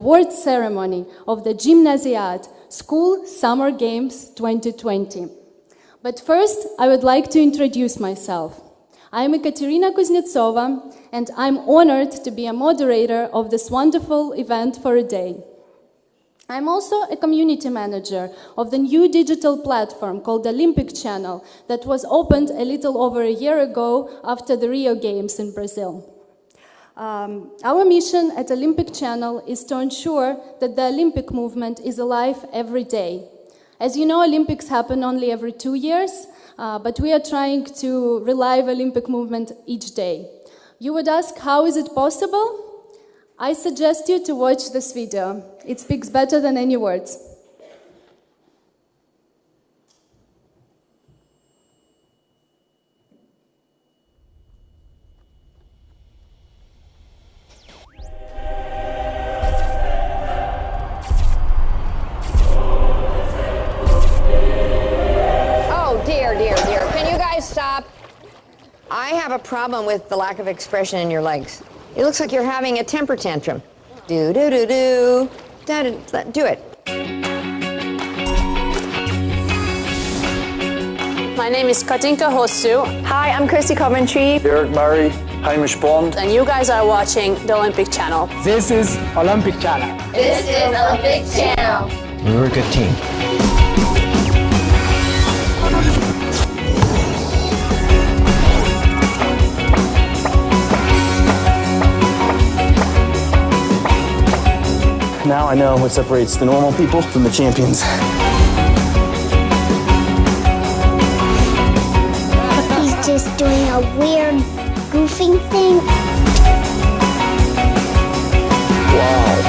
award ceremony of the Gymnasiade School Summer Games 2020. But first, I would like to introduce myself. I am Ekaterina Kuznetsova, and I'm honored to be a moderator of this wonderful event for a day. I'm also a community manager of the new digital platform called Olympic Channel that was opened a little over a year ago after the Rio Games in Brazil. Our mission at Olympic Channel is to ensure that the Olympic movement is alive every day. As you know, Olympics happen only every 2 years, but we are trying to revive Olympic movement each day. You would ask, how is it possible? I suggest you to watch this video. It speaks better than any words. Dear. Can you guys stop? I have a problem with the lack of expression in your legs. It looks like you're having a temper tantrum. Do. Do it. My name is Katinka Hossu. Hi, I'm Kirsty Coventry. Eric Murray, Hamish Bond. And you guys are watching the Olympic Channel. This is Olympic Channel. This is Olympic Channel. We're a good team. Now I know what separates the normal people from the champions. He's just doing a weird goofing thing. Wow.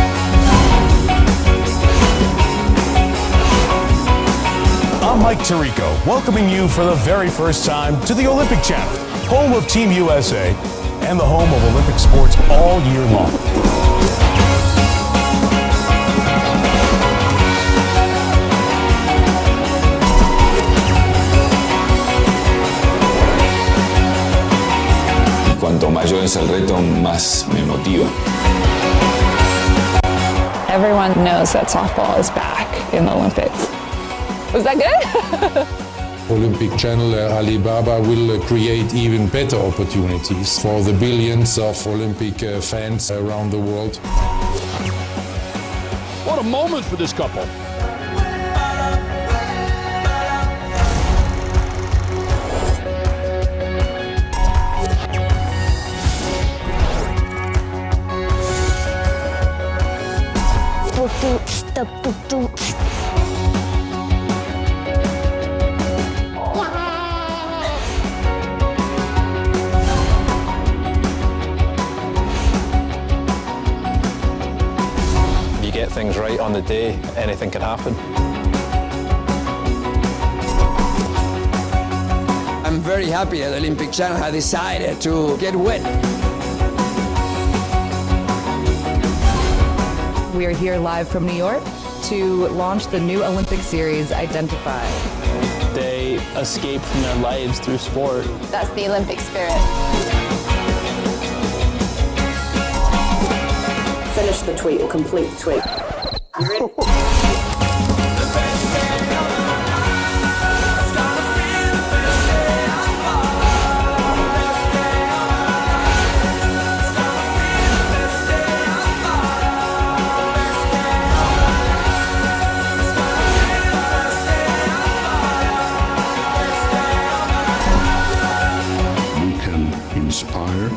I'm Mike Tirico, welcoming you for the very first time to the Olympic Channel, home of Team USA and the home of Olympic sports all year long. Cuanto mayor es el reto, más me motiva. Everyone knows that softball is back in the Olympics. Was that good? Olympic Channel Alibaba will create even better opportunities for the billions of Olympic fans around the world. What a moment for this couple. You get things right on the day, anything can happen. I'm very happy that Olympic Channel has decided to get wet. We are here live from New York to launch the new Olympic series, Identify. They escape from their lives through sport. That's the Olympic spirit. Finish the tweet or complete the tweet. You ready?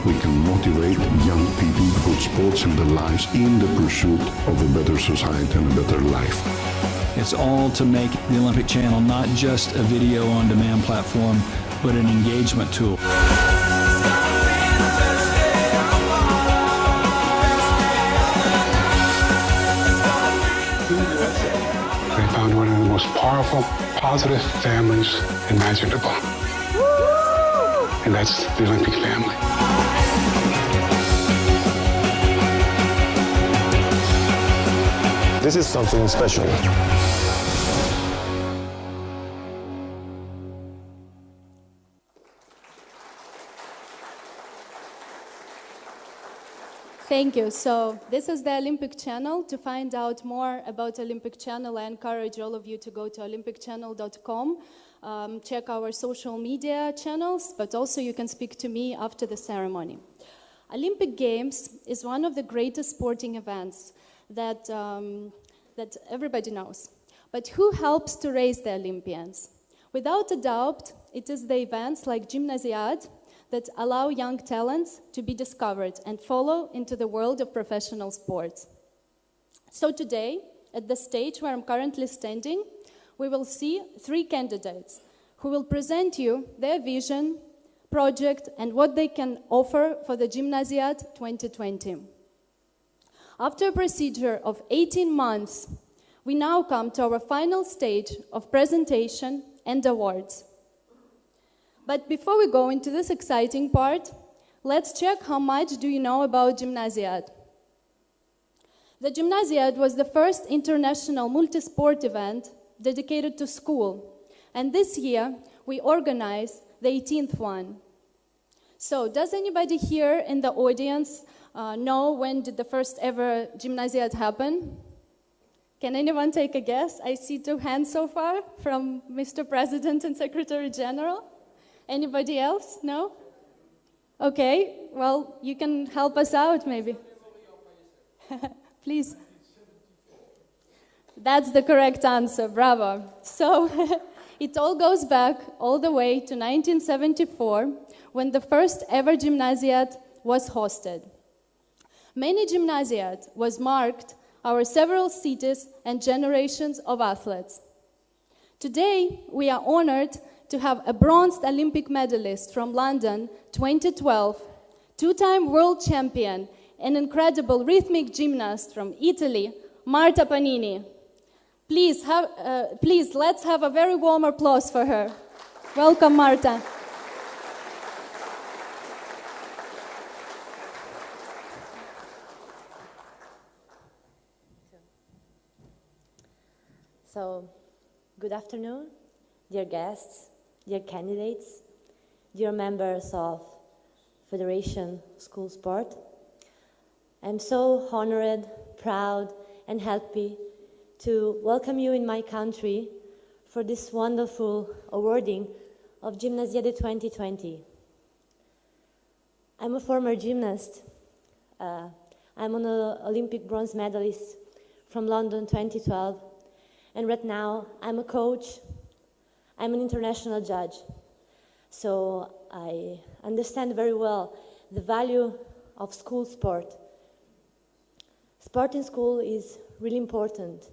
We can motivate young people, put sports in their lives in the pursuit of a better society and a better life. It's all to make the Olympic Channel not just a video on demand platform, but an engagement tool. They found one of the most powerful, positive families imaginable. And that's the Olympic family. This is something special. Thank you. So this is the Olympic Channel. To find out more about Olympic Channel, I encourage all of you to go to olympicchannel.com, check our social media channels, but also you can speak to me after the ceremony. Olympic Games is one of the greatest sporting events that everybody knows. But who helps to raise the Olympians? Without a doubt, it is the events like Gymnasiade that allow young talents to be discovered and follow into the world of professional sports. So today, at the stage where I'm currently standing, we will see 3 candidates who will present you their vision, project, and what they can offer for the Gymnasiade 2020. After a procedure of 18 months, we now come to our final stage of presentation and awards. But before we go into this exciting part, let's check how much do you know about Gymnasiade. The Gymnasiade was the first international multi-sport event dedicated to school, and this year we organized the 18th one. So, does anybody here in the audience know when did the first ever Gymnasiade happen? Can anyone take a guess? I see 2 hands so far from Mr. President and Secretary General. Anybody else? No? Okay, well, you can help us out maybe. Please. That's the correct answer, bravo. So, it all goes back all the way to 1974, when the first ever Gymnasiade was hosted. Many Gymnasiade was marked our several cities and generations of athletes. Today, we are honored to have a bronze Olympic medalist from London 2012, 2-time world champion, an incredible rhythmic gymnast from Italy, Marta Panini. Please, let's have a very warm applause for her. Welcome, Marta. So, good afternoon, dear guests, dear candidates, dear members of Federation School Sport. I'm so honored, proud, and happy to welcome you in my country for this wonderful awarding of Gymnasiade 2020. I'm a former gymnast. I'm an Olympic bronze medalist from London 2012. And right now, I'm a coach. I'm an international judge. So I understand very well the value of school sport. Sport in school is really important.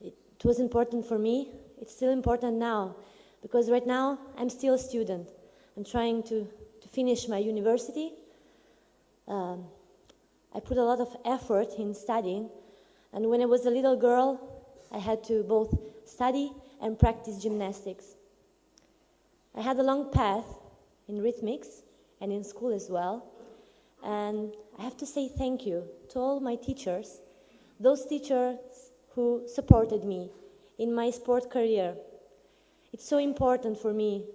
It was important for me. It's still important now, because right now, I'm still a student. I'm trying to finish my university. I put a lot of effort in studying, and when I was a little girl, I had to both study and practice gymnastics. I had a long path in rhythmics and in school as well, and I have to say thank you to all my teachers, those teachers who supported me in my sport career. It's so important for me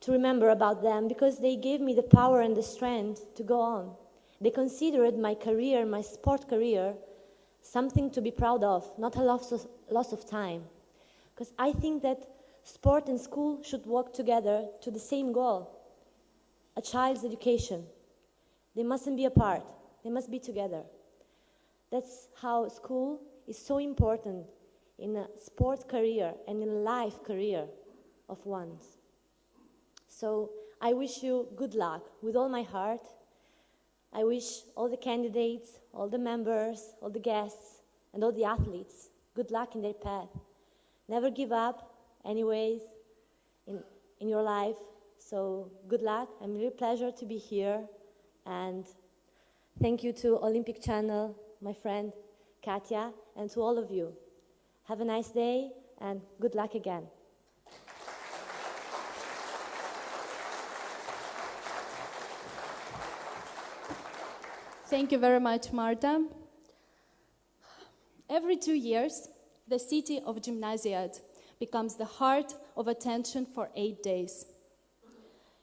to remember about them, because they gave me the power and the strength to go on. They considered my career, my sport career, something to be proud of, not a loss of time. Because I think that sport and school should work together to the same goal, a child's education. They mustn't be apart, they must be together. That's how school is so important in a sport career and in a life career of one's. So I wish you good luck with all my heart. I wish all the candidates, all the members, all the guests, and all the athletes good luck in their path. Never give up, anyways, in your life. So good luck. I'm really pleasure to be here. And thank you to Olympic Channel, my friend Katya, and to all of you. Have a nice day, and good luck again. Thank you very much, Marta. Every 2 years, the city of Gymnasiade becomes the heart of attention for 8 days.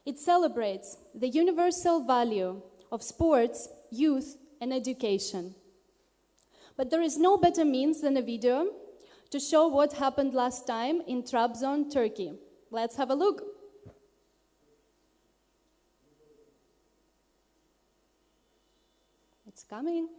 It celebrates the universal value of sports, youth, and education. But there is no better means than a video to show what happened last time in Trabzon, Turkey. Let's have a look. It's coming.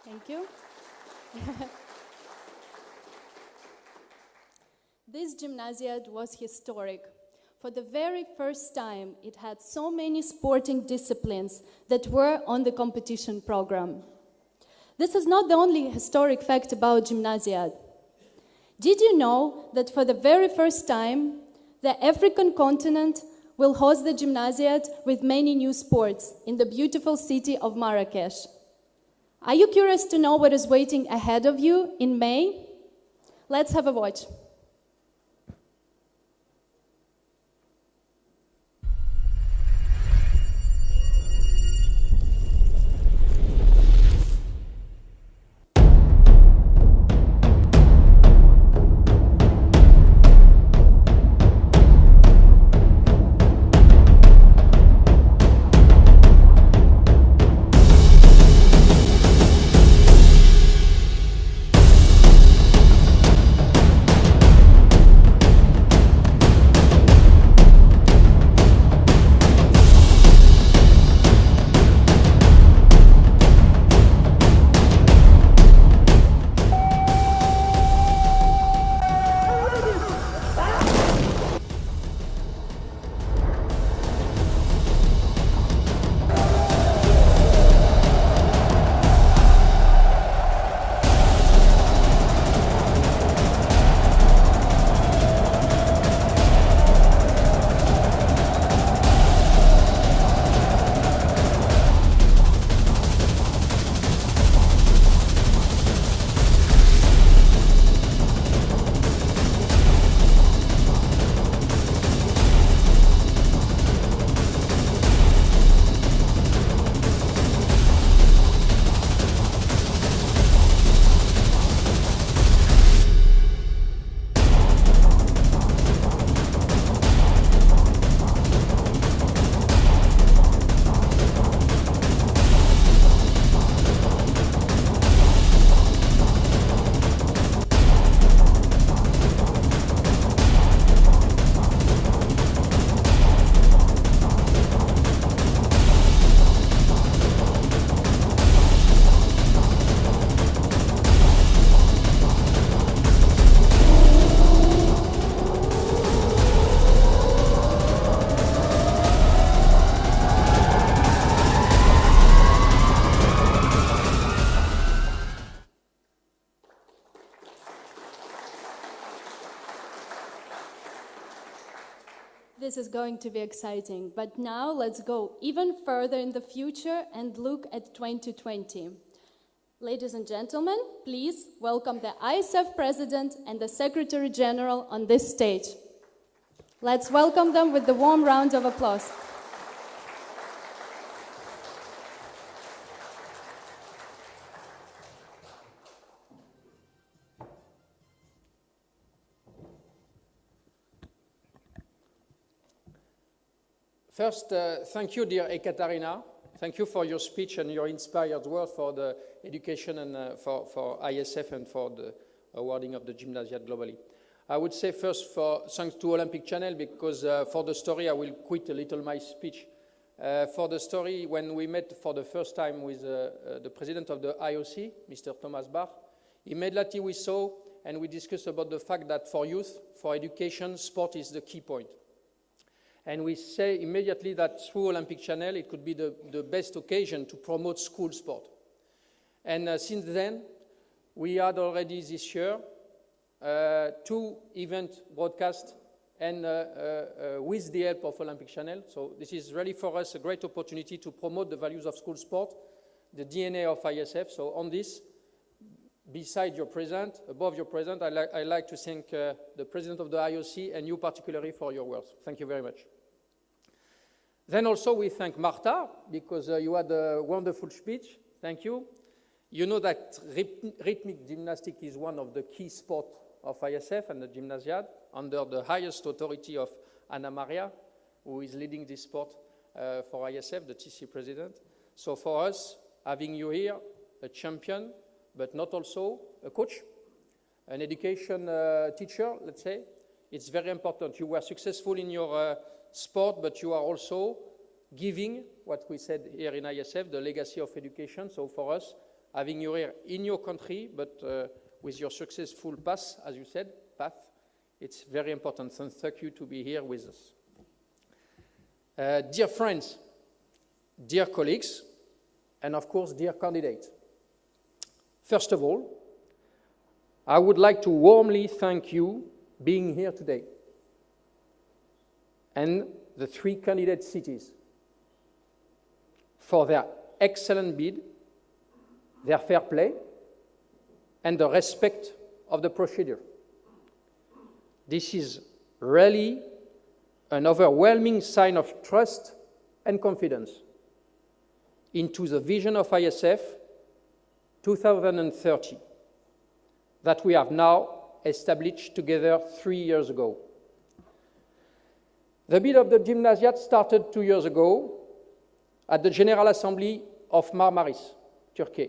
Thank you. This Gymnasiade was historic. For the very first time, it had so many sporting disciplines that were on the competition program. This is not the only historic fact about Gymnasiade. Did you know that for the very first time, the African continent will host the Gymnasiade with many new sports in the beautiful city of Marrakesh? Are you curious to know what is waiting ahead of you in May? Let's have a watch. This is going to be exciting, but now let's go even further in the future and look at 2020. Ladies and gentlemen, please welcome the ISF President and the Secretary General on this stage. Let's welcome them with a warm round of applause. First, thank you, dear Ekaterina. Thank you for your speech and your inspired words for the education and for ISF and for the awarding of the Gymnasiade globally. I would say first, thanks to Olympic Channel, because for the story, I will quit a little my speech. For the story, when we met for the first time with the president of the IOC, Mr. Thomas Bach, immediately we saw and we discussed about the fact that for youth, for education, sport is the key point. And we say immediately that through Olympic Channel, it could be the best occasion to promote school sport. And since then, we had already this year 2 event broadcasts and with the help of Olympic Channel. So this is really for us a great opportunity to promote the values of school sport, the DNA of ISF. So on this, beside your present, above your present, I like to thank the president of the IOC and you particularly for your words. Thank you very much. Then also we thank Marta, because you had a wonderful speech. Thank you. You know that rhythmic gymnastics is one of the key sports of ISF and the Gymnasiade, under the highest authority of Anna Maria, who is leading this sport for ISF, the TC president. So for us, having you here, a champion, but not also a coach, an education teacher, let's say, it's very important. You were successful in your sport, but you are also giving what we said here in ISF, the legacy of education. So for us, having you here in your country, but with your successful path, as you said, it's very important. So thank you to be here with us. Dear friends, dear colleagues, and of course, dear candidates. First of all, I would like to warmly thank you being here today and the 3 candidate cities for their excellent bid, their fair play, and the respect of the procedure. This is really an overwhelming sign of trust and confidence into the vision of ISF 2030 that we have now established together 3 years ago. The bid of the Gymnasiade started 2 years ago at the General Assembly of Marmaris, Turkey,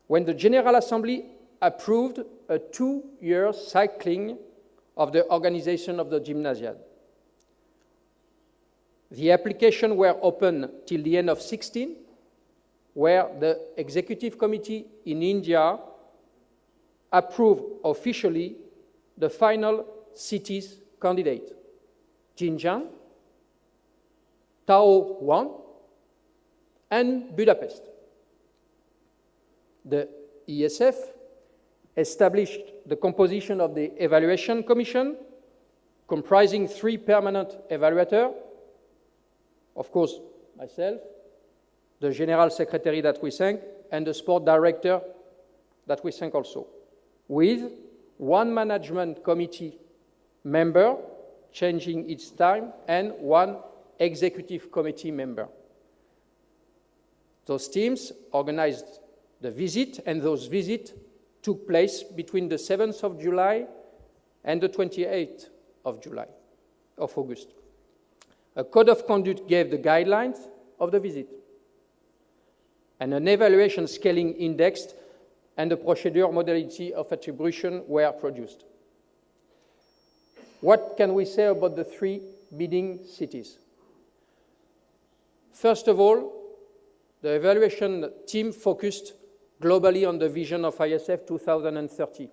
when the General Assembly approved a 2-year cycling of the organization of the Gymnasiade. The applications were open till the end of 2016, where the Executive Committee in India approved officially the final cities candidate, Xinjiang, Taiwan, and Budapest. The ISF established the composition of the Evaluation Commission, comprising 3 permanent evaluators, of course, myself, the General Secretary that we thank, and the Sport Director that we thank also, with 1 Management Committee member, changing each time, and 1 Executive Committee member. Those teams organized the visit, and those visits took place between the 7th of July and the 28th of August. A code of conduct gave the guidelines of the visit, and an evaluation scaling index and the procedure modality of attribution were produced. What can we say about the 3 bidding cities? First of all, the evaluation team focused globally on the vision of ISF 2030.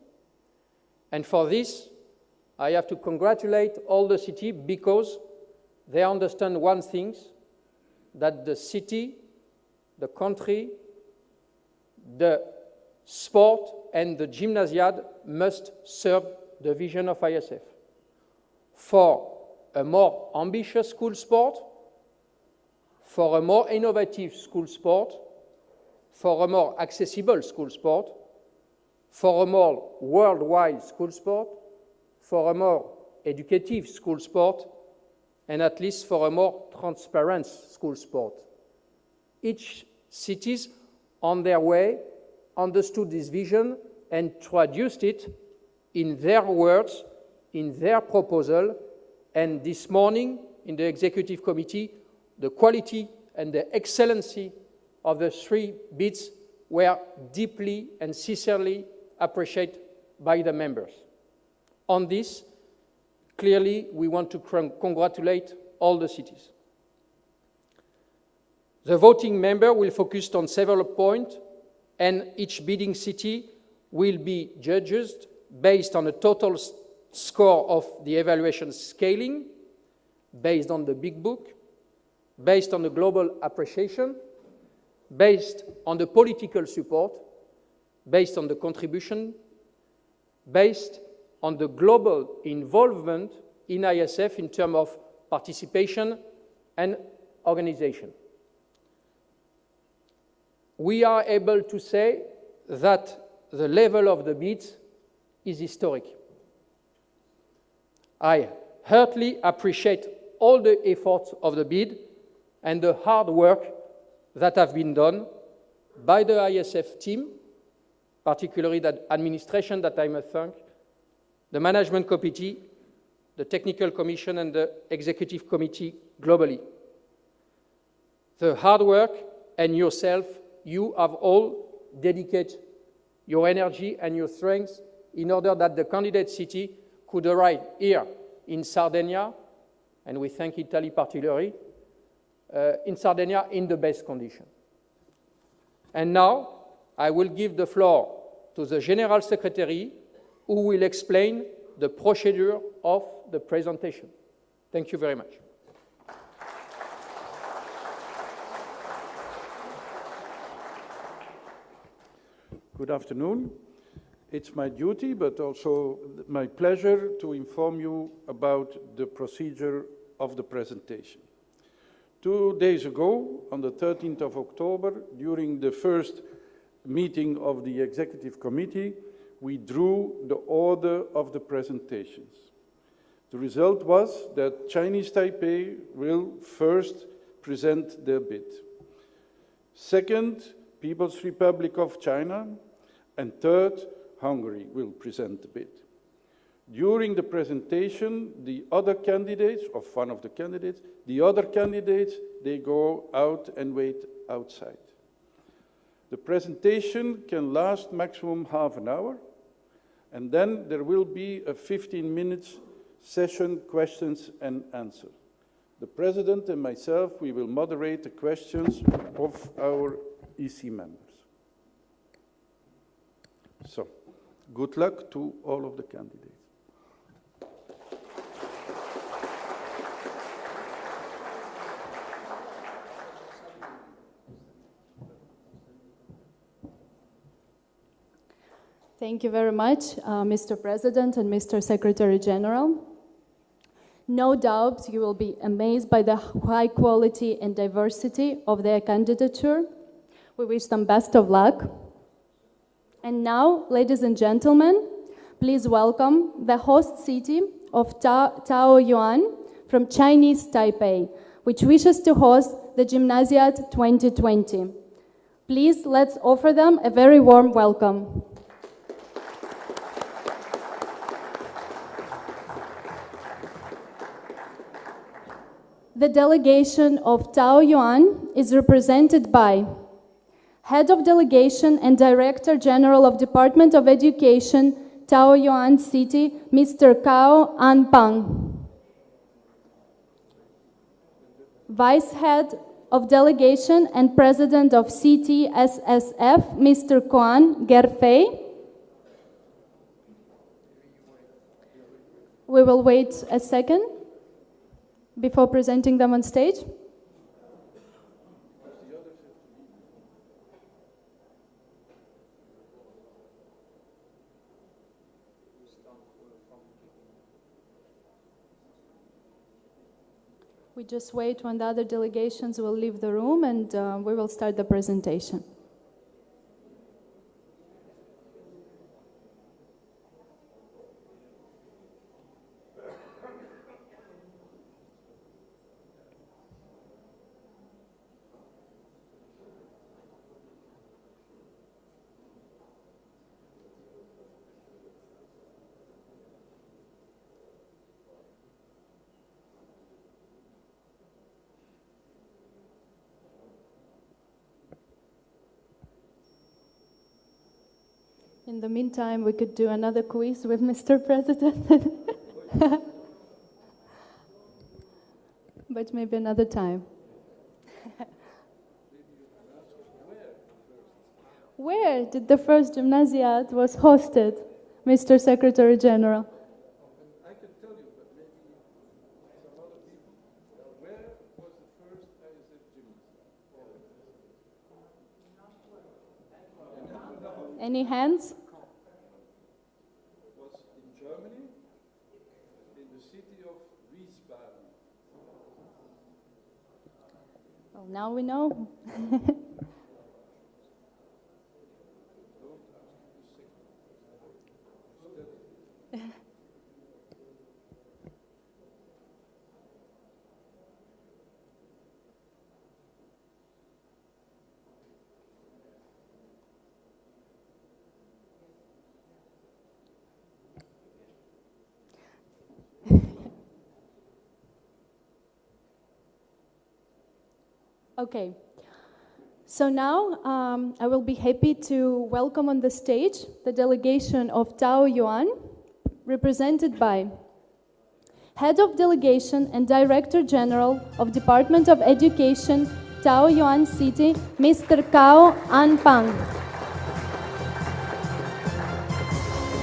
And for this, I have to congratulate all the cities because they understand one thing, that the city, the country, the sport, and the Gymnasiade must serve the vision of ISF. For a more ambitious school sport, for a more innovative school sport, for a more accessible school sport, for a more worldwide school sport, for a more educative school sport, and at least for a more transparent school sport. Each cities on their way understood this vision and traduced it in their words, in their proposal, and this morning in the executive committee, the quality and the excellency of the 3 bids were deeply and sincerely appreciated by the members. On this, clearly, we want to congratulate all the cities. The voting member will focus on several points, and each bidding city will be judged based on a total score of the evaluation scaling, based on the Big Book, based on the global appreciation, based on the political support, based on the contribution, based on the global involvement in ISF in terms of participation and organization. We are able to say that the level of the bids is historic. I heartily appreciate all the efforts of the bid and the hard work that have been done by the ISF team, particularly the administration that I must thank, the management committee, the technical commission, and the executive committee globally. The hard work and yourself, you have all dedicated your energy and your strength in order that the candidate city could arrive here in Sardinia, and we thank Italy particularly, in Sardinia in the best condition. And now I will give the floor to the General Secretary, who will explain the procedure of the presentation. Thank you very much. Good afternoon. It's my duty, but also my pleasure to inform you about the procedure of the presentation. 2 days ago, on the 13th of October, during the first meeting of the Executive Committee, we drew the order of the presentations. The result was that Chinese Taipei will first present their bid. Second, People's Republic of China. And third, Hungary will present the bid. During the presentation, the other candidates, or one of the candidates, they go out and wait outside. The presentation can last maximum half an hour, and then there will be a 15-minute session, questions and answers. The President and myself, we will moderate the questions of our EC members. So, good luck to all of the candidates. Thank you very much, Mr. President and Mr. Secretary General. No doubt you will be amazed by the high quality and diversity of their candidature. We wish them best of luck. And now, ladies and gentlemen, please welcome the host city of Taoyuan from Chinese Taipei, which wishes to host the Gymnasiade 2020. Please, let's offer them a very warm welcome. The delegation of Taoyuan is represented by Head of Delegation and Director General of Department of Education, Taoyuan City, Mr. Cao Anpang. Vice Head of Delegation and President of CTSSF, Mr. Kuan Gerfei. We will wait a second before presenting them on stage. We just wait when the other delegations will leave the room, and we will start the presentation. In the meantime, we could do another quiz with Mr. President. But maybe another time. Where did the first Gymnasiade was hosted, Mr. Secretary General? I can tell you, but maybe some other people. Where was the first ISF Gymnasiade? Any hands? Was in Germany, in the city of Wiesbaden. Well, now we know. Okay, so now I will be happy to welcome on the stage the delegation of Taoyuan, represented by Head of Delegation and Director General of Department of Education, Taoyuan City, Mr. Cao Anpang.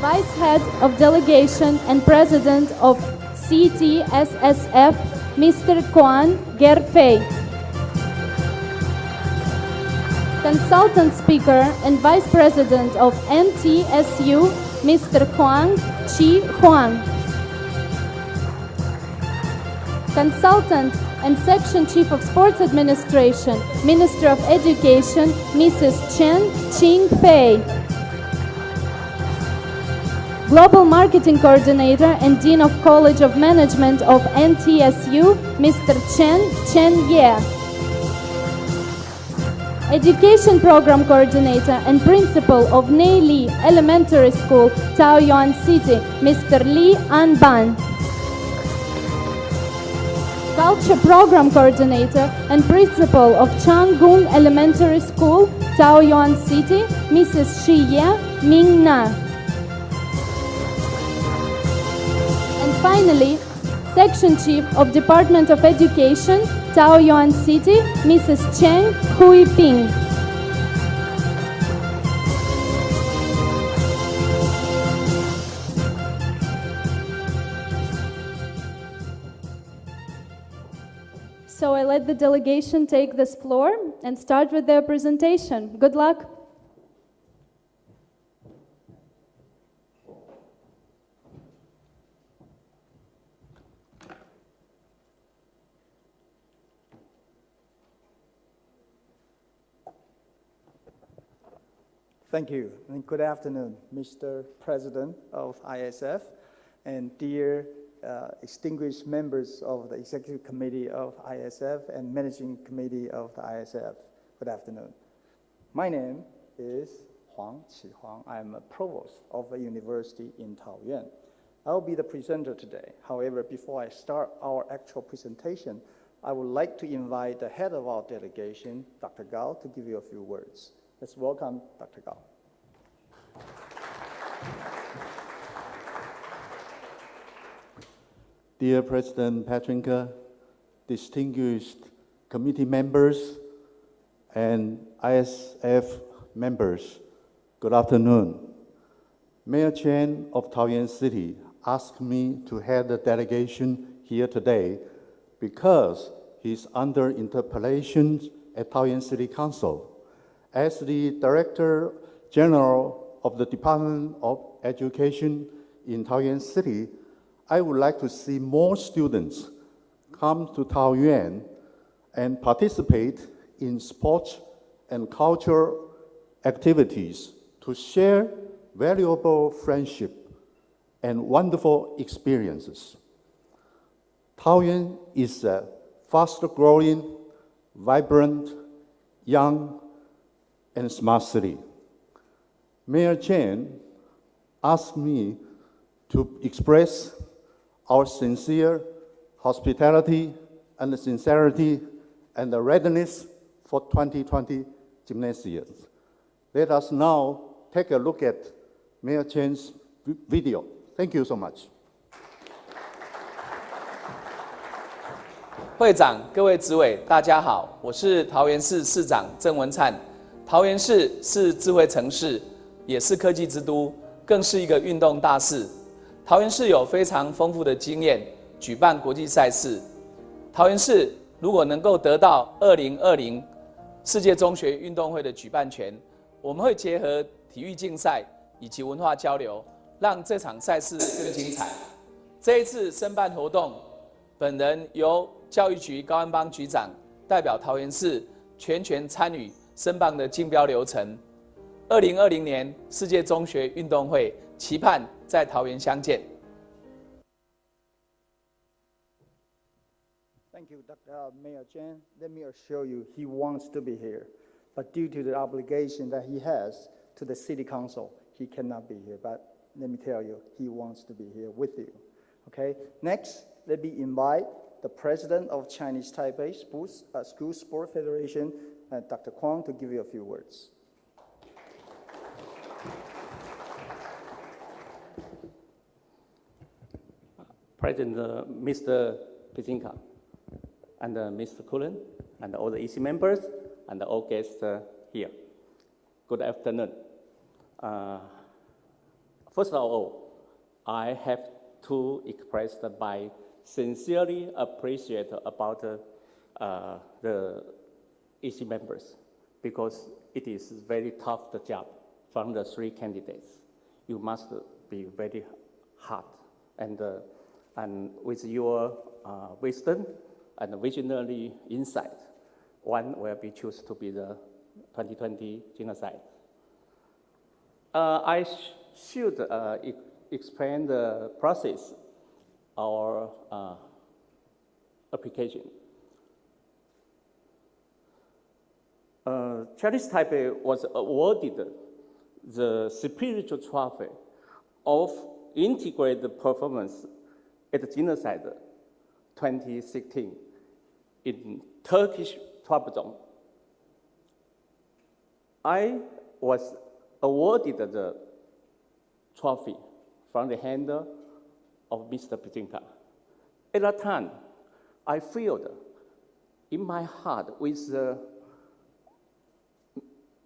Vice Head of Delegation and President of CTSSF, Mr. Kuan Gerfei. Consultant Speaker and Vice President of NTSU, Mr. Huang Chi Huang. Consultant and Section Chief of Sports Administration, Minister of Education, Mrs. Chen Ching Fei. Global Marketing Coordinator and Dean of College of Management of NTSU, Mr. Chen Ye. Education Program Coordinator and Principal of Nei Li Elementary School, Taoyuan City, Mr. Li Anban. Culture Program Coordinator and Principal of Changgung Elementary School, Taoyuan City, Mrs. Shiye Ming Na. And finally, Section Chief of Department of Education, Taoyuan City, Mrs. Cheng Huiping. So I let the delegation take this floor and start with their presentation. Good luck. Thank you, and good afternoon, Mr. President of ISF, and dear distinguished members of the Executive Committee of ISF and Managing Committee of the ISF. Good afternoon. My name is Huang Chi Huang. I'm a provost of a university in Taoyuan. I'll be the presenter today. However, before I start our actual presentation, I would like to invite the head of our delegation, Dr. Gao, to give you a few words. Let's welcome Dr. Gao. Dear President Petrinka, distinguished committee members, and ISF members, good afternoon. Mayor Chen of Taoyuan City asked me to head the delegation here today because he's under interpellation at Taoyuan City Council. As the Director General of the Department of Education in Taoyuan City, I would like to see more students come to Taoyuan and participate in sports and cultural activities to share valuable friendship and wonderful experiences. Taoyuan is a fast-growing, vibrant, young, and smart city. Mayor Chen asked me to express our sincere hospitality and sincerity and the readiness for 2020 Gymnasiade. Let us now take a look at Mayor Chen's video. Thank you so much. 会长、各位执委，大家好，我是桃园市市长郑文灿。桃园市是智慧城市，也是科技之都，更是一个运动大市。桃园市有非常丰富的经验，举办国际赛事。桃园市如果能够得到2020世界中学运动会的举办权，我们会结合体育竞赛以及文化交流，让这场赛事更精彩。这一次申办活动，本人由教育局高安邦局长代表桃园市全权参与申办的竞标流程。2020年世界中学运动会，期盼在桃园相见。Thank you, Mayor Chen. Let me assure you, he wants to be here, but due to the obligation that he has to the City Council, he cannot be here. But let me tell you, he wants to be here with you. Okay. Next, let me invite the President of Chinese Taipei School Sport Federation, Dr. Kwang, to give you a few words. President Mr. Pizinka, and Mr. Cullen, and all the EC members, and all guests here. Good afternoon. First of all, I have to express my sincerely appreciate about the EC members, because it is very tough the job from the 3 candidates. You must be very hard, and with your wisdom and visionary insight, one will be chosen to be the 2020 Gymnasiade. I should explain the process or application. Chinese Taipei was awarded the spiritual trophy of integrated performance at the Gymnasiade 2016 in Turkish Trabzon. I was awarded the trophy from the hand of Mr. Pizinka. At that time, I felt in my heart with the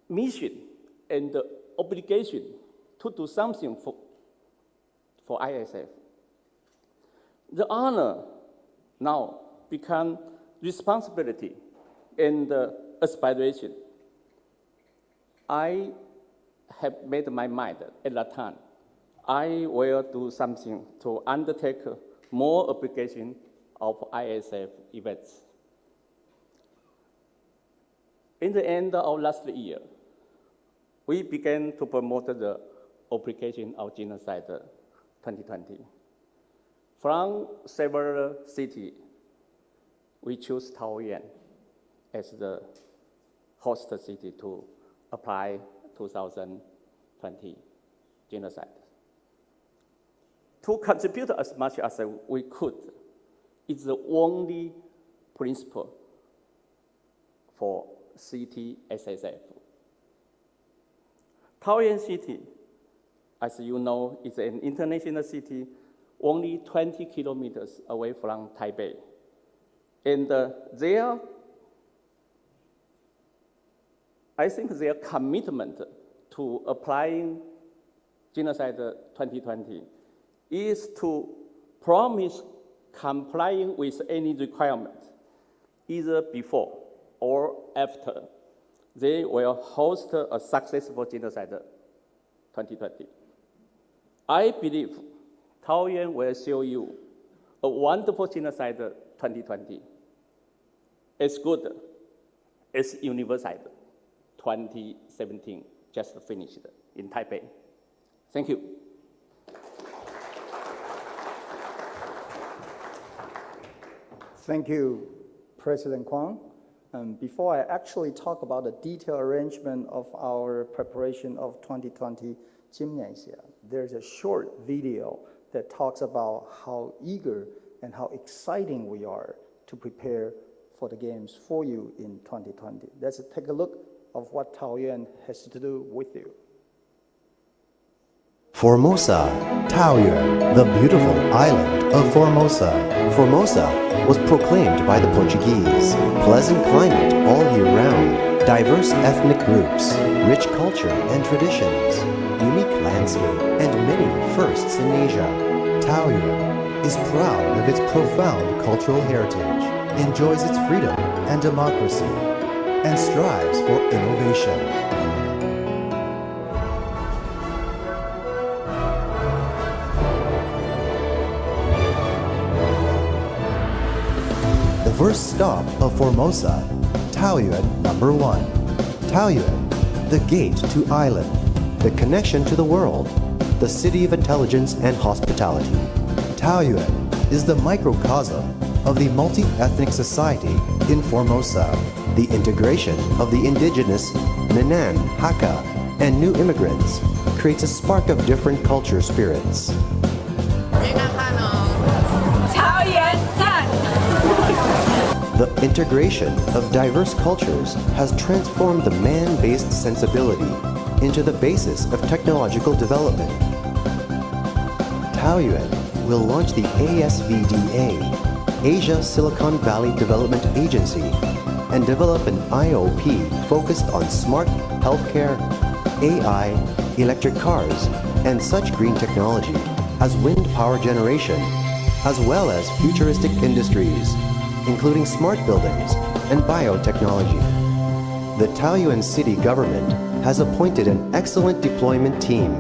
mission and the obligation to do something for ISF. The honor now become responsibility and aspiration. I have made my mind at that time. I will do something to undertake more obligation of ISF events. In the end of last year, we began to promote the obligation of Gymnasiade 2020. From several cities, we chose Taoyuan as the host city to apply 2020 Gymnasiade. To contribute as much as we could is the only principle for CTSSF. Taoyuan City, as you know, is an international city only 20 kilometers away from Taipei. And I think their commitment to applying Gymnasiade 2020 is to promise complying with any requirement, either before or after they will host a successful Gymnasiade 2020. I believe Taoyuan will show you a wonderful Gymnasiade 2020. It's good. It's Gymnasiade 2017, just finished in Taipei. Thank you. Thank you, President Kwang. Before I actually talk about the detailed arrangement of our preparation of 2020 Gymnasiade, there's a short video that talks about how eager and how exciting we are to prepare for the games for you in 2020. Let's take a look of what Taoyuan has to do with you. Formosa, Taoyuan, the beautiful island of Formosa. Formosa was proclaimed by the Portuguese. Pleasant climate all year round, diverse ethnic groups, rich culture and traditions, unique landscape, and many firsts in Asia. Taoyuan is proud of its profound cultural heritage, enjoys its freedom and democracy, and strives for innovation. The first stop of Formosa, Taoyuan number 1. Taoyuan, the gate to island, the connection to the world, the city of intelligence and hospitality. Taoyuan is the microcosm of the multi-ethnic society in Formosa. The integration of the indigenous, Minnan, Hakka, and new immigrants creates a spark of different culture spirits. The integration of diverse cultures has transformed the man-based sensibility into the basis of technological development. Taoyuan will launch the ASVDA, Asia Silicon Valley Development Agency, and develop an IOP focused on smart healthcare, AI, electric cars, and such green technology as wind power generation, as well as futuristic industries, including smart buildings and biotechnology. The Taoyuan city government has appointed an excellent deployment team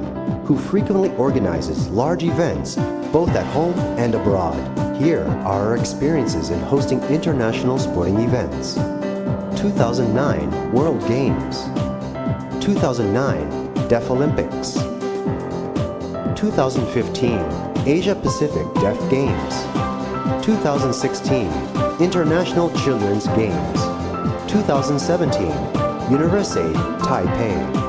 who frequently organizes large events both at home and abroad. Here are our experiences in hosting international sporting events. 2009 World Games, 2009 Deaf Olympics, 2015 Asia Pacific Deaf Games, 2016 International Children's Games, 2017 Universiade Taipei.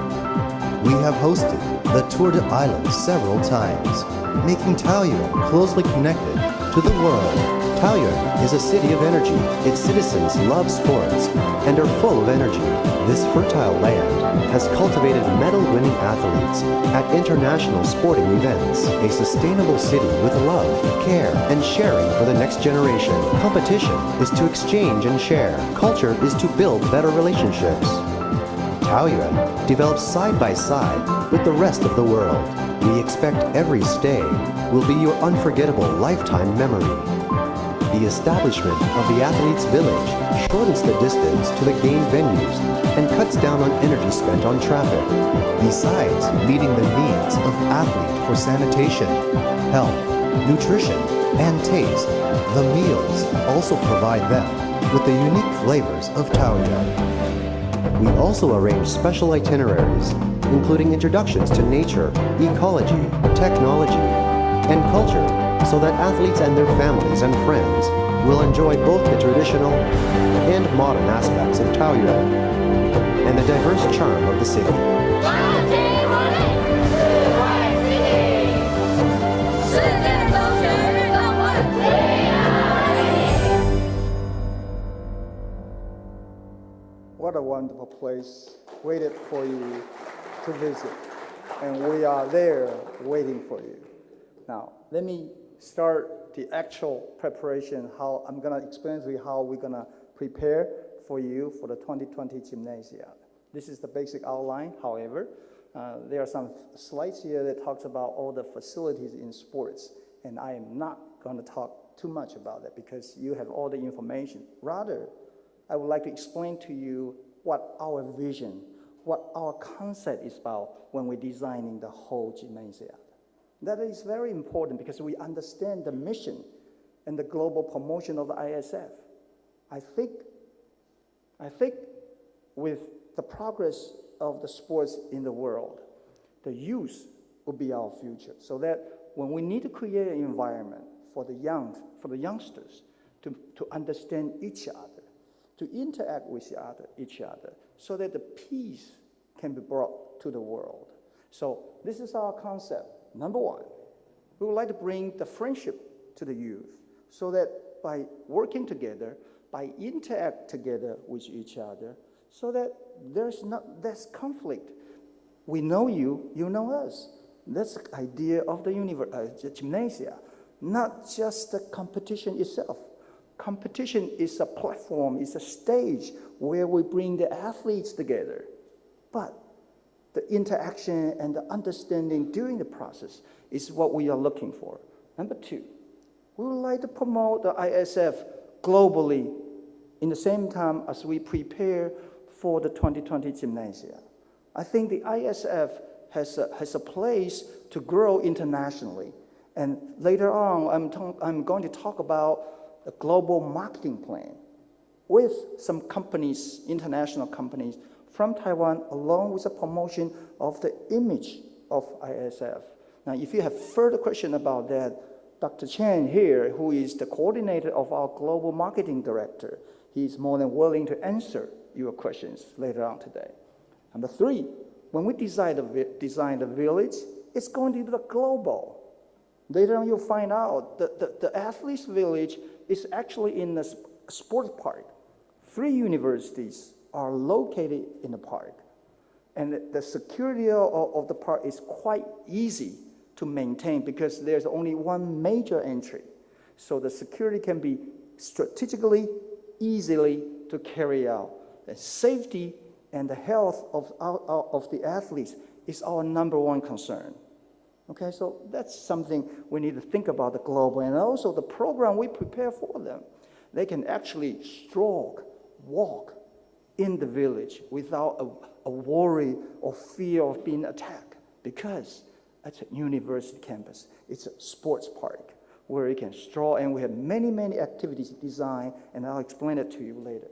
We have hosted the Tour de Island several times, making Taoyuan closely connected to the world. Taoyuan is a city of energy. Its citizens love sports and are full of energy. This fertile land has cultivated medal-winning athletes at international sporting events. A sustainable city with love, care, and sharing for the next generation. Competition is to exchange and share. Culture is to build better relationships. Taoyuan develops side by side with the rest of the world. We expect every stay will be your unforgettable lifetime memory. The establishment of the Athletes' Village shortens the distance to the game venues and cuts down on energy spent on traffic, besides meeting the needs of athletes for sanitation, health, nutrition, and taste. The meals also provide them with the unique flavors of Taoyuan. We also arrange special itineraries, including introductions to nature, ecology, technology, and culture, so that athletes and their families and friends will enjoy both the traditional and modern aspects of Taoyuan and the diverse charm of the city. What a wonderful place waited for you to visit. And we are there waiting for you. Now, let me start the actual preparation, how I'm going to explain to you how we're going to prepare for you for the 2020 Gymnasiade. This is the basic outline. However, there are some slides here that talks about all the facilities in sports, and I am not going to talk too much about that because you have all the information. Rather, I would like to explain to you what our vision, what our concept is about when we're designing the whole Gymnasiade. That is very important because we understand the mission and the global promotion of the ISF. I think with the progress of the sports in the world, the youth will be our future. So that when we need to create an environment for the youngsters to understand each other, to interact with each other, so that the peace can be brought to the world. So this is our concept. Number one, we would like to bring the friendship to the youth, so that by working together, by interact together with each other, so that there's conflict. We know you, you know us. That's the idea of the Gymnasiade, not just the competition itself. Competition is a platform, is a stage where we bring the athletes together. But the interaction and the understanding during the process is what we are looking for. Number two, we would like to promote the ISF globally in the same time as we prepare for the 2020 Gymnasiade. I think the ISF has a place to grow internationally. And later on, I'm going to talk about the global marketing plan with some companies, international companies from Taiwan, along with the promotion of the image of ISF. Now, if you have further questions about that, Dr. Chen here, who is the coordinator of our global marketing director, he's more than willing to answer your questions later on today. Number three, when we design the village, it's going to be global. Later on, you'll find out that the athletes' village is actually in the sports park. 3 universities are located in the park. And the security of the park is quite easy to maintain because there's only one major entry. So the security can be strategically, easily to carry out. The safety and the health of the athletes is our number one concern. Okay, so that's something we need to think about the global, and also the program we prepare for them. They can actually walk in the village without a worry or fear of being attacked, because it's a university campus. It's a sports park where you can stroll, and we have many, many activities designed, and I'll explain it to you later.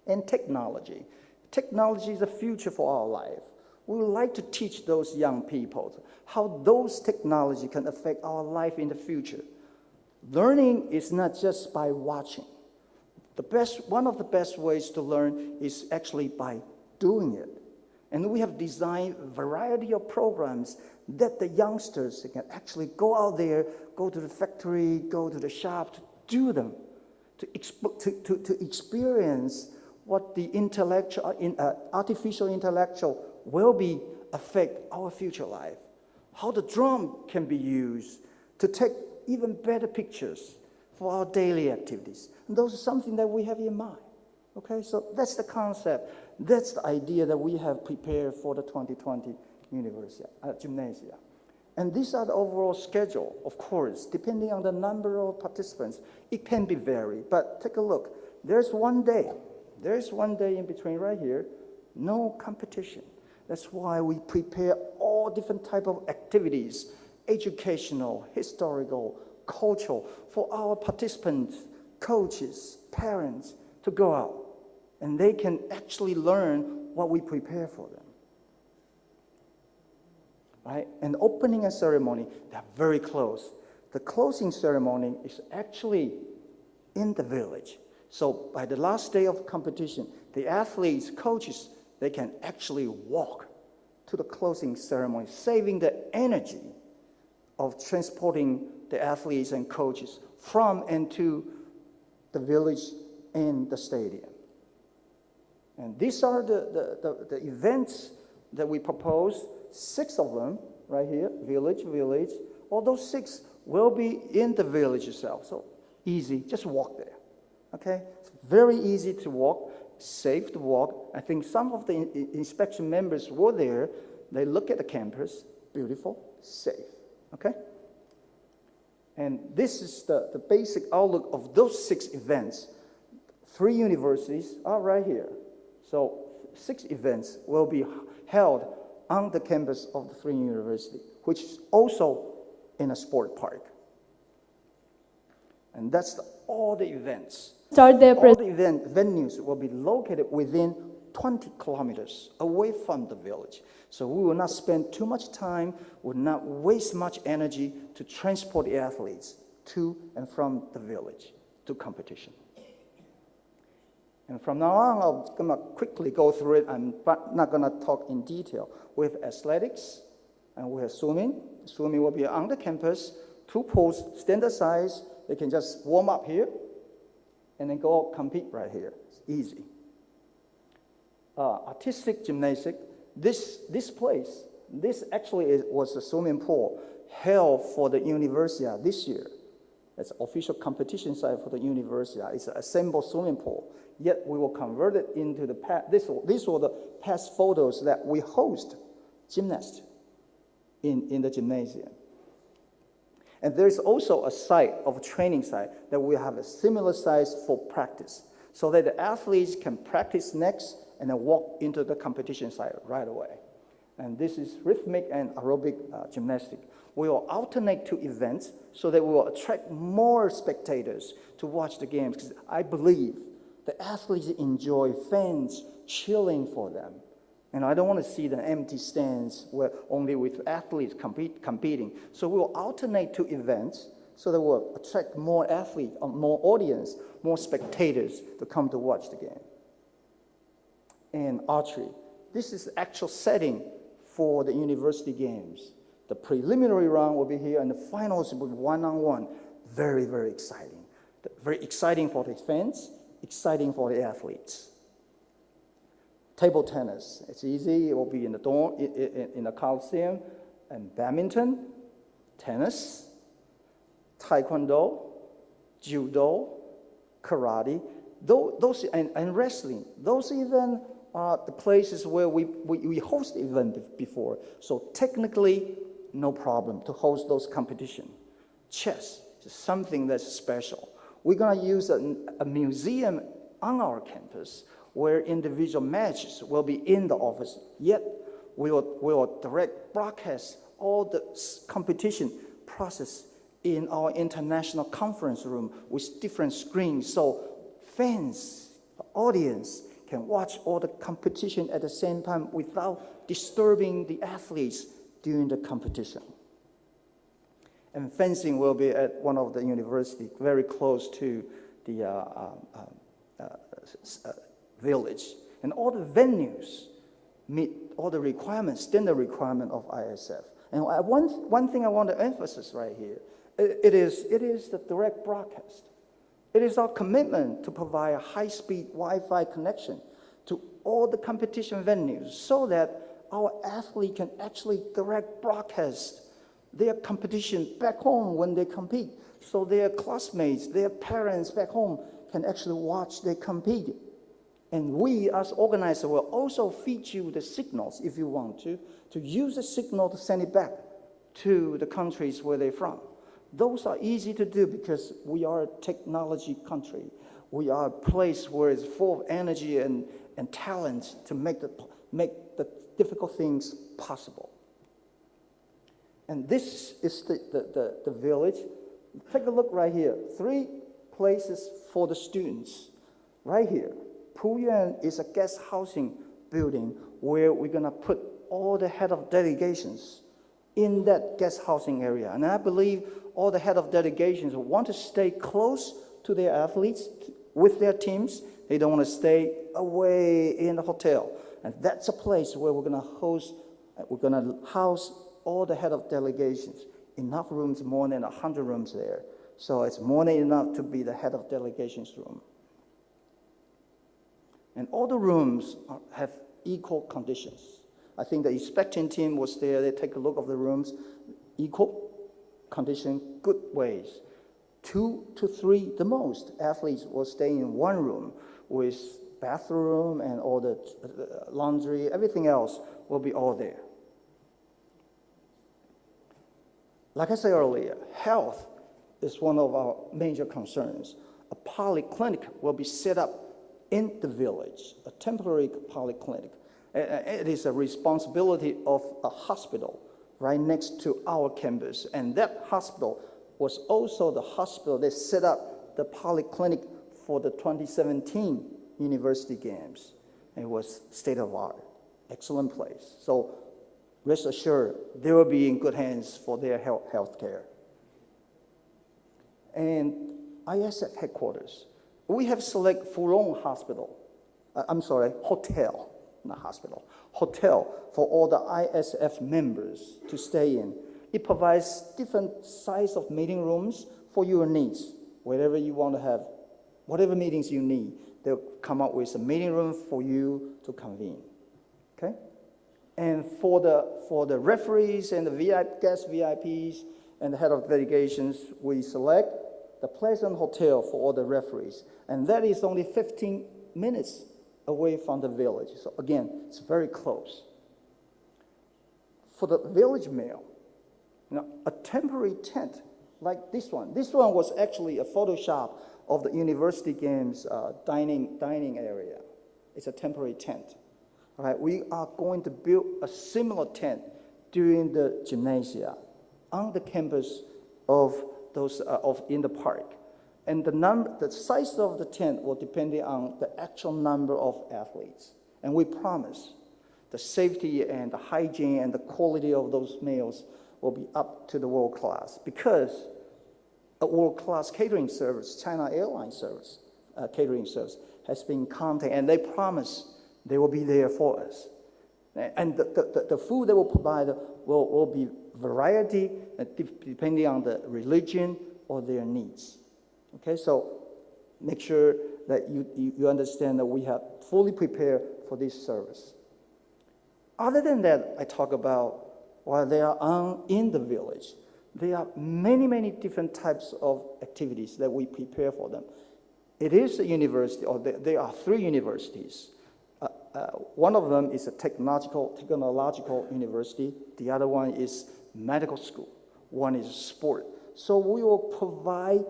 And technology. Technology is the future for our life. We would like to teach those young people how those technology can affect our life in the future. Learning is not just by watching. One of the best ways to learn is actually by doing it. And we have designed a variety of programs that the youngsters can actually go out there, go to the factory, go to the shop, to do them, to experience what the artificial intellectual will be affect our future life. How the drone can be used to take even better pictures for our daily activities. And those are something that we have in mind. Okay, so that's the concept. That's the idea that we have prepared for the 2020 Gymnasiade. And these are the overall schedule, of course, depending on the number of participants, it can be varied. But take a look. There's one day in between right here, no competition. That's why we prepare all different type of activities, educational, historical, cultural, for our participants, coaches, parents to go out. And they can actually learn what we prepare for them. Right? And opening a ceremony, they're very close. The closing ceremony is actually in the village. So by the last day of competition, the athletes, coaches, they can actually walk to the closing ceremony, saving the energy of transporting the athletes and coaches from and to the village and the stadium. And these are the events that we propose, 6 of them right here, village. All those 6 will be in the village itself. So easy, just walk there. Okay, it's very easy to walk, safe to walk. I think some of the inspection members were there. They look at the campus, beautiful, safe. Okay? And this is the basic outlook of those 6 events. 3 universities are right here. So 6 events will be held on the campus of the 3 universities, which is also in a sport park. And that's all the events. Start their all the event venues will be located within 20 kilometers away from the village. So we will not spend too much time, will not waste much energy to transport the athletes to and from the village to competition. And from now on, I'm going to quickly go through it. I'm not going to talk in detail. We have athletics and we have swimming. Swimming will be on the campus, 2 pools, standard size. They can just warm up here and then go compete right here. It's easy. Artistic gymnastic. This place, this actually was a swimming pool held for the Gymnasiade this year. It's official competition site for the Gymnasiade. It's an assembled swimming pool. Yet we will convert it into the past. These were the past photos that we host gymnasts in the gymnasium. And there's also a site of a training site that we have a similar size for practice, so that the athletes can practice next and then walk into the competition site right away. And this is rhythmic and aerobic gymnastics. We will alternate 2 events so that we will attract more spectators to watch the games, because I believe the athletes enjoy fans cheering for them. And I don't want to see the empty stands where only with athletes competing. So we will alternate 2 events so that we'll attract more athletes, more audience, more spectators to come to watch the game. And archery. This is the actual setting for the university games. The preliminary round will be here and the finals will be one-on-one. Very, very exciting. Very exciting for the fans, exciting for the athletes. Table tennis, it's easy. It will be in the dorm, in the Coliseum. And badminton, tennis, taekwondo, judo, karate, those and wrestling. Those even are the places where we host the event before. So technically, no problem to host those competitions. Chess is something that's special. We're going to use a museum on our campus where individual matches will be in the office, yet we will direct broadcast all the competition process in our international conference room with different screens, so fans, audience can watch all the competition at the same time without disturbing the athletes during the competition. And fencing will be at one of the universities very close to the village. And all the venues meet all the requirements, standard requirement of ISF. And one thing I want to emphasize right here, it is the direct broadcast. It is our commitment to provide a high-speed Wi-Fi connection to all the competition venues so that our athlete can actually direct broadcast their competition back home when they compete, so their classmates, their parents back home can actually watch they compete. And we, as organizers, will also feed you the signals, if you want to use the signal to send it back to the countries where they're from. Those are easy to do because we are a technology country. We are a place where it's full of energy and talent to make the difficult things possible. And this is the village. Take a look right here. 3 places for the students. Right here. Puyuan is a guest housing building where we're going to put all the head of delegations in that guest housing area. And I believe all the head of delegations want to stay close to their athletes with their teams. They don't want to stay away in the hotel. And that's a place where we're going to house all the head of delegations. Enough rooms, more than 100 rooms there. So it's more than enough to be the head of delegations room. And all the rooms have equal conditions. I think the inspecting team was there. They take a look of the rooms. Equal condition, good ways. 2 to 3, the most, athletes will stay in one room with bathroom and all the laundry, everything else will be all there. Like I said earlier, health is one of our major concerns. A polyclinic will be set up in the village, a temporary polyclinic. It is a responsibility of a hospital right next to our campus, and that hospital was also the hospital that set up the polyclinic for the 2017 University Games. And it was state-of-the-art, excellent place. So rest assured, they will be in good hands for their health care. And ISF headquarters, we have select Furong Hospital, hotel, not hospital, hotel for all the ISF members to stay in. It provides different size of meeting rooms for your needs, whatever you want to have, whatever meetings you need, they'll come up with a meeting room for you to convene, okay? And for the referees and the guest VIPs and the head of delegations, we select the Pleasant Hotel for all the referees. And that is only 15 minutes away from the village. So again, it's very close. For the village meal, a temporary tent like this one. This one was actually a Photoshop of the University Games dining area. It's a temporary tent. All right, we are going to build a similar tent during the Gymnasiade on the campus of in the park. And the size of the tent will depend on the actual number of athletes. And we promise the safety and the hygiene and the quality of those meals will be up to the world class, because a world-class catering service, China Airlines service, catering service, has been contacted, and they promise they will be there for us. And the food they will provide will be variety depending on the religion or their needs. Okay, so make sure that you understand that we have fully prepared for this service. Other than that, I talk about while they are in the village, there are many, many different types of activities that we prepare for them. It is a university, or there are 3 universities. One of them is a technological university. The other one is medical school. One is sport. So we will provide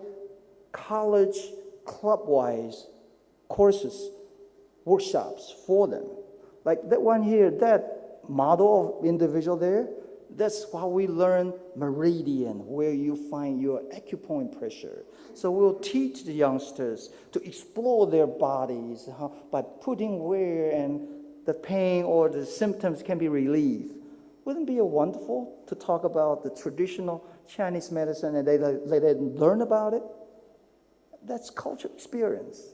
college club-wise courses, workshops for them. Like that one here, that model of individual there, that's why we learn meridian, where you find your acupoint pressure. So we'll teach the youngsters to explore their bodies by putting where and the pain or the symptoms can be relieved. Wouldn't it be wonderful to talk about the traditional Chinese medicine and they learn about it? That's cultural experience.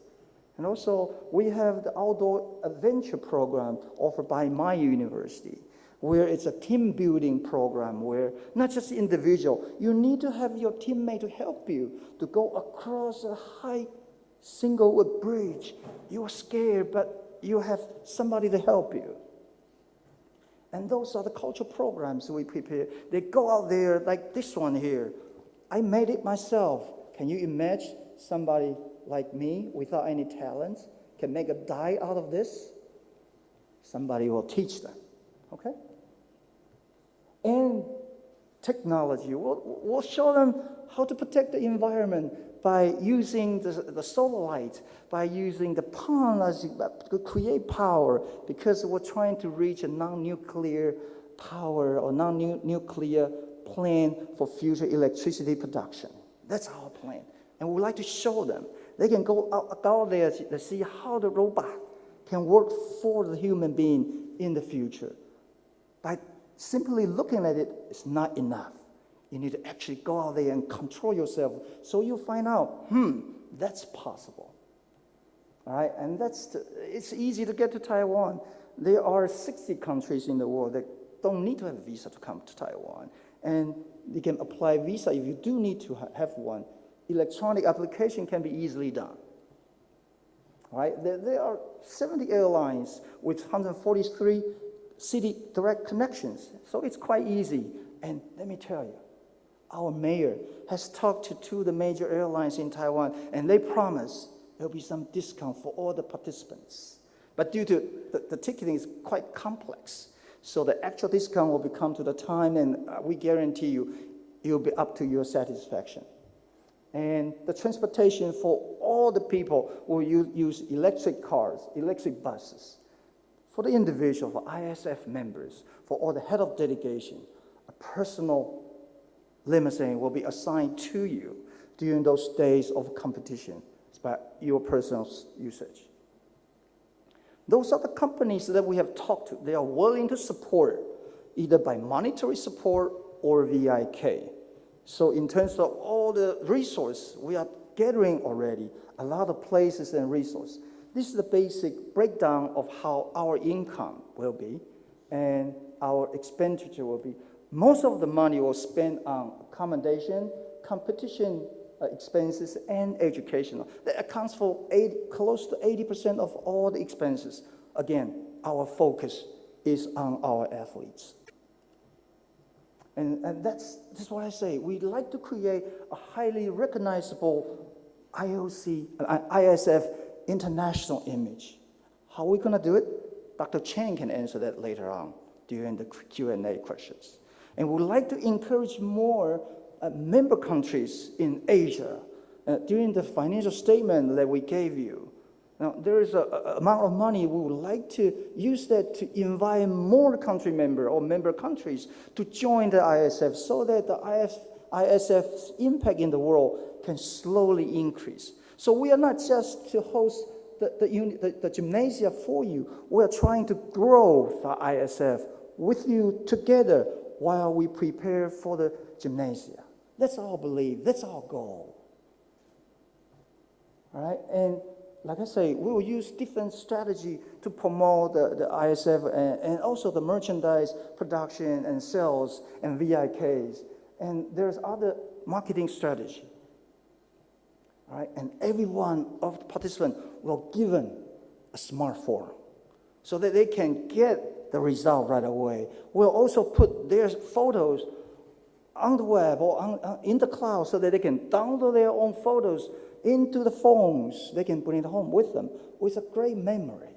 And also, we have the outdoor adventure program offered by my university, where it's a team building program where not just individual, you need to have your teammate to help you to go across a high single-wood bridge. You are scared, but you have somebody to help you. And those are the cultural programs we prepare. They go out there like this one here. I made it myself. Can you imagine somebody like me without any talent can make a die out of this? Somebody will teach them, okay? And technology, we'll show them how to protect the environment by using the solar light, by using the pond to create power, because we're trying to reach a non-nuclear power or non-nuclear plan for future electricity production. That's our plan. And we'd like to show them. They can go out there to see how the robot can work for the human being in the future. By simply looking at it is not enough. You need to actually go out there and control yourself so you find out, that's possible. All right, and it's easy to get to Taiwan. There are 60 countries in the world that don't need to have a visa to come to Taiwan. And you can apply visa if you do need to have one. Electronic application can be easily done. All right, there are 70 airlines with 143 city direct connections. So it's quite easy. And let me tell you, our mayor has talked to 2 of the major airlines in Taiwan, and they promise there'll be some discount for all the participants. But due to the ticketing is quite complex, so the actual discount will come to the time, and we guarantee you it'll be up to your satisfaction. And the transportation for all the people will use electric cars, electric buses. For the individual, for ISF members, for all the head of delegation, a personal limousine will be assigned to you during those days of competition. It's by your personal usage. Those are the companies that we have talked to. They are willing to support either by monetary support or VIK. So in terms of all the resources, we are gathering already a lot of places and resources. This is the basic breakdown of how our income will be and our expenditure will be. Most of the money will spend on accommodation, competition expenses, and educational. That accounts for close to 80% of all the expenses. Again, our focus is on our athletes. And that's what I say. We'd like to create a highly recognizable ISF international image. How are we going to do it? Dr. Chen can answer that later on during the Q&A questions. And we'd like to encourage more member countries in Asia. During the financial statement that we gave you, now there is an amount of money we would like to use that to invite more country member or member countries to join the ISF so that the ISF's impact in the world can slowly increase. So we are not just to host the gymnasia for you. We are trying to grow the ISF with you together while we prepare for the gymnasia. That's our belief. That's our goal. All right? And like I say, we will use different strategy to promote the ISF and also the merchandise production and sales and VIKs. And there's other marketing strategy. All right? And every one of the participants will be given a smartphone so that they can get the result right away. We'll also put their photos on the web or in the cloud so that they can download their own photos into the phones. They can bring it home with them with a great memory.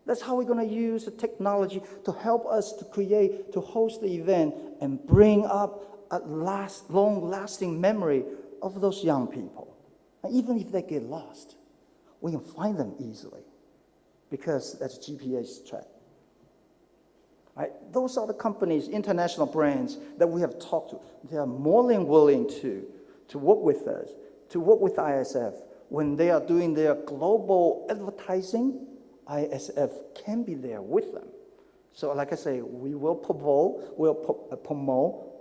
That's how we're going to use the technology to help us to host the event and bring up a long-lasting memory of those young people. And even if they get lost, we can find them easily because that's GPS track. Right? Those are the companies, international brands that we have talked to. They are more than willing to work with us, to work with ISF. When they are doing their global advertising, ISF can be there with them. So like I say, we will promote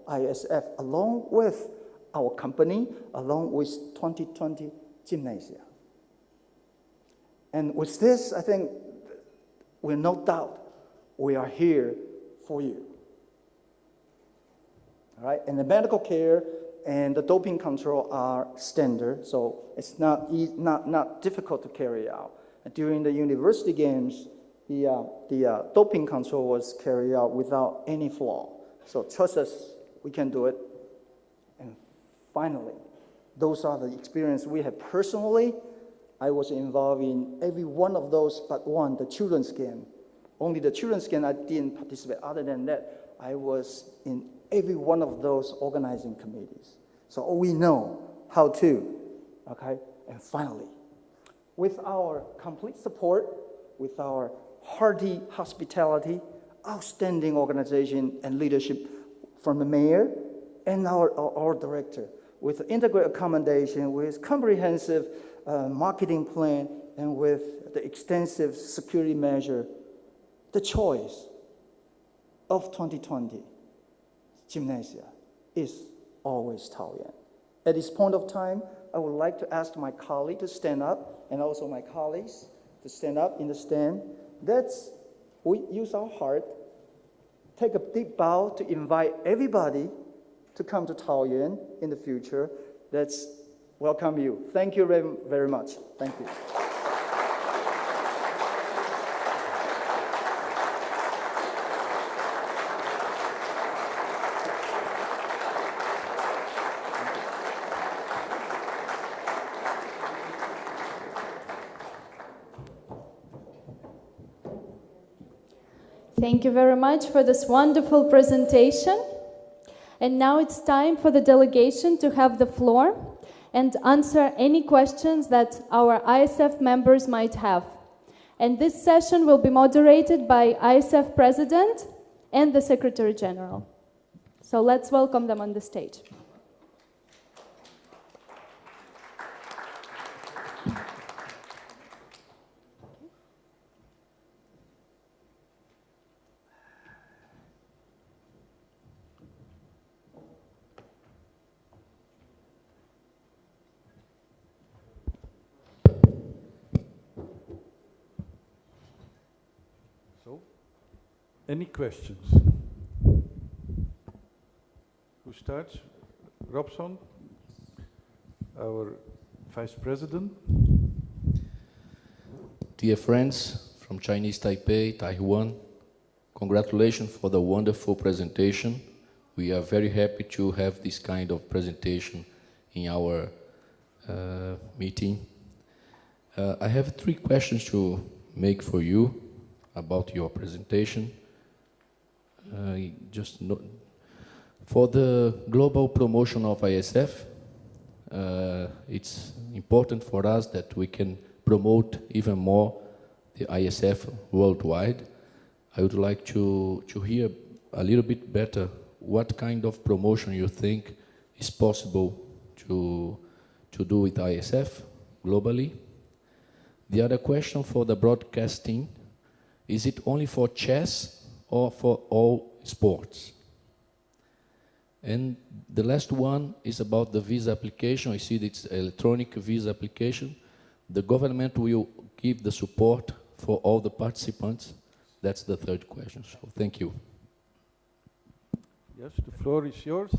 ISF along with our company, along with 2020 Gymnasia. And with this, I think we're no doubt we are here for you. All right? And the medical care and the doping control are standard, so it's not difficult to carry out. And during the university games, the doping control was carried out without any flaw. So trust us, we can do it. And finally, those are the experiences we have personally. I was involved in every one of those but one, the children's game. Only the children's game I didn't participate. Other than that, I was in every one of those organizing committees. So we know how to, okay? And finally, with our complete support, with our hearty hospitality, outstanding organization and leadership from the mayor and our director, with integrated accommodation, with comprehensive marketing plan, and with the extensive security measure, the choice of 2020 Gymnasia is always Taoyuan. At this point of time, I would like to ask my colleague to stand up, and also my colleagues to stand up in the stand. We use our heart, take a deep bow to invite everybody to come to Taoyuan in the future. Let's welcome you. Thank you very, very much. Thank you. Thank you very much for this wonderful presentation. And now it's time for the delegation to have the floor and answer any questions that our ISF members might have. And this session will be moderated by ISF President and the Secretary General. So let's welcome them on the stage. Any questions? Who starts? Robson, our Vice President. Dear friends from Chinese Taipei, Taiwan, congratulations for the wonderful presentation. We are very happy to have this kind of presentation in our meeting. I have 3 questions to make for you about your presentation. For the global promotion of ISF, it's important for us that we can promote even more the ISF worldwide. I would like to hear a little bit better what kind of promotion you think is possible to do with ISF globally. The other question for the broadcasting, is it only for chess or for all sports? And the last one is about the visa application. I see that it's electronic visa application. The government will give the support for all the participants. That's the 3rd question. So thank you. Yes, the floor is yours.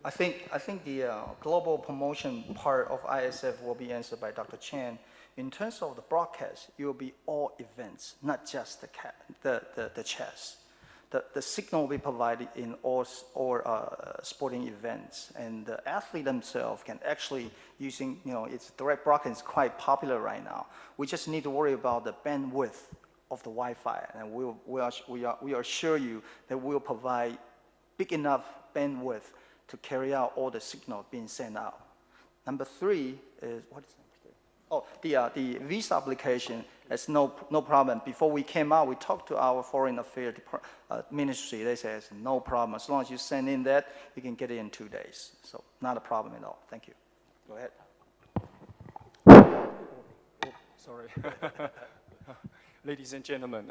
I think the global promotion part of ISF will be answered by Dr. Chen. In terms of the broadcast, it will be all events, not just the chess. The signal will be provided in all sporting events, and the athlete themselves can actually using, it's direct broadcast is quite popular right now. We just need to worry about the bandwidth of the Wi-Fi, and we assure you that we'll provide big enough bandwidth to carry out all the signal being sent out. Number 3 is, what is number 3? Oh, the visa application is no problem. Before we came out, we talked to our Foreign Affairs Ministry. They said it's no problem. As long as you send in that, you can get it in 2 days. So not a problem at all. Thank you. Go ahead. Sorry. Ladies and gentlemen,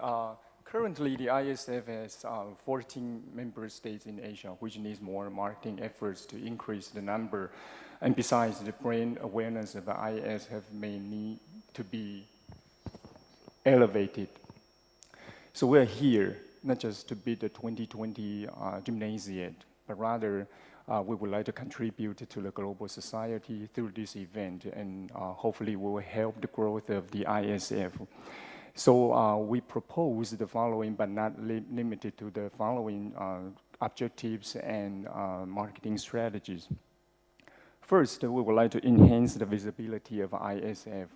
currently the ISF has 14 member states in Asia, which needs more marketing efforts to increase the number. And besides, the brand awareness of the ISF may need to be elevated. So we're here not just to beat the 2020 Gymnasiade, but rather we would like to contribute to the global society through this event, and hopefully we will help the growth of the ISF. So we propose the following, but not limited to the following objectives and marketing strategies. First, we would like to enhance the visibility of ISF.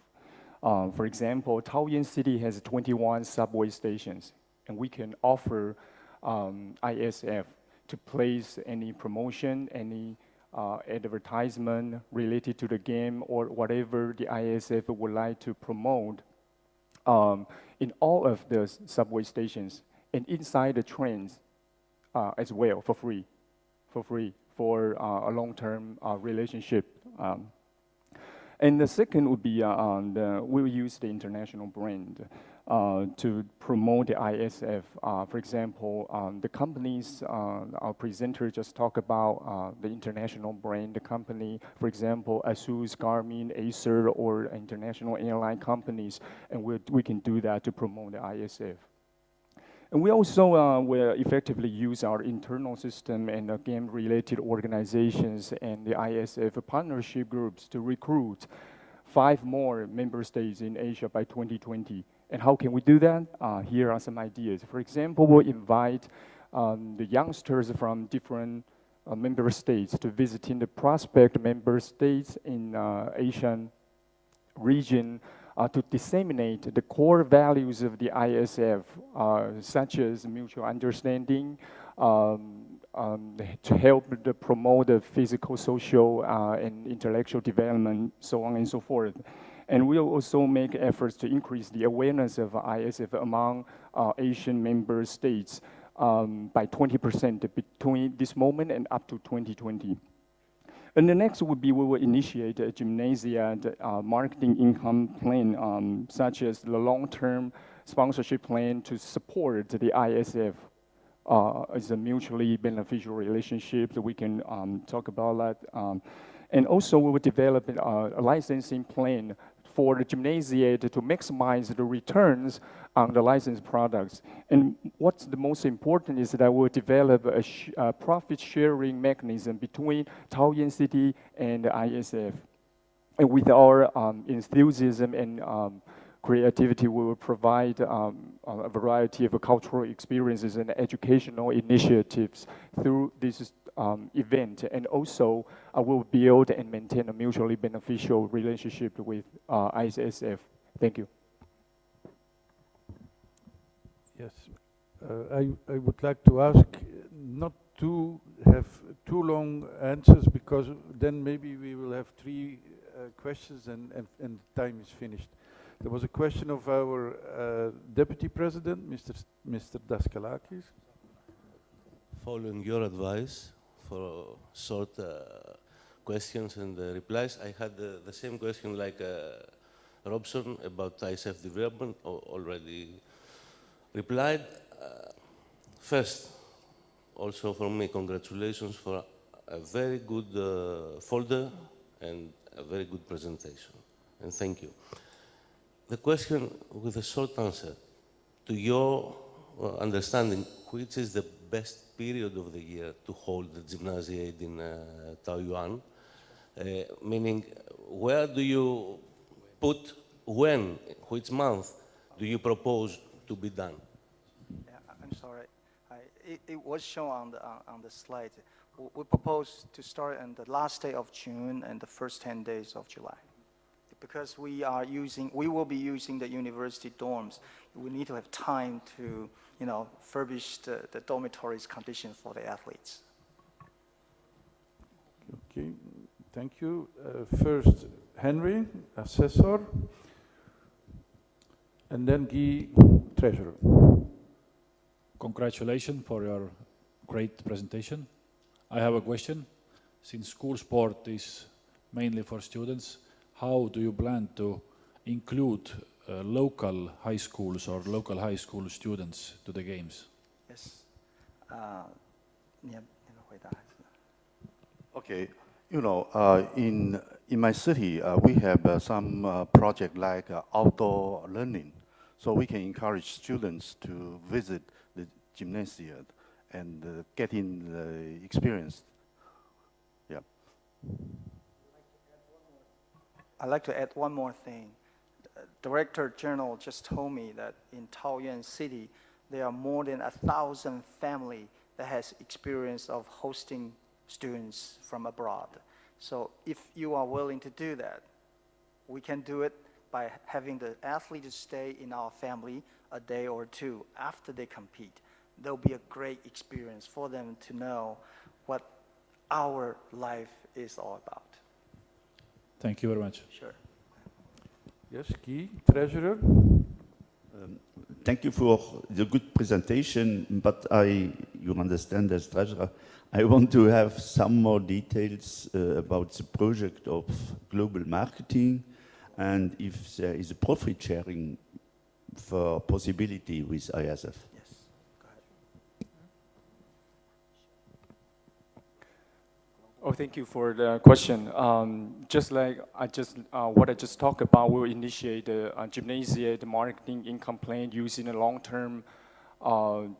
For example, Taoyuan City has 21 subway stations, and we can offer ISF to place any promotion, any advertisement related to the game or whatever the ISF would like to promote in all of the subway stations and inside the trains as well for free for a long-term relationship. And the second would be we'll use the international brand to promote the ISF. For example, the companies, our presenter just talked about the international brand, the company, for example, Asus, Garmin, Acer, or international airline companies, and we can do that to promote the ISF. And we also will effectively use our internal system and game-related organizations and the ISF partnership groups to recruit 5 more member states in Asia by 2020. And how can we do that? Here are some ideas. For example, we'll invite the youngsters from different member states to visit in the prospect member states in Asian region to disseminate the core values of the ISF, such as mutual understanding, to help promote the physical, social, and intellectual development, so on and so forth. And we'll also make efforts to increase the awareness of ISF among Asian member states by 20% between this moment and up to 2020. And the next would be we will initiate a Gymnasiade marketing income plan, such as the long-term sponsorship plan to support the ISF as a mutually beneficial relationship. So we can talk about that. And also we will develop a licensing plan for the Gymnasiade to maximize the returns on the licensed products. And what's the most important is that we'll develop a profit-sharing mechanism between Taoyuan City and the ISF. And with our enthusiasm and creativity, we will provide a variety of cultural experiences and educational initiatives through this event. And also, we'll build and maintain a mutually beneficial relationship with ISF. Thank you. Yes, I would like to ask not to have too long answers, because then maybe we will have three questions and time is finished. There was a question of our Deputy President, Mr. Daskalakis. Following your advice for short questions and replies, I had the same question like Robson about ISF development, already replied. First, also from me, congratulations for a very good folder and a very good presentation, and thank you. The question with a short answer, to your understanding, which is the best period of the year to hold the Gymnasiade in Taoyuan? Meaning, where do you put, when, which month do you propose to be done? Yeah, I'm sorry. It was shown on the slide. We propose to start on the last day of June and the first 10 days of July. Because we will be using the university dorms. We need to have time to, furbish the dormitories conditions for the athletes. Okay, thank you. First, Henry, assessor, and then Guy, treasurer. Congratulations for your great presentation. I have a question. Since school sport is mainly for students, how do you plan to include local high schools or local high school students to the games? Yes. Okay, in my city, we have some project like outdoor learning, so we can encourage students to visit the Gymnasiade and get in the experience. Yeah. I'd like to add one more thing. Director General just told me that in Taoyuan City, there are more than 1,000 families that has experience of hosting students from abroad. So if you are willing to do that, we can do it by having the athletes stay in our family a day or two after they compete. There'll be a great experience for them to know what our life is all about. Thank you very much. Sure. Yes, Guy, treasurer. Thank you for the good presentation, but you understand as treasurer, I want to have some more details about the project of global marketing and if there is a profit sharing for possibility with ISF. Oh, thank you for the question. Just like what I just talked about, we'll initiate the Gymnasiade marketing income plan using a long-term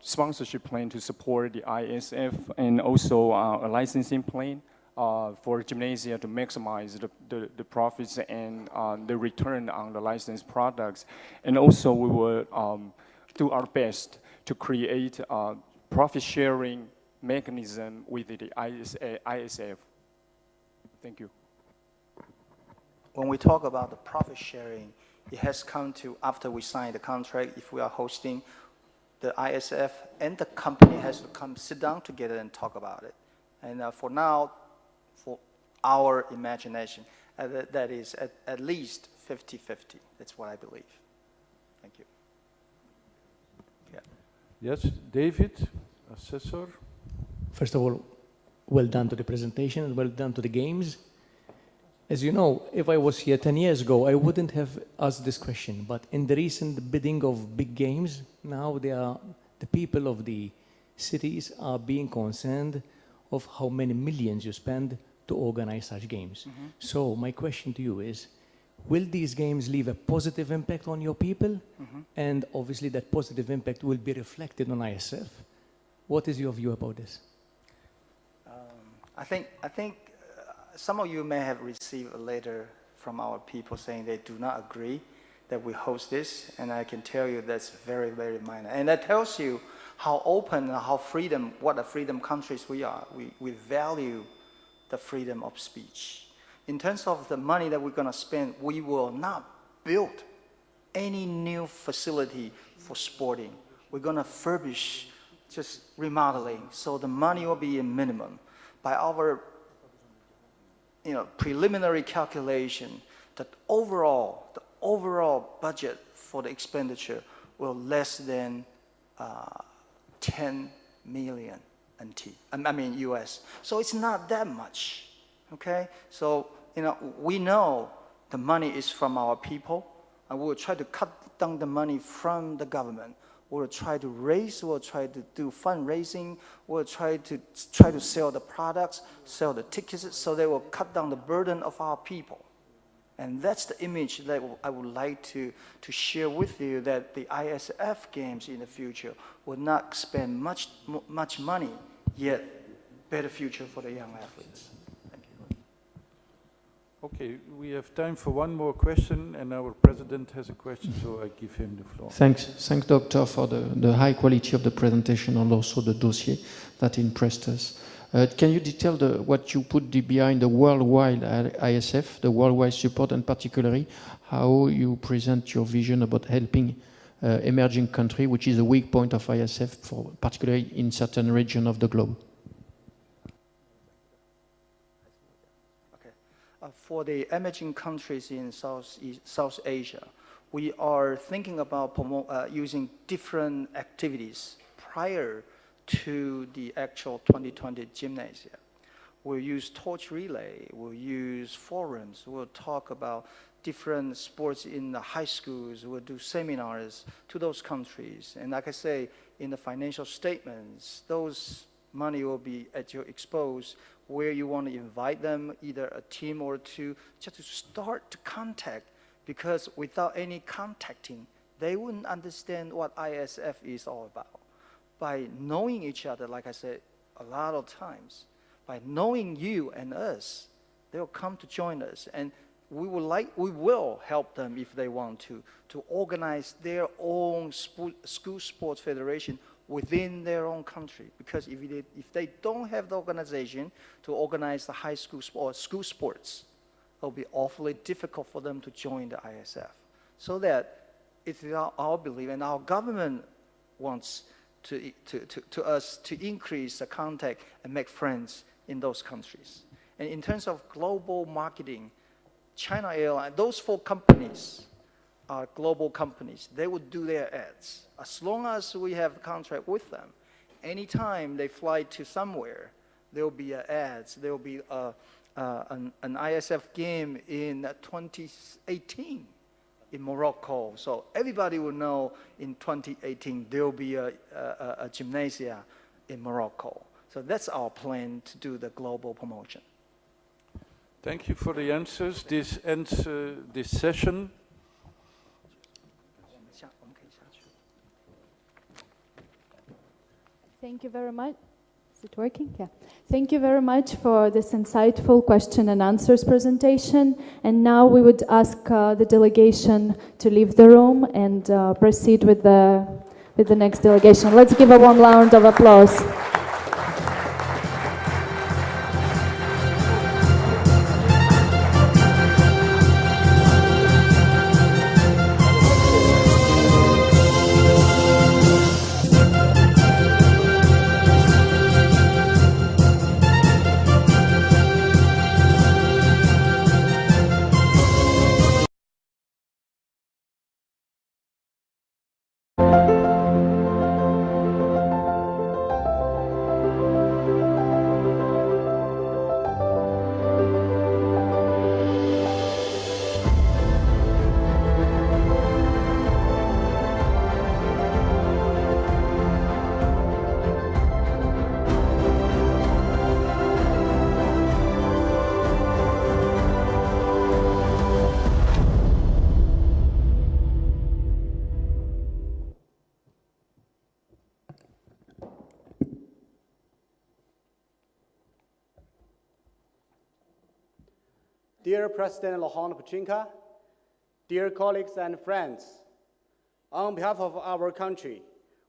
sponsorship plan to support the ISF, and also a licensing plan for Gymnasiade to maximize the profits and the return on the licensed products. And also we will do our best to create a profit-sharing mechanism with the ISF. Thank you. When we talk about the profit sharing, it has come to after we sign the contract. If we are hosting, the ISF and the company has to come sit down together and talk about it. And for now, for our imagination, that is at least 50-50. That's what I believe. Thank you. Yeah. Yes, David, assessor. First of all, well done to the presentation and well done to the games. As you know, if I was here 10 years ago, I wouldn't have asked this question. But in the recent bidding of big games, now the people of the cities are being concerned of how many millions you spend to organize such games. So my question to you is, will these games leave a positive impact on your people? And obviously that positive impact will be reflected on ISF. What is your view about this? I think some of you may have received a letter from our people saying they do not agree that we host this, and I can tell you that's very, very minor. And that tells you how open and how freedom, what a freedom countries we are. We value the freedom of speech. In terms of the money that we're going to spend, we will not build any new facility for sporting. We're going to furbish, just remodeling, so the money will be a minimum. By our preliminary calculation, the overall budget for the expenditure will less than 10 million NT. I mean US. So it's not that much. Okay? So we know the money is from our people, and we will try to cut down the money from the government. We'll try to raise, we'll try to do fundraising, we'll try to sell the products, sell the tickets, so they will cut down the burden of our people. And that's the image that I would like to share with you, that the ISF games in the future will not spend much money, yet better future for the young athletes. Okay, we have time for one more question, and our president has a question, so I give him the floor. Thanks, Doctor, for the high quality of the presentation and also the dossier that impressed us. Can you detail what you put behind the worldwide ISF, the worldwide support, and particularly how you present your vision about helping emerging countries, which is a weak point of ISF, particularly in certain regions of the globe? For the emerging countries in South Asia, we are thinking about using different activities prior to the actual 2020 Gymnasiade. We'll use torch relay, we'll use forums, we'll talk about different sports in the high schools, we'll do seminars to those countries. And like I say, in the financial statements, those money will be at your disposal where you want to invite them, either a team or two, just to start to contact, because without any contacting, they wouldn't understand what ISF is all about. By knowing each other, like I said a lot of times, by knowing you and us, they'll come to join us. And we will help them if they want to organize their own school sports federation within their own country. Because if they don't have the organization to organize the high school school sports, it'll be awfully difficult for them to join the ISF. So that it's our belief, and our government wants to us to increase the contact and make friends in those countries. And in terms of global marketing, China Airlines, those 4 companies are global companies. They would do their ads. As long as we have a contract with them, anytime they fly to somewhere, there will be ads. There will be an ISF game in 2018 in Morocco. So everybody will know in 2018 there will be a Gymnasiade in Morocco. So that's our plan to do the global promotion. Thank you for the answers. This ends this session. Thank you very much. Is it working? Yeah. Thank you very much for this insightful question and answers presentation. And now we would ask the delegation to leave the room and proceed with the next delegation. Let's give a warm round of applause. Dear President Laurent Pachinka, dear colleagues and friends, on behalf of our country,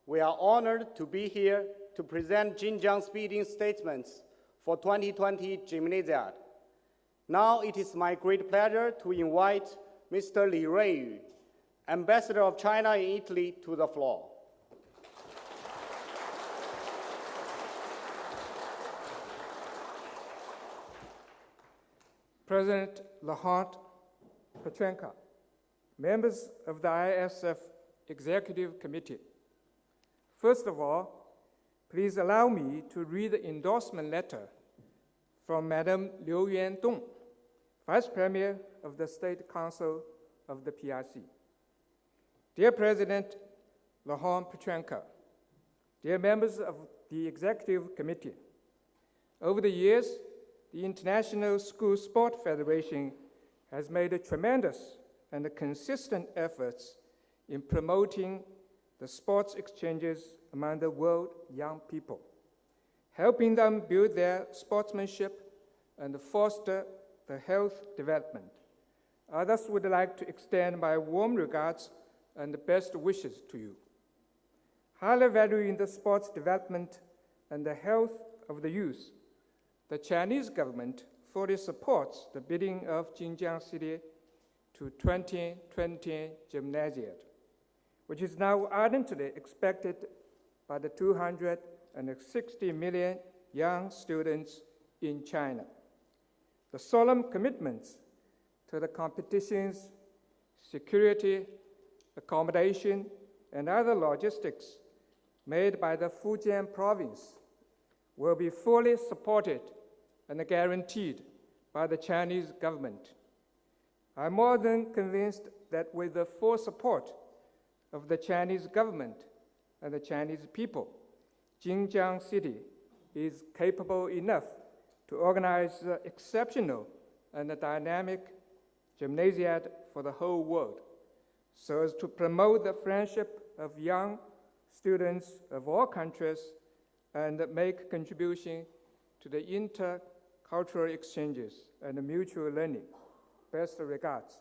we are honored to be here to present Xinjiang speeding statements for 2020 Gymnasiade. Now it is my great pleasure to invite Mr. Li Ruiyu, Ambassador of China in Italy, to the floor. President Laurent Pachinka, members of the ISF Executive Committee. First of all, please allow me to read the endorsement letter from Madame Liu Yandong, Vice Premier of the State Council of the PRC. Dear President Laurent Pachinka, dear members of the Executive Committee, over the years, the International School Sport Federation has made tremendous and consistent efforts in promoting the sports exchanges among the world's young people, helping them build their sportsmanship and foster the health development. I thus would like to extend my warm regards and best wishes to you. Highly valuing the sports development and the health of the youth, the Chinese government fully supports the bidding of Gymnasiade to 2020 Gymnasiade, which is now ardently expected by the 260 million young students in China. The solemn commitments to the competition's security, accommodation, and other logistics made by the Fujian province will be fully supported and guaranteed by the Chinese government. I'm more than convinced that with the full support of the Chinese government and the Chinese people, Xinjiang City is capable enough to organize exceptional and dynamic Gymnasiade for the whole world, so as to promote the friendship of young students of all countries and make contribution to the intercultural exchanges and mutual learning. Best regards,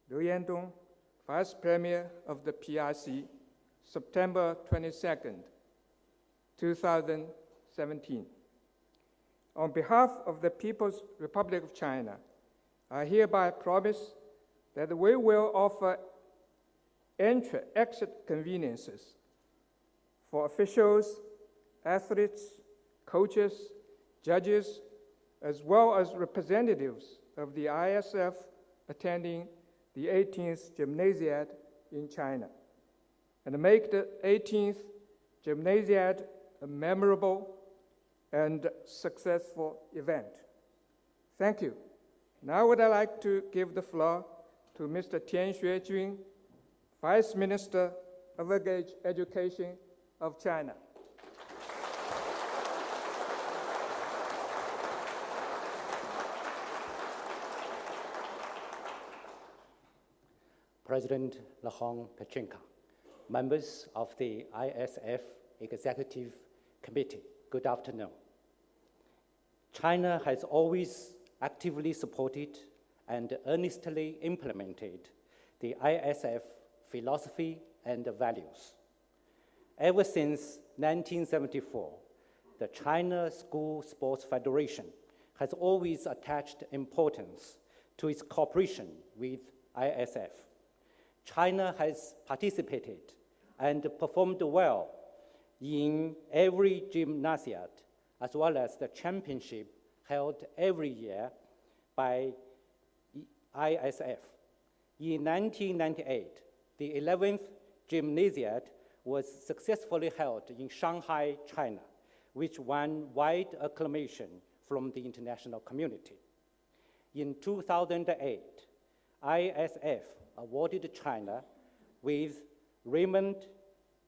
Liu Yandong, Vice Premier of the PRC, September 22nd, 2017. On behalf of the People's Republic of China, I hereby promise that we will offer entry-exit conveniences for officials, athletes, coaches, judges, as well as representatives of the ISF attending the 18th Gymnasiade in China, and make the 18th Gymnasiade a memorable and successful event. Thank you. Now would I like to give the floor to Mr. Tian Xuejun, Vice Minister of Education of China. President Laurent Pachinka, members of the ISF Executive Committee, good afternoon. China has always actively supported and earnestly implemented the ISF philosophy and values. Ever since 1974, the China School Sports Federation has always attached importance to its cooperation with ISF. China has participated and performed well in every Gymnasiade, as well as the championship held every year by ISF. In 1998, the 11th Gymnasiade was successfully held in Shanghai, China, which won wide acclamation from the international community. In 2008, ISF awarded China with Raymond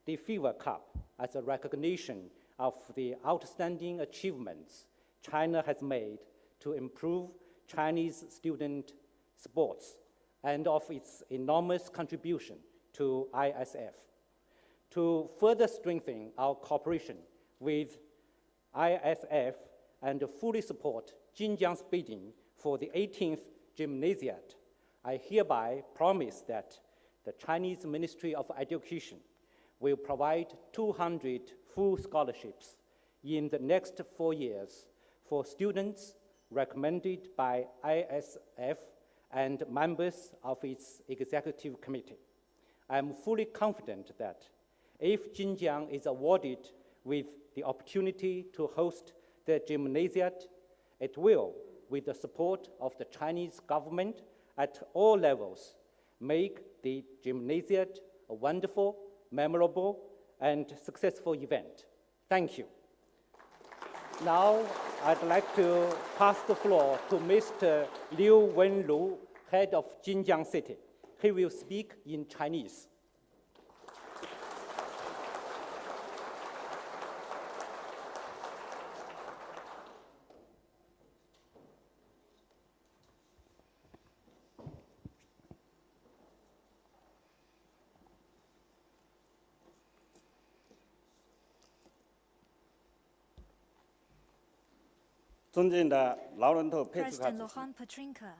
de Fever Cup as a recognition of the outstanding achievements China has made to improve Chinese student sports and of its enormous contribution to ISF. To further strengthen our cooperation with ISF and fully support Xinjiang's bidding for the 18th Gymnasiade, I hereby promise that the Chinese Ministry of Education will provide 200 full scholarships in the next 4 years for students recommended by ISF and members of its executive committee. I am fully confident that if Xinjiang is awarded with the opportunity to host the Gymnasiade, it will, with the support of the Chinese government at all levels, make the Gymnasiade a wonderful, memorable, and successful event. Thank you. Now, I'd like to pass the floor to Mr. Liu Wenlu, head of Xinjiang City. He will speak in Chinese. 尊敬的劳伦特佩斯卡 President 主席， Lohan Petrinka,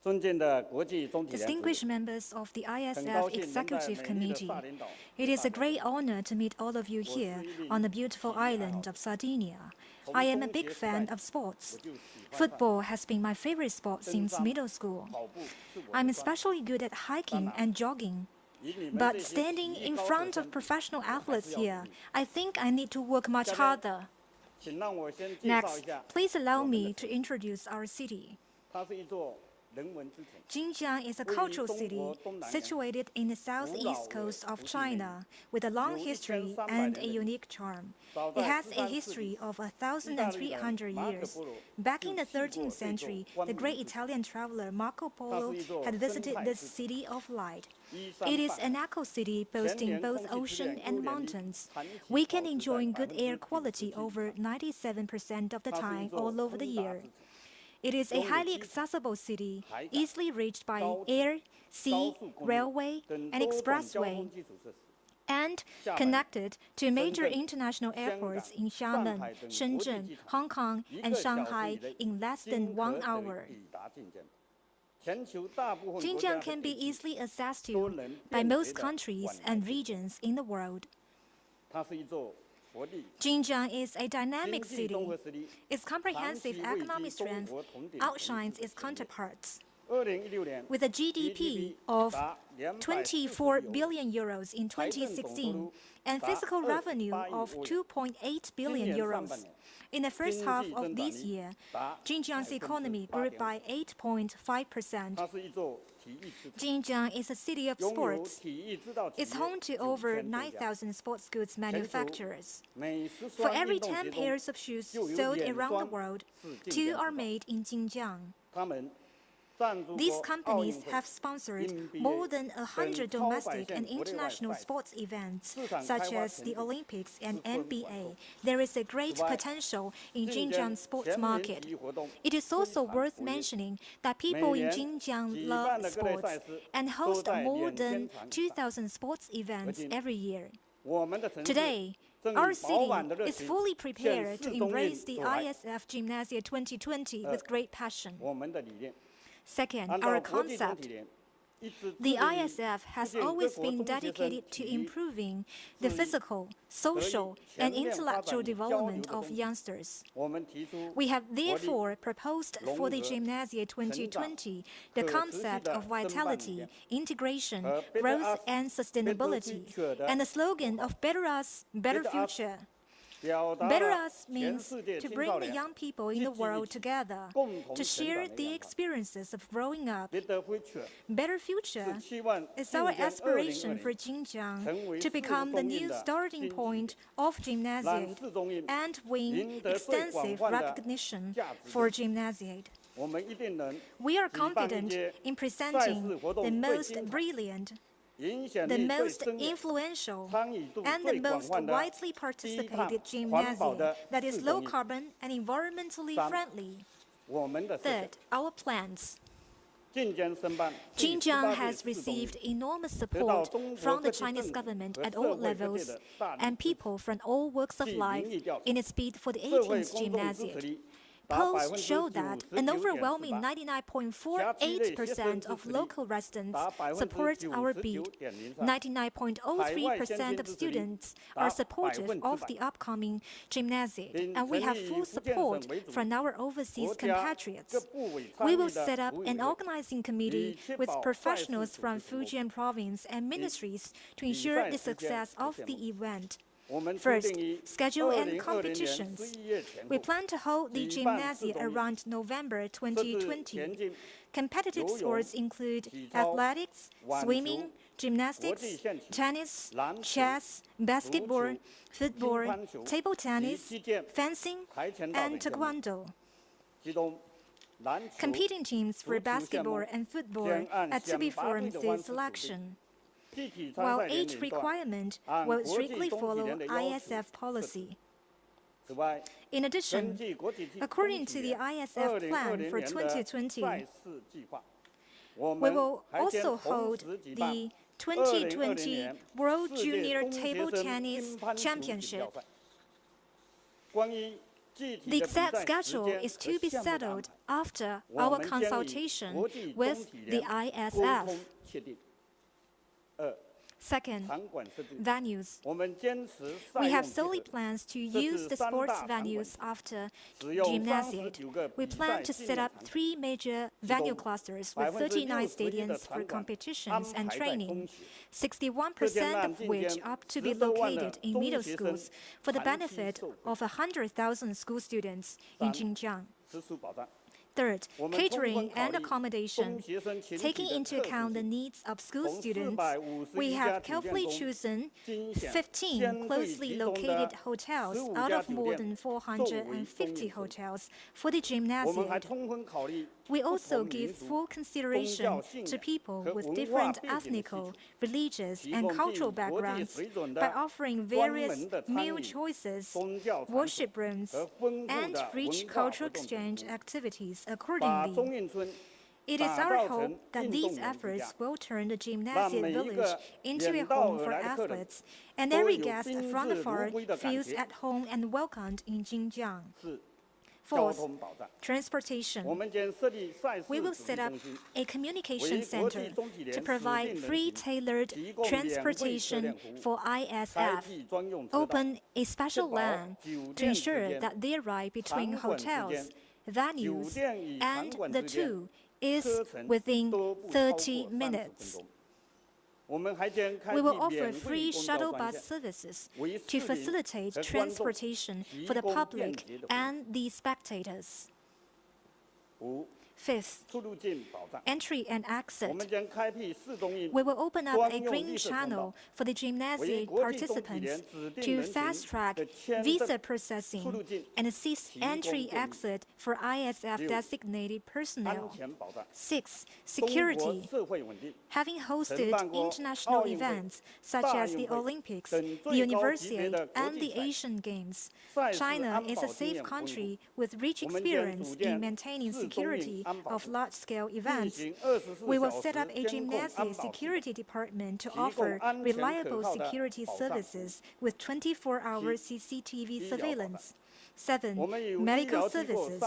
尊敬的国际中体联 distinguished 组， members of the 很 ISF 高兴能在 Executive 美丽的 Committee, 萨林岛 it is a great honor to meet all of you here on the beautiful island of Sardinia. I am a big fan of sports. Football has been my favorite sport since middle school. I'm especially good at hiking and jogging. But standing in front of professional athletes here, I think I need to work much harder. 请让我先介绍 Next, 一下， please allow me to introduce our city. 它是一座人文之城。 Xinjiang is a cultural city situated in the southeast coast of China with a long history and a unique charm. It has a history of 1,300 years. Back in the 13th century, the great Italian traveler Marco Polo had visited this city of light. It is an eco-city boasting both ocean and mountains. We can enjoy good air quality over 97% of the time all over the year. It is a highly accessible city, easily reached by air, sea, railway, and expressway, and connected to major international airports in Xiamen, Shenzhen, Hong Kong, and Shanghai in less than 1 hour. Xinjiang can be easily accessed to by most countries and regions in the world. 它是一座活力 Xinjiang is a dynamic 经济 city. 综合实力， Its comprehensive 长期位 economic 居中 strength 国同点 outshines its counterparts. 2016年 With a GDP of 达 24 billion euros in 2016 and fiscal revenue of 2.8 billion euros. In the first half of this year, Xinjiang's economy grew by 8.5%. 它是一座体育之城， Xinjiang is a city of 拥有 sports. 体育制造企 It's 业 home to over 9000多家 9,000 sports goods manufacturers. 每10 For 双 every 运动 10 鞋中 pairs of shoes 就有 sold 2 around the 双 world, 是竞 2 争 are 制造 made in Xinjiang. 他们赞助 These 过奥 companies 运会 have sponsored NBA more than 100 等超百 domestic 项 and 国内外 international 赛事 sports events, 市场 such 开发 as 潜 the 力 Olympics and 是丰富 NBA. There is a great 此外 potential in 近 Xinjiang 年 sports 全民 market. 体育活动 It is 非 also 常 worth 活跃 mentioning that 每 people in 年 Xinjiang 举 love 办的各类 sports 赛事 and 都 host 在 more 连 than 天场以上。 2,000 sports events 如今 every year. 我们的城市 Today, 正以 our 饱满的 city 热 is 情 fully 向 prepared to 世宗运 embrace the 走来 ISF Gymnasiade 2020 with great passion. 我们的理念。 Second, 按 our 照国际中 concept. 体联一直致 The 力于 ISF has 促进各 always 国 been 中学生 dedicated to 体育 improving the physical, social, 全 and 面发展 intellectual 交流 development 的 of 动力 youngsters. 我们提出 We have 活力 therefore proposed for the 融合 Gymnasiade 2020 the 可持续 concept 的 of 申办理 vitality, 念 integration, 和 Better growth, Us, and sustainability, Future 的 and the slogan of Better Us, Better Better Us Future. 表达 Better 了 Us 全 means 世界 to 青 bring 少 the 年 young people in the 积极 world 一起 together 共同 to 成 share 长的 the 样貌。 experiences of growing up. Better Future Better future 是期望 is 进 our 见 aspiration for 2020 Xinjiang 成为 to 世 become the 宗运 new 的 starting 新起 point 点， of 让 Gymnasiade 世宗运 and win 赢得最广 extensive 泛的 recognition 价值 for 认同。 Gymnasiade. 我们一定能 We are 举办一 confident 些 in 赛事 presenting 活 the 动最 most 精彩、 brilliant, 影响 the 力最 most 深远、 influential, 参与度 and the 最广 most 泛的 widely 低碳 participated 环保 Gymnasiade 的 that is 世 low 宗运。 carbon and environmentally 三 friendly. 我们的设想 Third, our plans. 晋江申办第 Xinjiang 18届 has 世宗运 received enormous 得到 support 中国 from 各 the 地 Chinese 政府 government 和 at 社 all 会各界 levels 的大力 and 支持。 people from all walks of 既 life 民意调查 in its bid for the 社会 18th 公众支持 Gymnasiade. 力 Polls show that an overwhelming 99.48% of local residents support our bid. 99.03% of students are supportive of the upcoming Gymnasiade, and we have full support from our overseas compatriots. We will set up an organizing committee with professionals from Fujian province and ministries to ensure the success of the event. First, schedule and competitions. We plan to hold the Gymnasiade around November 2020. Competitive sports include athletics, swimming, gymnastics, tennis, chess, basketball, football, table tennis, fencing, and taekwondo. Competing teams for basketball and football are to be formed through selection, while age requirement will strictly follow ISF policy. In addition, according to the ISF plan for 2020, we will also hold the 2020 World Junior Table Tennis Championship. The exact schedule is to be settled after our consultation with the ISF. Second, venues. We have solid plans to use the sports venues after Gymnasiade. We plan to set up 3 major venue clusters with 39 stadiums for competitions and training, 61% of which are to be located in middle schools for the benefit of 100,000 school students in Xinjiang. Third, catering and accommodation. Taking into account the needs of school students, we have carefully chosen 15 closely located hotels out of more than 450 hotels for the Gymnasiade. We also give full consideration to people with different ethnical, religious, and cultural backgrounds by offering various meal choices, worship rooms, and rich cultural exchange activities accordingly. It is our hope that these efforts will turn the Gymnasiade village into a home for athletes, and every guest from afar feels at home and welcomed in Xinjiang. Fourth, transportation. We will set up a communication center to provide free tailored transportation for ISF, open a special lane to ensure that their ride between hotels, venues, and the two is within 30 minutes. We will offer free shuttle bus services to facilitate transportation for the public and the spectators. Fifth, entry and exit. We will open up a green channel for the Gymnasiade participants to fast-track visa processing and assist entry-exit for ISF-designated personnel. Sixth, security. Having hosted international events such as the Olympics, the Universiade, and the Asian Games, China is a safe country with rich experience in maintaining security of large-scale events. We will set up a Gymnasiade security department to offer reliable security services with 24-hour CCTV surveillance. 7. Medical services.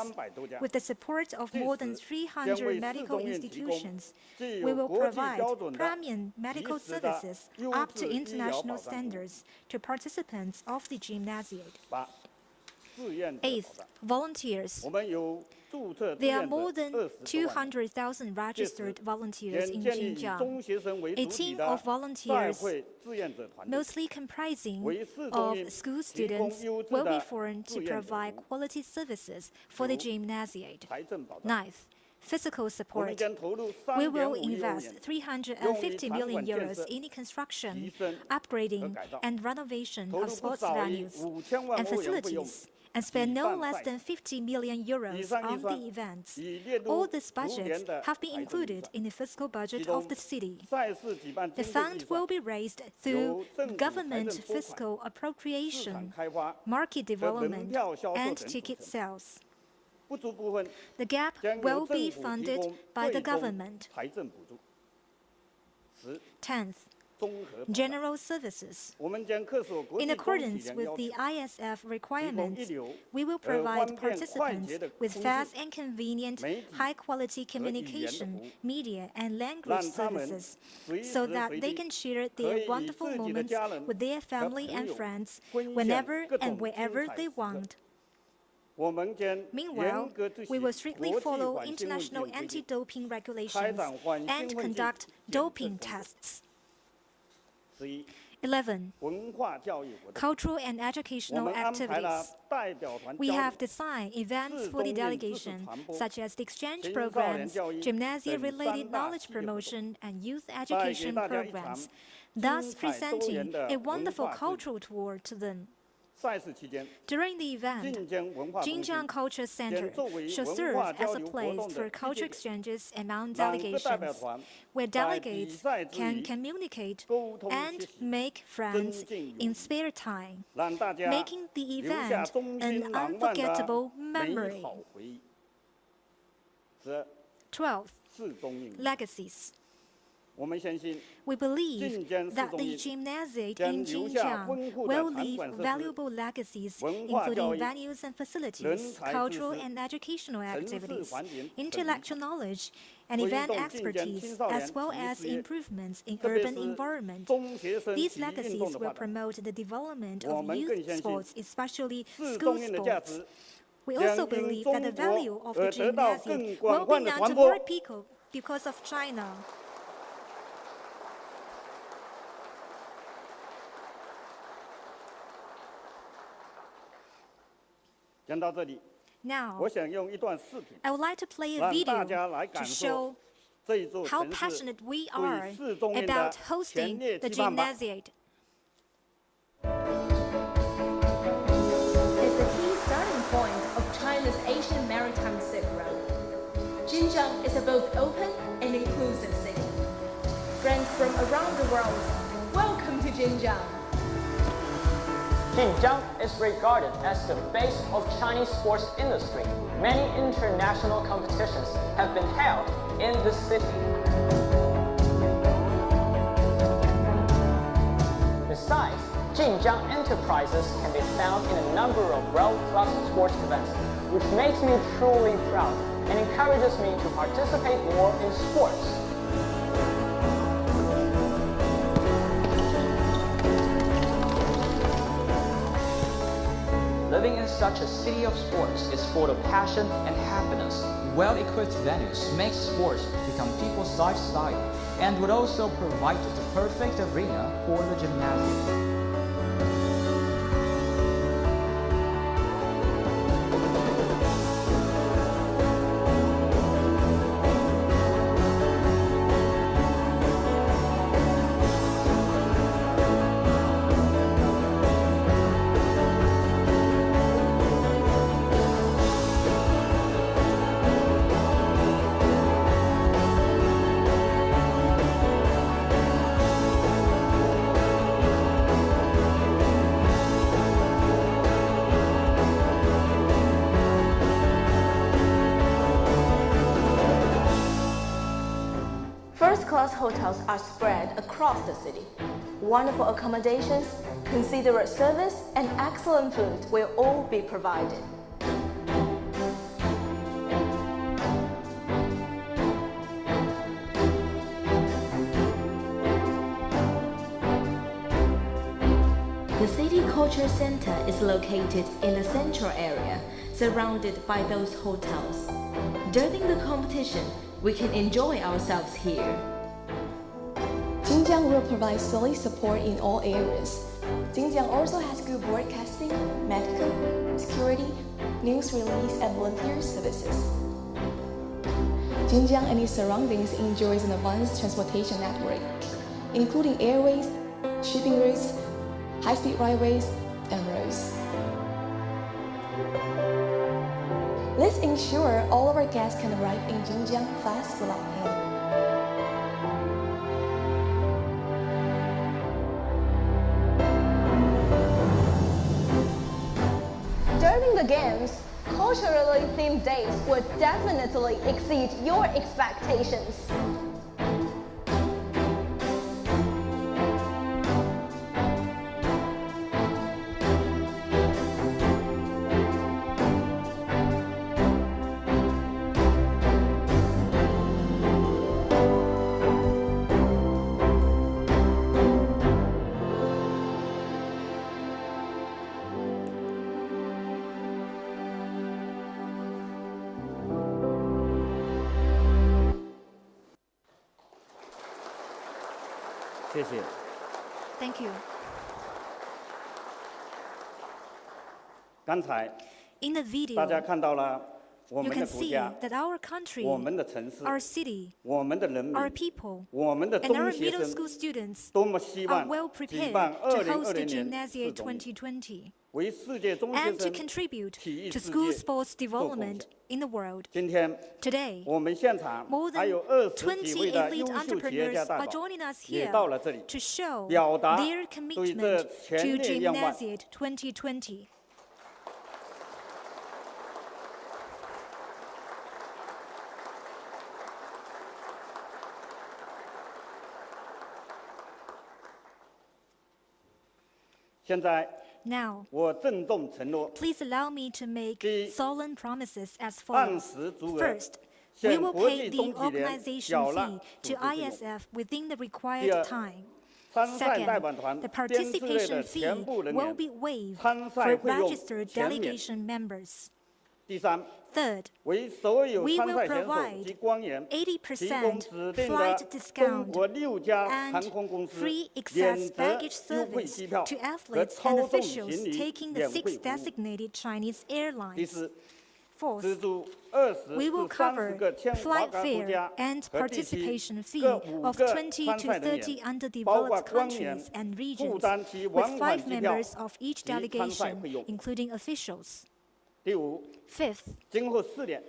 With the support of more than 300 medical institutions, we will provide premium medical services up to international standards to participants of the Gymnasiade. Eighth, volunteers. There are more than 200,000 registered volunteers in Xinjiang. A team of volunteers, mostly comprising of school students, will be formed to provide quality services for the Gymnasiade. Ninth, physical support. We will invest 350 million euros in the construction, upgrading, and renovation of sports venues and facilities, and spend no less than 50 million euros on the events. All these budgets have been included in the fiscal budget of the city. The fund will be raised through government fiscal appropriation, market development, and ticket sales. The gap will be funded by the government. 10th, general services. In accordance with the ISF requirements, we will provide participants with fast and convenient, high-quality communication, media, and language services, so that they can share their wonderful moments with their family and friends whenever and wherever they want. Meanwhile, we will strictly follow international anti-doping regulations and conduct doping tests. 11. Cultural and educational activities. We have designed events for the delegation, such as the exchange programs, Gymnasiade-related knowledge promotion, and youth education programs, thus presenting a wonderful cultural tour to them. During the event, Jinjiang Culture Center shall serve as a place for culture exchanges among delegations, where delegates can communicate and make friends in spare time, making the event an unforgettable memory. 12. Legacies. We believe that the Gymnasiade in Xinjiang will leave valuable legacies, including venues and facilities, cultural and educational activities, intellectual knowledge, and event expertise, as well as improvements in urban environment. These legacies will promote the development of youth sports, especially school sports. We also believe that the value of the Gymnasiade will be known to more people because of China. Now, I would like to play a video to show how passionate we are about hosting the Gymnasiade. It's the key starting point of China's Asian Maritime Silk Road. Xinjiang is a both open and inclusive city. Friends from around the world, welcome to Xinjiang. Xinjiang is regarded as the base of Chinese sports industry. Many international competitions have been held in the city. Besides, Xinjiang enterprises can be found in a number of world-class sports events, which makes me truly proud and encourages me to participate more in sports. Living in such a city of sports is full of passion and happiness. Well-equipped venues make sports become people's lifestyle and would also provide the perfect arena for the Gymnasiade. First-class hotels are spread across the city. Wonderful accommodations, considerate service, and excellent food will all be provided. The City Culture Center is located in the central area, surrounded by those hotels. During the competition, we can enjoy ourselves here. Xinjiang will provide solid support in all areas. Xinjiang also has good broadcasting, medical, security, news release, and volunteer services. Xinjiang and its surroundings enjoys an advanced transportation network, including airways, shipping routes, high-speed railways, and roads. Let's ensure all of our guests can arrive in Xinjiang fast without pain. During the games, culturally themed days will definitely exceed your expectations. 谢谢。 Thank you. 刚才 In the 大家 video, 看到了我 you 们的 can 国 see 家、 that our country, 我们的城市、 our city, 我们的人民、 our people, 我们的 and 中 our 学 middle 生 school students 多么希 are 望 well 举 prepared 办 to host the 2020年 Gymnasiade 4中年， 2020为世界中学 and to 生 contribute 体育 to 世 school 界 sports 做贡 development 献。 in the world. 今天 Today, 我们现场 more 还 than 有20几 20位的 elite 优秀企业 entrepreneurs 家代 are 表 joining us 也 here 到了这里， to show 表达 their 对这 commitment 全 to 面愿望。 Gymnasiade 2020. 现在 Now, 我郑重承诺， please allow me to make solemn promises as 按 follows. 时足额 First, we 向 will 国 pay 际 the 中体联 organization 缴纳 fee 组 to 织费用。 ISF within the 第 required 二， time. 参赛代 Second, 表团 the 编制类 participation 的全 fee 部人 will 员 be waived 参 for 赛费用 registered 全免。 delegation members. 第三， Third, 为所有 we 参 will 赛选手 provide 及官员提供 80% 指定 flight 的中 discount 国6家 and 航空公司 free 免 excess 责 baggage 优惠 service 机票 to 和 athletes and 操纵 officials 行李 taking the 免 six 费服务。 designated Chinese 第 airlines. 四， Fourth, 资助20 we 至 will 30个 cover 签华 flight 港国 fare 家 and 和地区 participation fee 各5 of 个 20参 to 赛人员， 30 包括 underdeveloped 官员 countries and 负 regions, 担其 with 往返 5机票 members of each 及参赛 delegation, 费用。 including officials. 第五， Fifth, 今后4年，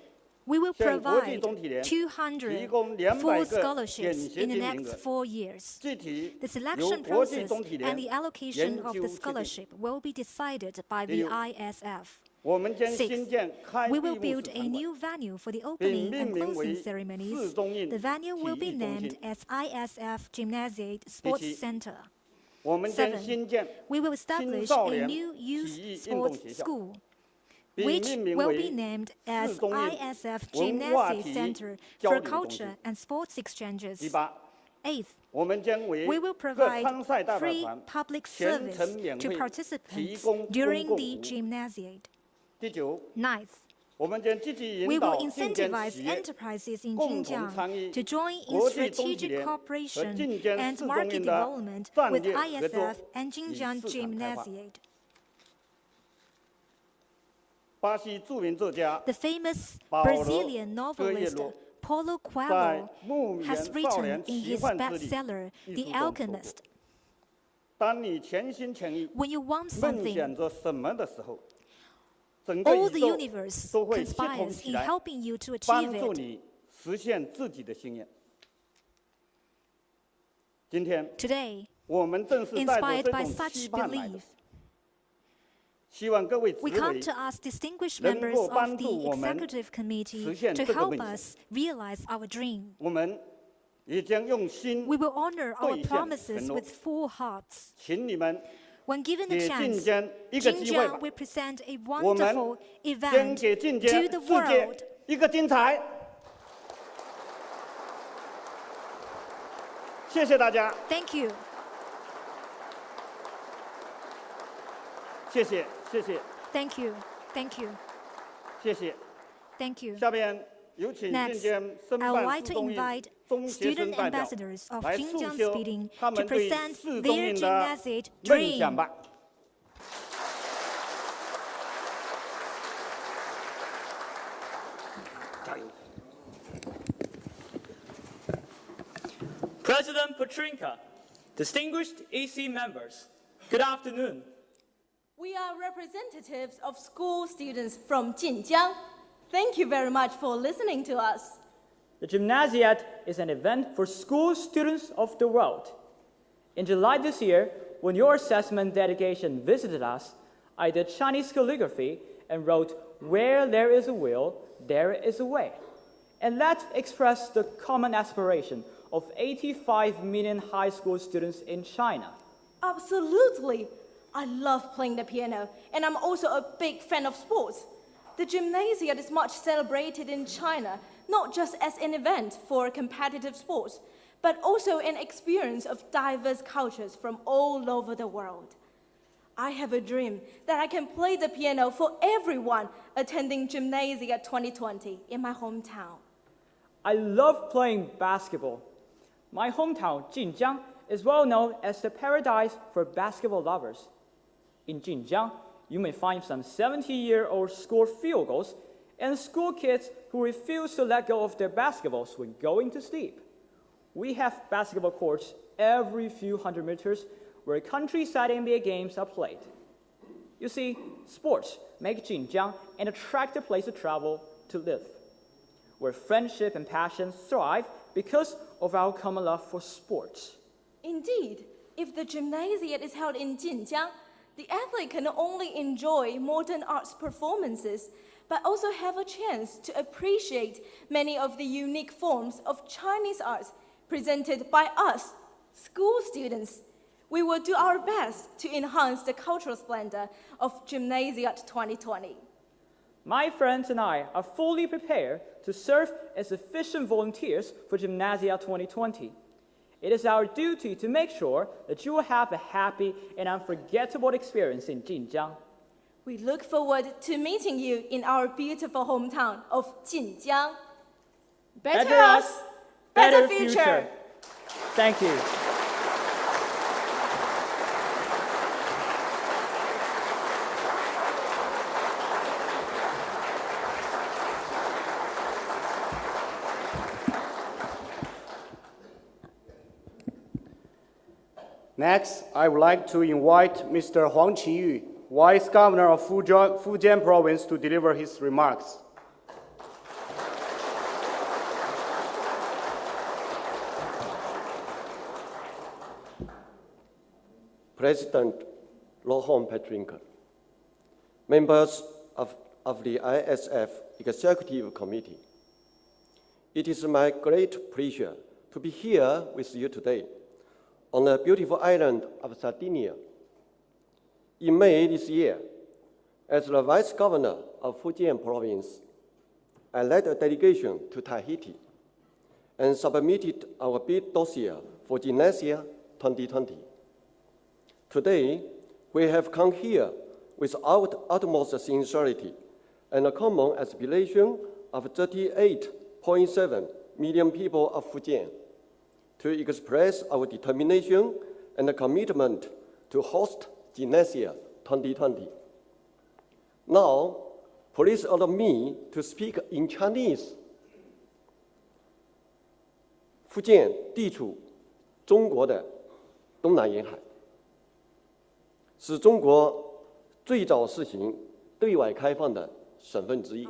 we will 向国际 provide 中体联提200供 full 200个 scholarships 减学 in the 金名 next 额。 4 years. 具体 The 由 selection 国际 process 中体 and 联 the allocation 研 of 究 the 制定。 scholarship will be decided by 第 the 六， ISF. 我们将 Sixth, 新建开 we 闭 will 幕式 build a 场馆， new venue for the 并 opening 命 and 名 closing 为 ceremonies. 4中印 The venue 体 will be 育中 named 心。 as ISF Gymnasiade 第 Sports 七， Center. 我们将 Seven, 新建 we will 青 establish 少 a 年 new 体 youth 育运动 sports 学校， school, 并 which 命名 will 为 be named as 4中印 ISF 文化 Gymnasiade 体育 Center 交 for 流中 Culture 心。 and Sports Exchanges. 第八， Eighth, 我们将为 we will 各 provide 参赛代表 free 团 public 全程 service 免 to 费提 participants 供公 during 共 the 服务。 Gymnasiade. 第九， Ninth, 我们将积极 we 引 will 导进监 incentivize 企业 enterprises in 共同参 Xinjiang 与 to join in 国际中体 strategic 联和 cooperation 进监 and 4中 market 印的 development 战 with 略合作 ISF and 与 Xinjiang 市场开发。 Gymnasiade. 巴西著名作家 The famous 保罗 Brazilian 戈耶 novelist 罗 Paulo 在 Coelho 《木棉 has 少 written 年 in 奇 his 幻之旅》 bestseller 一 The 书中说过 Alchemist, 当你全心全意 when you want 梦想 something, 着什么的时候，整个 all 宇 the 宙 universe 都会协同 conspires 起 in 来， helping you to 帮 achieve 助 it. 你实现自己的心愿。今天， Today, 我们正是带着 inspired 这 by 种 such 期盼来的 belief, 希望各位执 we 委 come to ask distinguished 能 members 够 of 帮助 the 我们 executive committee 实现 to 这个 help 梦想。 us realize our dream. 我们也将用心 We will honor our 兑现承 promises 诺 with full hearts. 请你们 When given the 给晋 chance, 江一个机会吧 Xinjiang。will present a 我们 wonderful 将 event 给晋江 to the 世界 world. 一个精彩。谢谢大家， Thank you. 谢谢，谢谢， Thank you. Thank you. 谢谢。 Thank you. 下面有请 Next, 晋江申 I would 办 like 四 to 中印 invite 中学生 student 代表 ambassadors of 来诉 Xinjiang 说 Speeding 他 to 们对 present 四中 their 印的 Gymnasiade 梦 dream. 想吧。 President Petrinka, distinguished EC members, good afternoon. We are representatives of school students from Jinjiang. Thank you very much for listening to us. The Gymnasiade is an event for school students of the world. In July this year, when your assessment delegation visited us, I did Chinese calligraphy and wrote, "Where there is a will, there is a way." And that expressed the common aspiration of 85 million high school students in China. Absolutely. I love playing the piano, and I'm also a big fan of sports. The Gymnasiade is much celebrated in China, not just as an event for competitive sports, but also an experience of diverse cultures from all over the world. I have a dream that I can play the piano for everyone attending Gymnasiade 2020 in my hometown. I love playing basketball. My hometown, Jinjiang, is well known as the paradise for basketball lovers. In Xinjiang, you may find some 70-year-olds score field goals and school kids who refuse to let go of their basketballs when going to sleep. We have basketball courts every few hundred meters where countryside NBA games are played. You see, sports make Xinjiang an attractive place to travel to live, where friendship and passion thrive because of our common love for sports. Indeed, if the Gymnasiade is held in Xinjiang, the athlete can not only enjoy modern arts performances, but also have a chance to appreciate many of the unique forms of Chinese arts presented by us, school students. We will do our best to enhance the cultural splendor of Gymnasiade 2020. My friends and I are fully prepared to serve as efficient volunteers for Gymnasiade 2020. It is our duty to make sure that you will have a happy and unforgettable experience in Xinjiang. We look forward to meeting you in our beautiful hometown of Xinjiang. Better us, better future. Thank you. Next, I would like to invite Mr. Huang Qiyu, Vice Governor of Fujian Province, to deliver his remarks. President Rohan Petrinka, members of the ISF Executive Committee, it is my great pleasure to be here with you today on the beautiful island of Sardinia. In May this year, as the Vice Governor of Fujian Province, I led a delegation to Tahiti and submitted our bid dossier for Gymnasiade 2020. Today, we have come here with our utmost sincerity and a common aspiration of 38.7 million people of Fujian to express our determination and commitment to host Gymnasiade 2020. Now, please allow me to speak in Chinese. 福建地处中国的东南沿海，是中国最早实行对外开放的省份之一。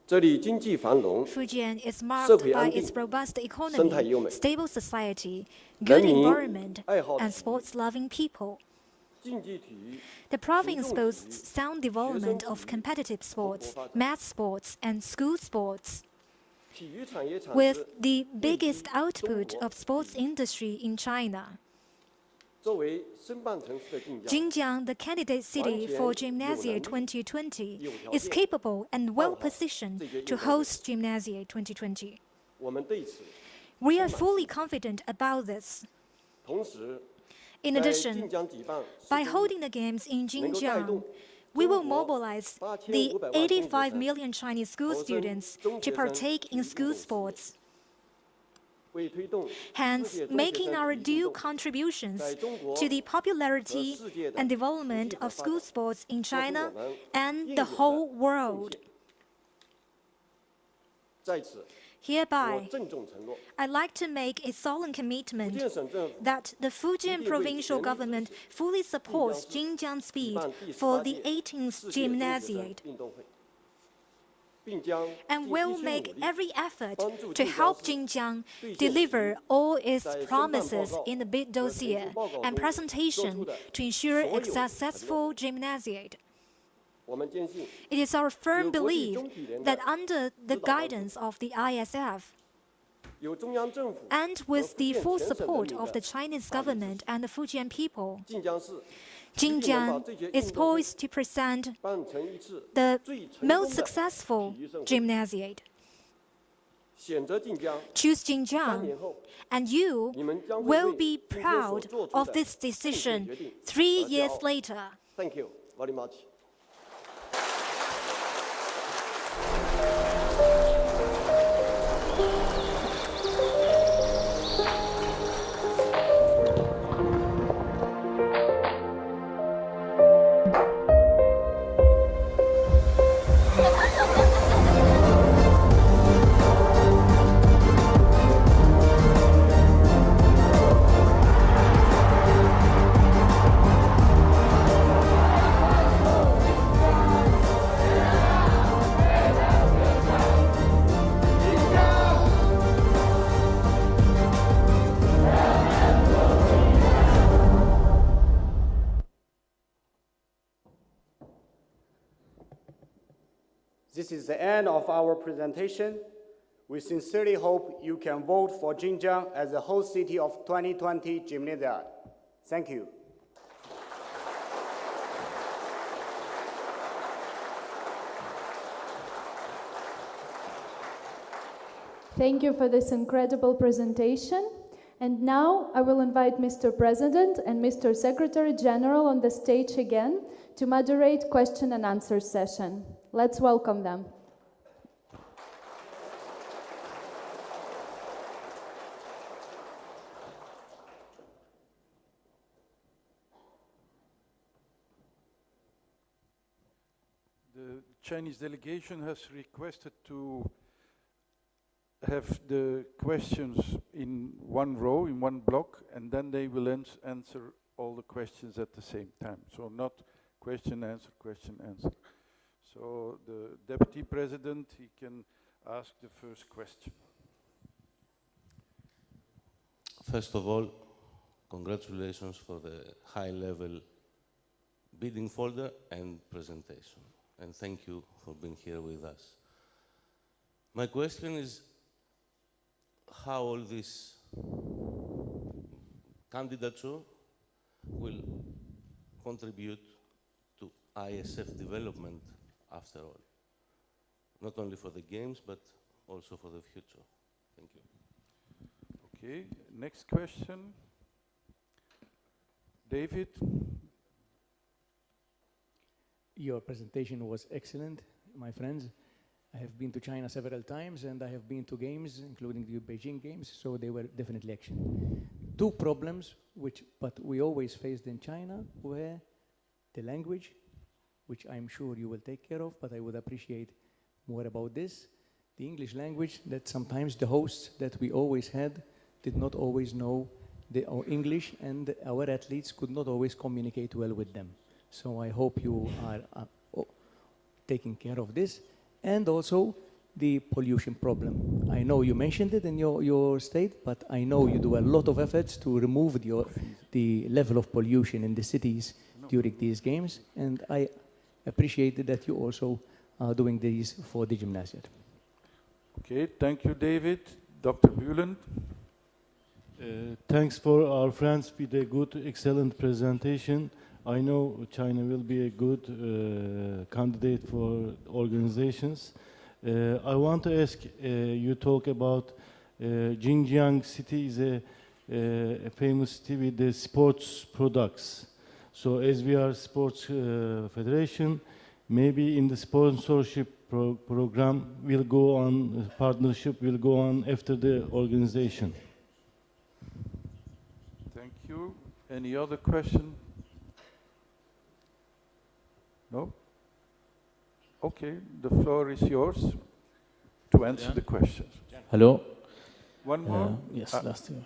这里经济繁荣， Fujian is marked 社会 by 安定， its robust 生态 economy, 优美， stable society, 人 good 民 environment, 爱好 and 体育， sports-loving people. 竞技体育， The province 群众体 boasts 育， sound development of competitive sports, math sports, and school sports. 体育产业产 With 值 the biggest output of sports industry in China, 作为申办城市的晋江， Xinjiang, the candidate city for Gymnasiade 2020, is capable and well positioned to host Gymnasiade 2020. 我们对此 We are fully confident about this. 同时， In 在 addition, 晋江举办 by holding the games in 能够带动 Xinjiang, we will mobilize the 8500 85 million Chinese school 考生 students 中 to 学生 partake 体育 in 运 school 动事业， sports, 为推动世 hence 界中学 making 生 our 体育运 due 动 contributions 在中国 to the popularity 和世界的 and development 经济和 of 发 school 展 sports in 做出 China 我们 and 应 the 有的 whole 贡 world. 献。在此，我 Hereby, 郑重承诺， I'd like to make a solemn 福 commitment 建省政府 that the Fujian 一定会 provincial 全力支 government 持 fully supports 晋江 Xinjiang's 市举 bid 办第 for 18 the 届 18th 世界中学生 Gymnasiade 运动会，并将 and 尽 will 一切 make 努力 every effort 帮助 to 晋江 help 市 Xinjiang 兑现 deliver all its 在申办 promises 报告 in the bid 和成绩 dossier 报告 and 中做 presentation 出的 to ensure 所 a 有承诺。 successful Gymnasiade. 我们坚信， It is our firm 有国际 belief 中体联 that 的 under the 指导帮助， guidance of the ISF 有中央政府 and 和 with 福 the 建 full 全省人 support 民 of 的 the Chinese 大力支 government 持， and the Fujian people, 晋江市一定能把 Xinjiang 这届 is 运动会 poised to present 办成一次 the 最成功 most 的 successful 体育盛会。 Gymnasiade. 选择晋江， Choose 3 Xinjiang, 年后， and you 你们将会 will 为 be 今天所 proud 做出 of 的 this 正确 decision 决定 3而骄 years 傲。 later. Thank you very much. This is the end of our presentation. We sincerely hope you can vote for Xinjiang as the host city of 2020 Gymnasiade. Thank you. Thank you for this incredible presentation. And now I will invite Mr. President and Mr. Secretary General on the stage again to moderate question and answer session. Let's welcome them. The Chinese delegation has requested to have the questions in one row, in one block, and then they will answer all the questions at the same time. So not question, answer, question, answer. So the Deputy President, he can ask the first question. First of all, congratulations for the high-level bidding folder and presentation. And thank you for being here with us. My question is, how all this candidature will contribute to ISF development after all, not only for the games, but also for the future. Thank you. Okay, next question. David? Your presentation was excellent, my friends. I have been to China several times, and I have been to games, including the Beijing games, so they were definitely action. Two problems, but we always faced in China, were the language, which I'm sure you will take care of, but I would appreciate more about this. The English language, that sometimes the hosts that we always had did not always know our English, and our athletes could not always communicate well with them. So I hope you are taking care of this. And also the pollution problem. I know you mentioned it in your state, but I know you do a lot of efforts to remove the level of pollution in the cities during these games, and I appreciate that you also are doing these for the Gymnasiade. Okay, thank you, David. Dr. Buland. Thanks for our friends with a good, excellent presentation. I know China will be a good candidate for organizations. I want to ask, you talk about Xinjiang city is a famous city with the sports products. So as we are sports federation, maybe in the sponsorship program will go on, partnership will go on after the organization. Thank you. Any other question? No? Okay, the floor is yours to answer the questions. Hello. One more? Yes, last year.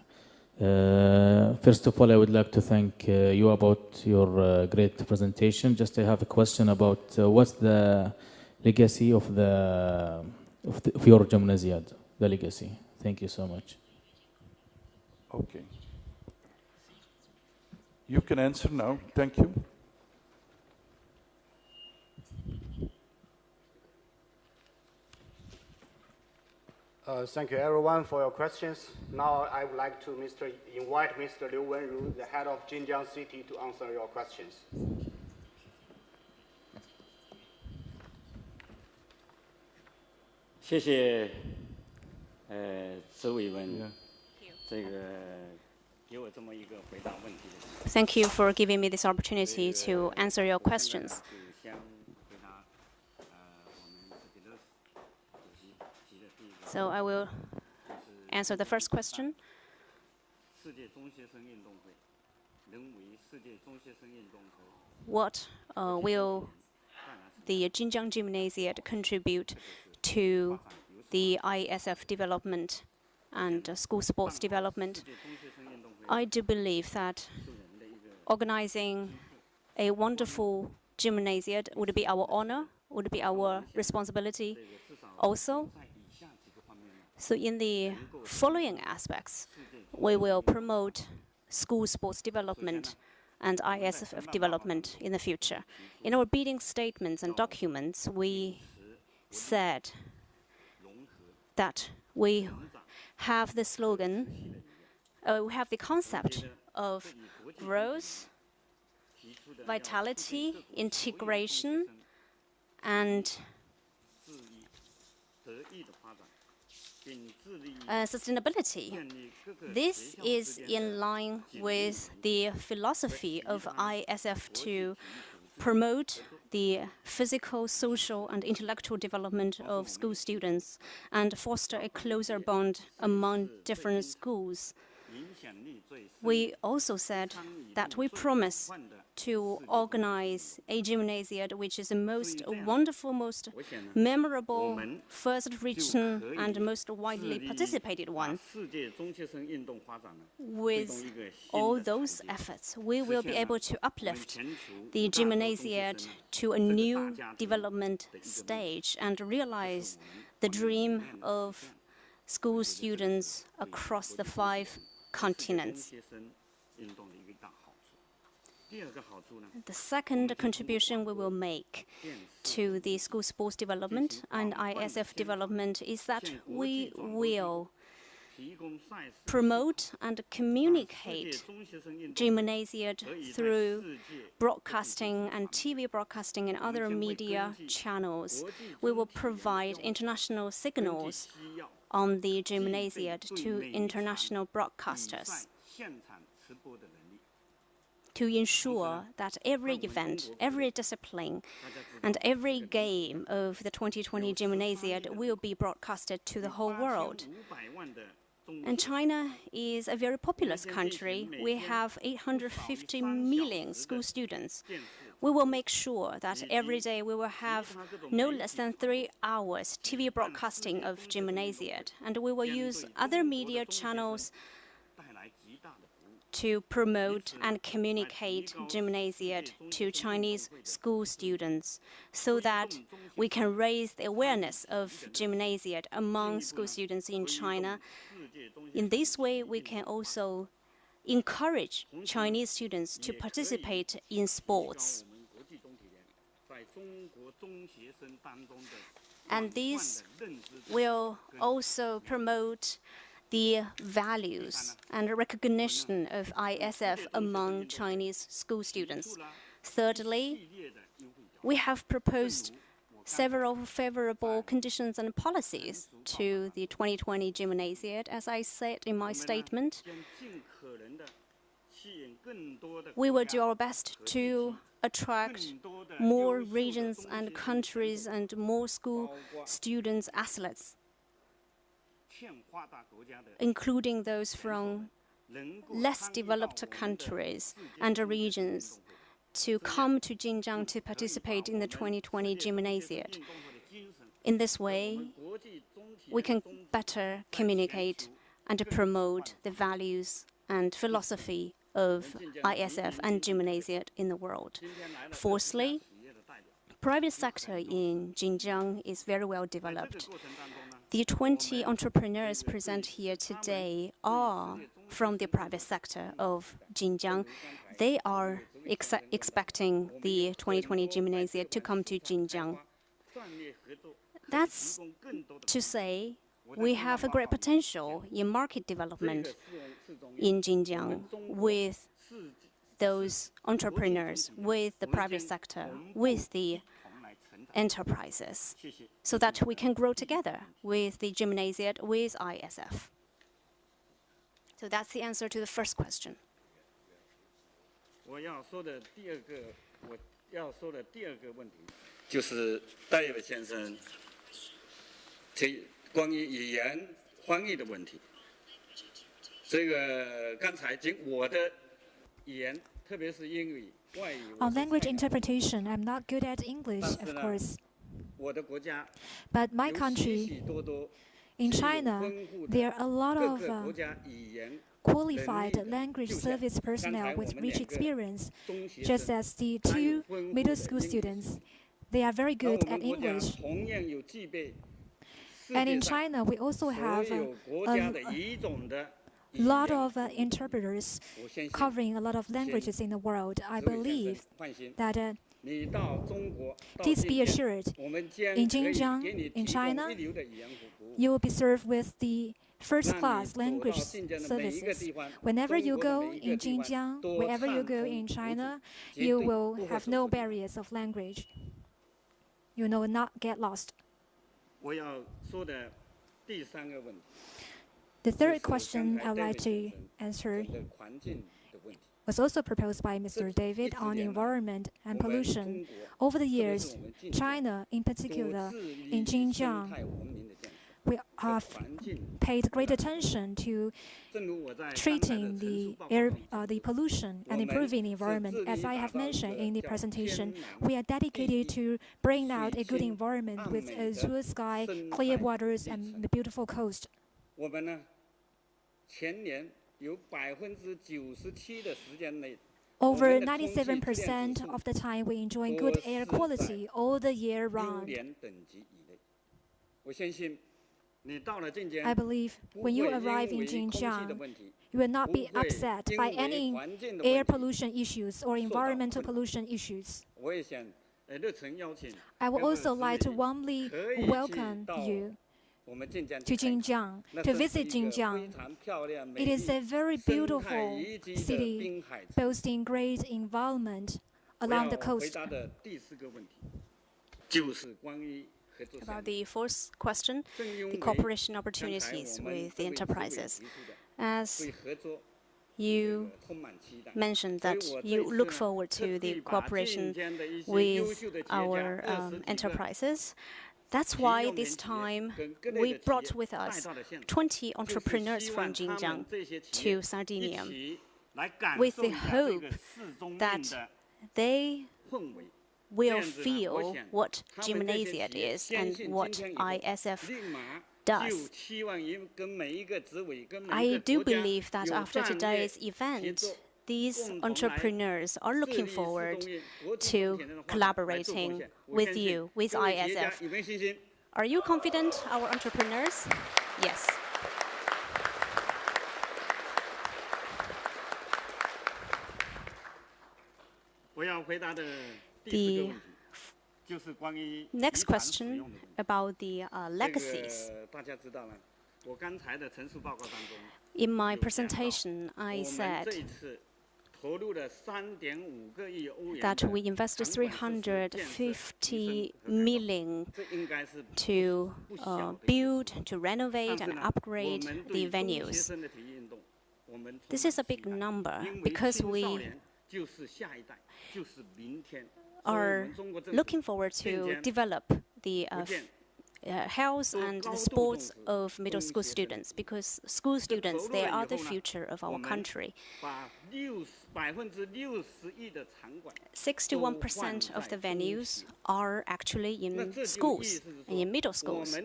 First of all, I would like to thank you about your great presentation. Just I have a question about what's the legacy of your Gymnasiade, the legacy. Thank you so much. Okay. You can answer now. Thank you. Thank you, everyone, for your questions. Now, I would like to invite Mr. Liu Wenru, the head of Xinjiang City, to answer your questions. 谢谢，周委员，这个给我这么一个回答问题。Thank you for giving me this opportunity to answer your questions. So I will answer the first question. What will the Xinjiang Gymnasiade contribute to the ISF development and school sports development? I do believe that organizing a wonderful gymnasiade would be our honor, would be our responsibility also. So in the following aspects, we will promote school sports development and ISF development in the future. In our bidding statements and documents, we said that we have the slogan, we have the concept of growth, vitality, integration, and sustainability. This is in line with the philosophy of ISF to promote the physical, social, and intellectual development of school students and foster a closer bond among different schools. We also said that we promise to organize a gymnasiade which is the most wonderful, most memorable, first written, and most widely participated one. With all those efforts, we will be able to uplift the gymnasiade to a new development stage and realize the dream of school students across the 5 continents. The second contribution we will make to the school sports development and ISF development is that we will promote and communicate Gymnasiade through broadcasting and TV broadcasting and other media channels. We will provide international signals on the Gymnasiade to international broadcasters to ensure that every event, every discipline, and every game of the 2020 Gymnasiade will be broadcasted to the whole world. And China is a very populous country. We have 850 million school students. We will make sure that every day we will have no less than 3 hours TV broadcasting of Gymnasiade, and we will use other media channels to promote and communicate Gymnasiade to Chinese school students so that we can raise the awareness of Gymnasiade among school students in China. In this way, we can also encourage Chinese students to participate in sports. And this will also promote the values and recognition of ISF among Chinese school students. Thirdly, we have proposed several favorable conditions and policies to the 2020 Gymnasiade. As I said in my statement, we will do our best to attract more regions and countries and more school students, athletes, including those from less developed countries and regions, to come to Xinjiang to participate in the 2020 Gymnasiade. In this way, we can better communicate and promote the values and philosophy of ISF and Gymnasiade in the world. Fourthly, private sector in Xinjiang is very well developed. The 20 entrepreneurs present here today are from the private sector of Xinjiang. They are expecting the 2020 Gymnasiade to come to Xinjiang. That's to say, we have a great potential in market development in Xinjiang with those entrepreneurs, with the private sector, with the enterprises, so that we can grow together with the Gymnasiade, with ISF. So that's the answer to the first question. 我要说的第二个问题，就是戴维先生提关于语言翻译的问题。这个刚才我的语言，特别是英语、外语。On language interpretation, I'm not good at English, of course. 我的国家 But my country, in China, there are a lot of qualified language service personnel with rich experience, just as the 2 middle school students. They are very good at English. And in China, we also have a lot of interpreters covering a lot of languages in the world. I believe that Please be assured, in Xinjiang, in China, you will be served with the first-class language services. Whenever you go in Xinjiang, wherever you go in China, you will have no barriers of language. You will not get lost. The third question I would like to answer was also proposed by Mr. David on environment and pollution. Over the years, China, in particular, in Xinjiang, we have paid great attention to treating the air, the pollution and improving the environment. As I have mentioned in the presentation, we are dedicated to bring out a good environment with azure sky, clear waters, and the beautiful coast. Over 97% of the time, we enjoy good air quality all the year round. I believe when you arrive in Xinjiang, you will not be upset by any air pollution issues or environmental pollution issues. I would also like to warmly welcome you to Xinjiang, to visit Xinjiang. It is a very beautiful city, boasting great environment along the coast. About the fourth question, the cooperation opportunities with the enterprises. As you mentioned that you look forward to the cooperation with our enterprises. That's why this time we brought with us 20 entrepreneurs from Xinjiang to Sardinia with the hope that they will feel what Gymnasiade is and what ISF does. I do believe that after today's event, these entrepreneurs are looking forward to collaborating with you, with ISF. Are you confident, our entrepreneurs? Yes. The next question about the legacies. In my presentation, I said that we invested 350 million to build, to renovate, and upgrade the venues. This is a big number because we are looking forward to develop the health and the sports of middle school students, because school students, they are the future of our country. 61% of the venues are actually in schools and in middle schools,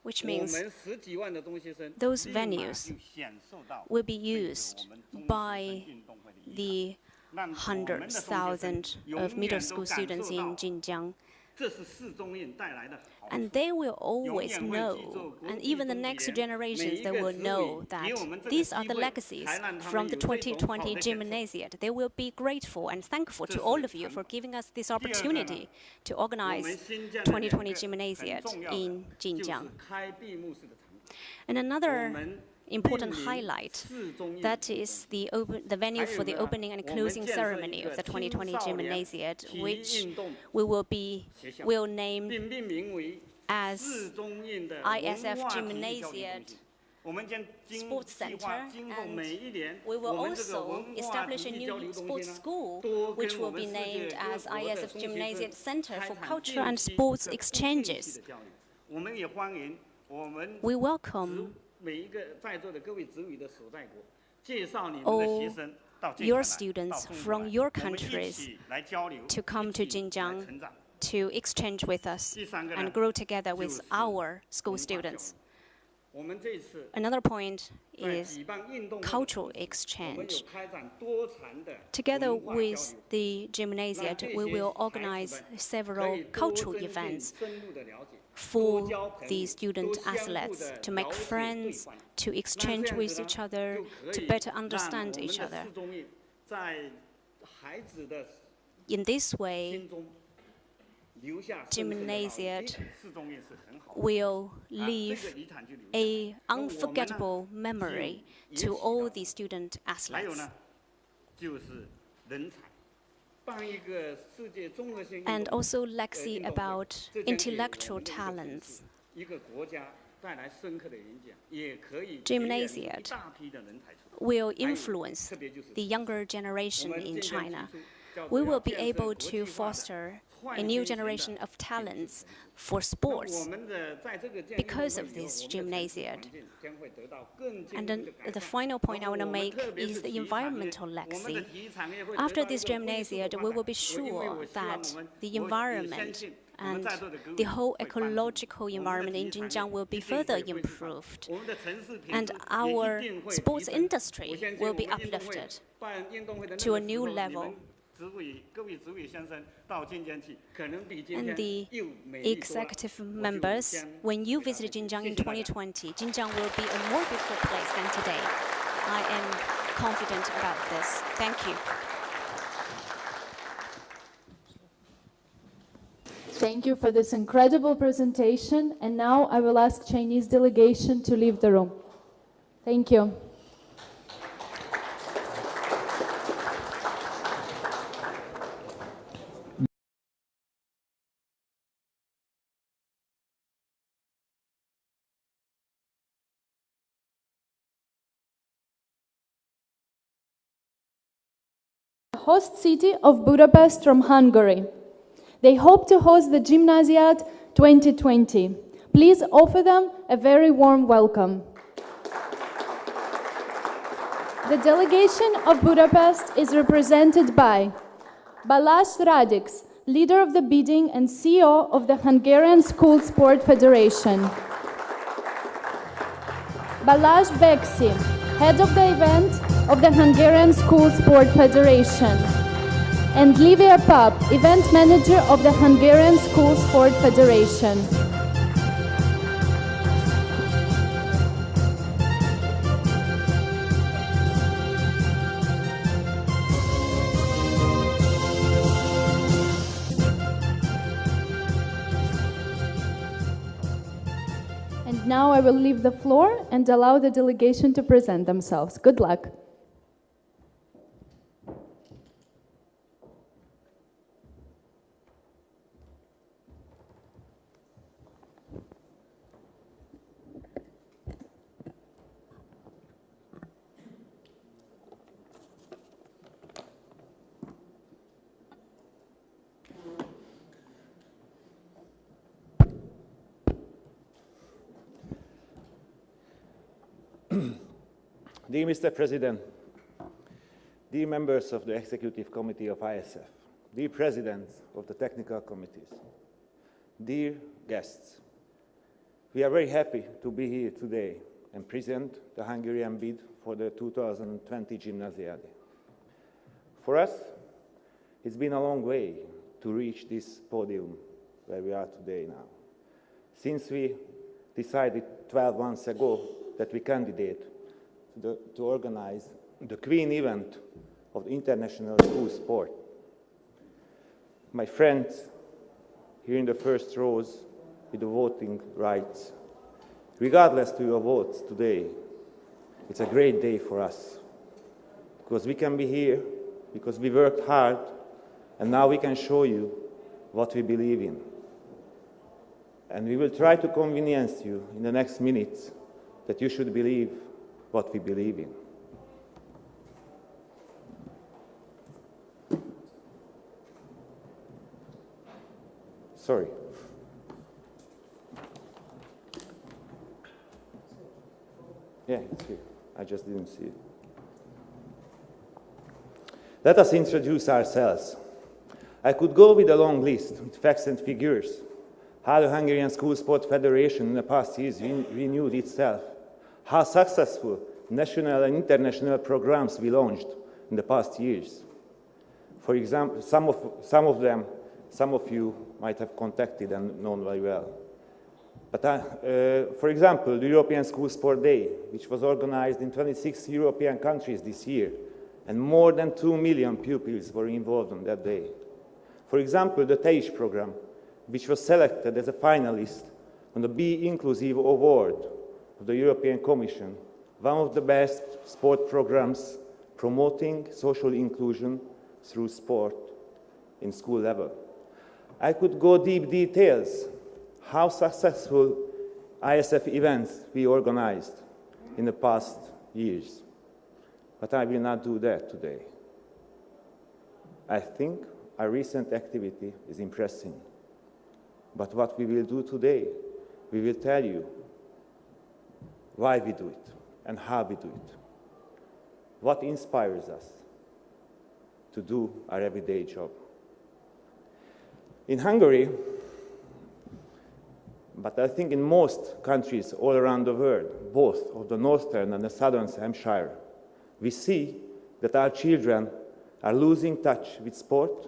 which means those venues will be used by the hundreds of thousands of middle school students in Xinjiang. And they will always know, and even the next generations, they will know that these are the legacies from the 2020 Gymnasiade. They will be grateful and thankful to all of you for giving us this opportunity to organize 2020 Gymnasiade in Xinjiang. And another important highlight, that is the venue for the opening and closing ceremony of the 2020 Gymnasiade, which we will name as ISF Gymnasiade Sports Center, and we will also establish a new sports school, which will be named as ISF Gymnasiade Center for Culture and Sports Exchanges. We welcome all your students from your countries to come to Xinjiang to exchange with us and grow together with our school students. Another point is cultural exchange. Together with the Gymnasiade, we will organize several cultural events for the student athletes to make friends, to exchange with each other, to better understand each other. In this way, Gymnasiade will leave an unforgettable memory to all the student athletes. And also legacy about intellectual talents. Gymnasiade will influence the younger generation in China. We will be able to foster a new generation of talents for sports because of this Gymnasiade. And then the final point I want to make is the environmental legacy. After this Gymnasiade, we will be sure that the environment and the whole ecological environment in Xinjiang will be further improved. And our sports industry will be uplifted to a new level. And the executive members, when you visit Xinjiang in 2020, Xinjiang will be a more beautiful place than today. I am confident about this. Thank you. Thank you for this incredible presentation. And now I will ask Chinese delegation to leave the room. Thank you. Host city of Budapest from Hungary. They hope to host the Gymnasiade 2020. Please offer them a very warm welcome. The delegation of Budapest is represented by Balázs Radix, leader of the bidding and CEO of the Hungarian School Sport Federation. Balázs Beksi, head of the event of the Hungarian School Sport Federation, and Livia Pap, event manager of the Hungarian School Sport Federation. And now I will leave the floor and allow the delegation to present themselves. Good luck. Dear Mr. President, dear members of the Executive Committee of ISF, dear presidents of the technical committees, dear guests, we are very happy to be here today and present the Hungarian bid for the 2020 Gymnasiade. For us, it's been a long way to reach this podium where we are today now. Since we decided 12 months ago that we candidate to organize the Queen event of the international school sport. My friends here in the first rows with the voting rights, regardless to your votes today, it's a great day for us because we can be here, because we worked hard, and now we can show you what we believe in. And we will try to convince you in the next minutes that you should believe what we believe in. Sorry. Yeah, it's here. I just didn't see it. Let us introduce ourselves. I could go with a long list with facts and figures, how the Hungarian School Sport Federation in the past years renewed itself, how successful national and international programs we launched in the past years. For example, some of you might have contacted and known very well. But for example, the European School Sport Day, which was organized in 26 European countries this year, and more than 2 million pupils were involved on that day. For example, the TEIS program, which was selected as a finalist on the Be Inclusive Award of the European Commission, one of the best sport programs promoting social inclusion through sport in school level. I could go deep details how successful ISF events we organized in the past years, but I will not do that today. I think our recent activity is impressive, but what we will do today, we will tell you why we do it and how we do it. What inspires us to do our everyday job. In Hungary, but I think in most countries all around the world, both of the northern and the southern hemisphere, we see that our children are losing touch with sport,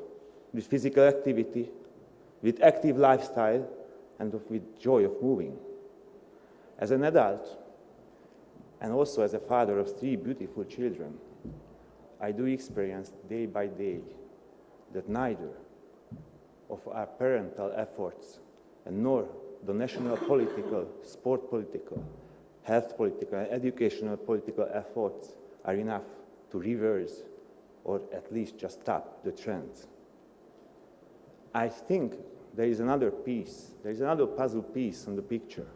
with physical activity, with active lifestyle, and with joy of moving. As an adult, and also as a father of 3 beautiful children, I do experience day by day that neither of our parental efforts and nor the national political, sport political, health political, and educational political efforts are enough to reverse or at least just stop the trends. I think there is another piece, there is another puzzle piece on the picture.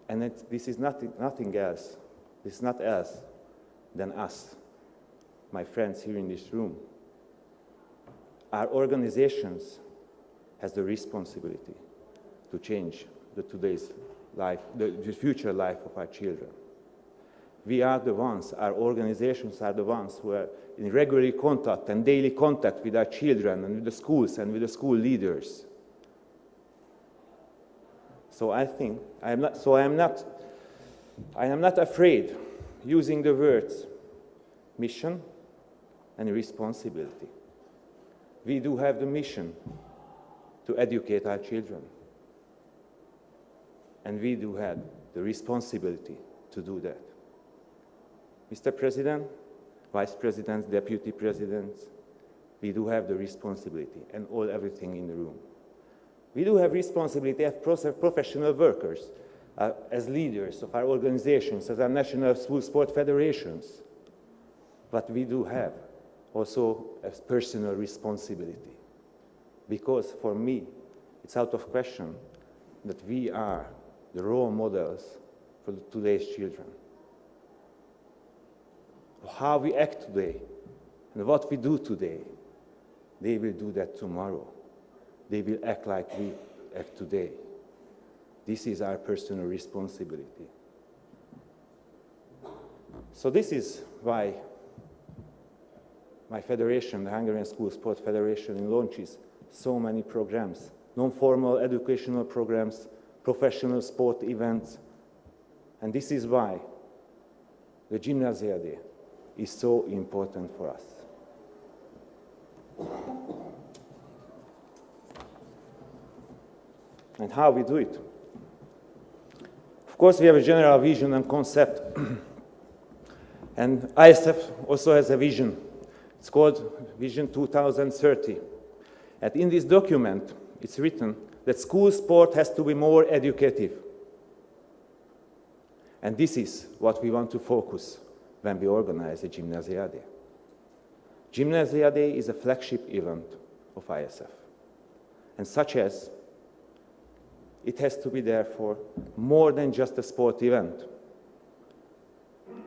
And this is nothing else. This is not else than us, my friends here in this room. Our organizations has the responsibility to change today's life, the future life of our children. We are the ones, our organizations are the ones who are in regular contact and daily contact with our children and with the schools and with the school leaders. So I think, I am not afraid using the words mission and responsibility. We do have the mission to educate our children. And we do have the responsibility to do that. Mr. President, Vice Presidents, Deputy Presidents, we do have the responsibility and everything in the room. We do have responsibility as professional workers, as leaders of our organizations, as our national school sport federations. But we do have also a personal responsibility. Because for me, it's out of question that we are the role models for today's children. How we act today and what we do today, they will do that tomorrow. They will act like we act today. This is our personal responsibility. So this is why my federation, the Hungarian School Sport Federation, launches so many programs, non-formal educational programs, professional sport events, and this is why the Gymnasiade is so important for us. And how we do it? Of course, we have a general vision and concept, and ISF also has a vision. It's called Vision 2030. And in this document, it's written that school sport has to be more educative. And this is what we want to focus when we organize the Gymnasiade. Gymnasiade is a flagship event of ISF. And such as, it has to be therefore more than just a sport event.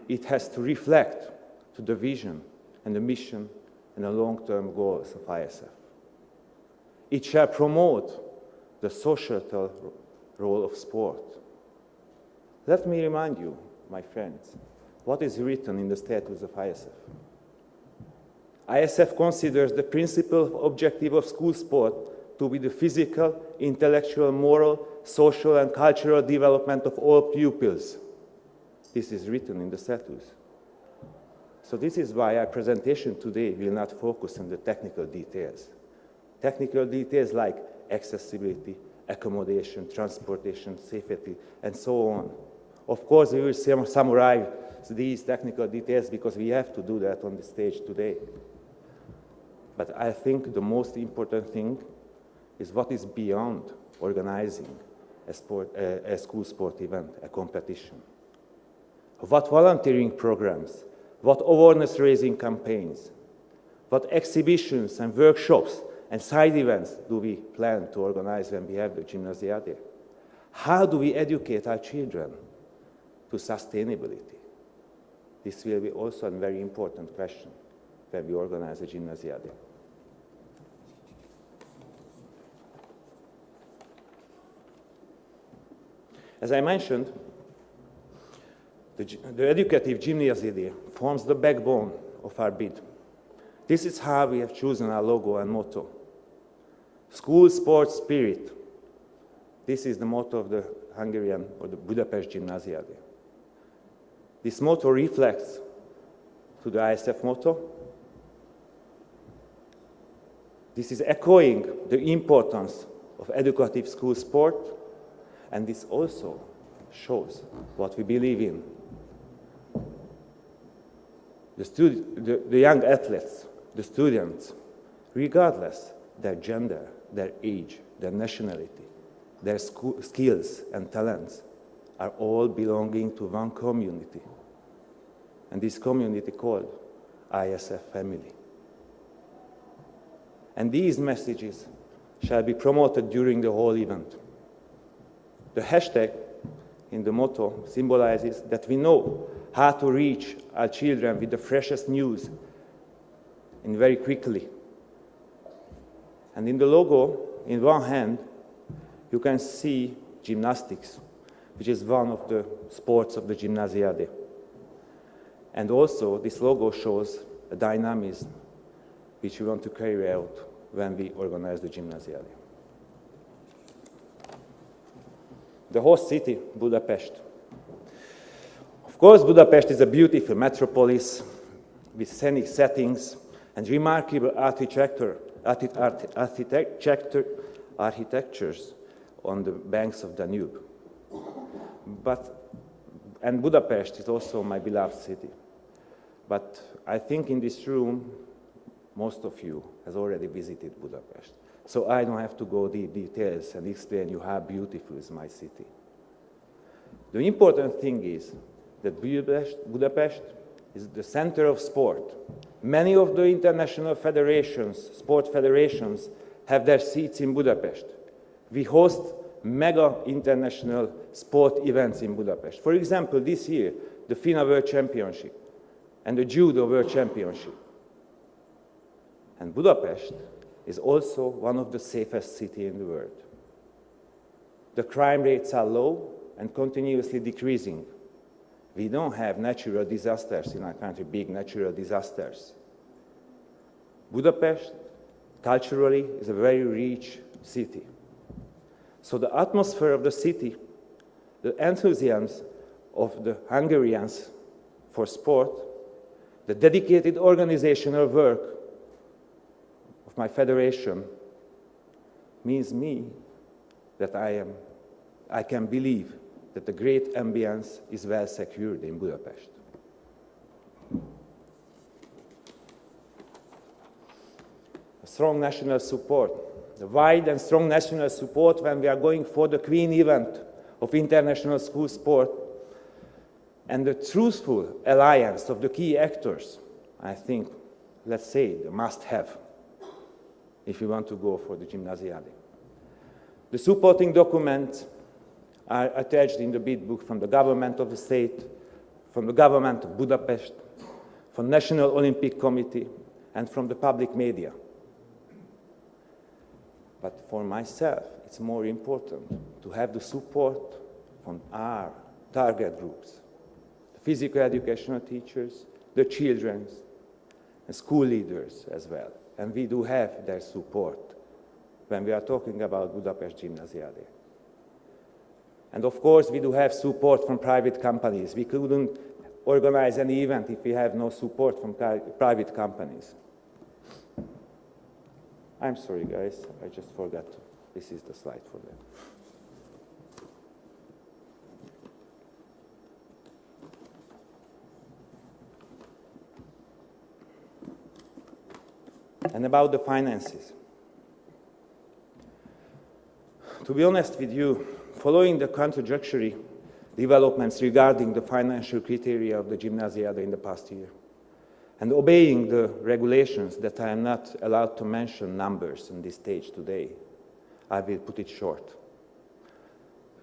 It has to reflect to the vision and the mission and the long-term goals of ISF. It shall promote the societal role of sport. Let me remind you, my friends, what is written in the statutes of ISF. ISF considers the principal objective of school sport to be the physical, intellectual, moral, social, and cultural development of all pupils. This is written in the statutes. So this is why our presentation today will not focus on the technical details. Technical details like accessibility, accommodation, transportation, safety, and so on. Of course, we will summarize these technical details because we have to do that on the stage today. But I think the most important thing is what is beyond organizing a school sport event, a competition. What volunteering programs, what awareness-raising campaigns, what exhibitions and workshops and side events do we plan to organize when we have the Gymnasiade? How do we educate our children to sustainability? This will be also a very important question when we organize the Gymnasiade. As I mentioned, the educative Gymnasiade forms the backbone of our bid. This is how we have chosen our logo and motto. School sports spirit. This is the motto of the Hungarian or the Budapest Gymnasiade. This motto reflects to the ISF motto. This is echoing the importance of educative school sport, and this also shows what we believe in. The young athletes, the students, regardless their gender, their age, their nationality, their skills and talents, are all belonging to one community. And this community called ISF family. And these messages shall be promoted during the whole event. The hashtag in the motto symbolizes that we know how to reach our children with the freshest news and very quickly. And in the logo, in one hand, you can see gymnastics, which is one of the sports of the Gymnasiade. And also, this logo shows a dynamism which we want to carry out when we organize the Gymnasiade. The host city, Budapest. Of course, Budapest is a beautiful metropolis with scenic settings and remarkable architectures on the banks of Danube. And Budapest is also my beloved city. But I think in this room, most of you has already visited Budapest. So I don't have to go the details and explain you how beautiful is my city. The important thing is that Budapest is the center of sport. Many of the international federations, sport federations, have their seats in Budapest. We host mega international sport events in Budapest. For example, this year, the FINA World Championship and the Judo World Championship. And Budapest is also one of the safest cities in the world. The crime rates are low and continuously decreasing. We don't have natural disasters in our country, big natural disasters. Budapest, culturally, is a very rich city. So the atmosphere of the city, the enthusiasm of the Hungarians for sport, the dedicated organizational work of my federation means me that I can believe that the great ambience is well secured in Budapest. A strong national support, the wide and strong national support when we are going for the Queen event of international school sport, and the truthful alliance of the key actors, I think, let's say, the must-have if you want to go for the Gymnasiade. The supporting documents are attached in the bid book from the government of the state, from the government of Budapest, from the National Olympic Committee, and from the public media. But for myself, it's more important to have the support from our target groups, the physical educational teachers, the children, and school leaders as well. And we do have their support when we are talking about Budapest Gymnasiade. And of course, we do have support from private companies. We couldn't organize any event if we have no support from private companies. I'm sorry, guys, I just forgot. This is the slide for that. and about the finances. To be honest with you, following the contradictory developments regarding the financial criteria of the Gymnasiade in the past year, and obeying the regulations that I am not allowed to mention numbers on this stage today, I will put it short.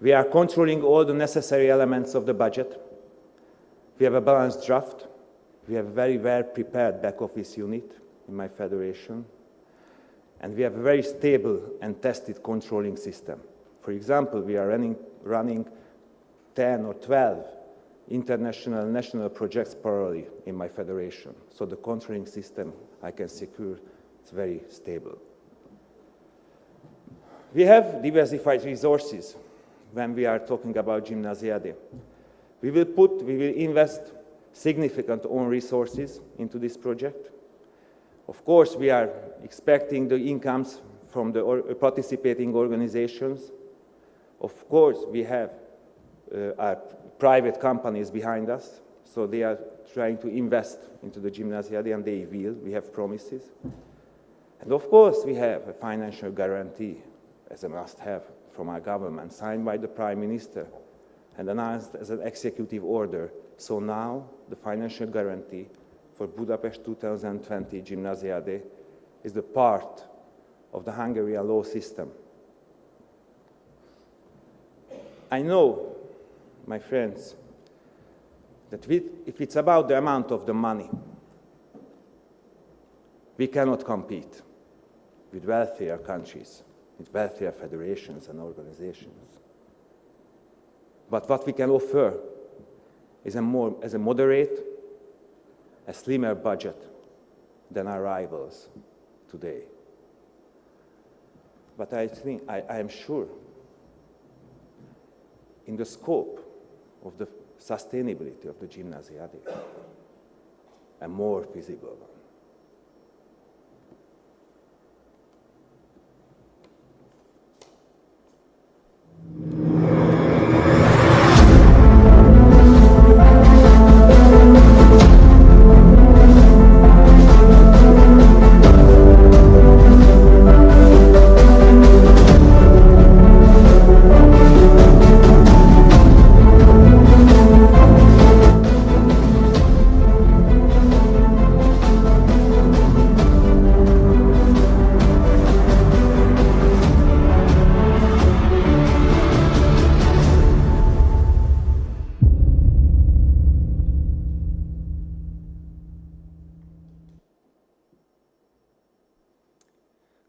We are controlling all the necessary elements of the budget. We have a balanced draft. We have a very well-prepared back-office unit in my federation. And we have a very stable and tested controlling system. For example, we are running 10 or 12 international national projects parallelly in my federation. So the controlling system I can secure is very stable. We have diversified resources when we are talking about Gymnasiade. We will invest significant own resources into this project. Of course, we are expecting the incomes from the participating organizations. Of course, we have our private companies behind us, so they are trying to invest into the Gymnasiade, and they will. We have promises. And of course, we have a financial guarantee, as a must-have, from our government, signed by the Prime Minister and announced as an executive order. So now, the financial guarantee for Budapest 2020 Gymnasiade is the part of the Hungarian law system. I know, my friends, that if it's about the amount of the money, we cannot compete with wealthier countries, with wealthier federations and organizations. But what we can offer is a moderate, a slimmer budget than our rivals today. But I am sure in the scope of the sustainability of the Gymnasiade, a more feasible one.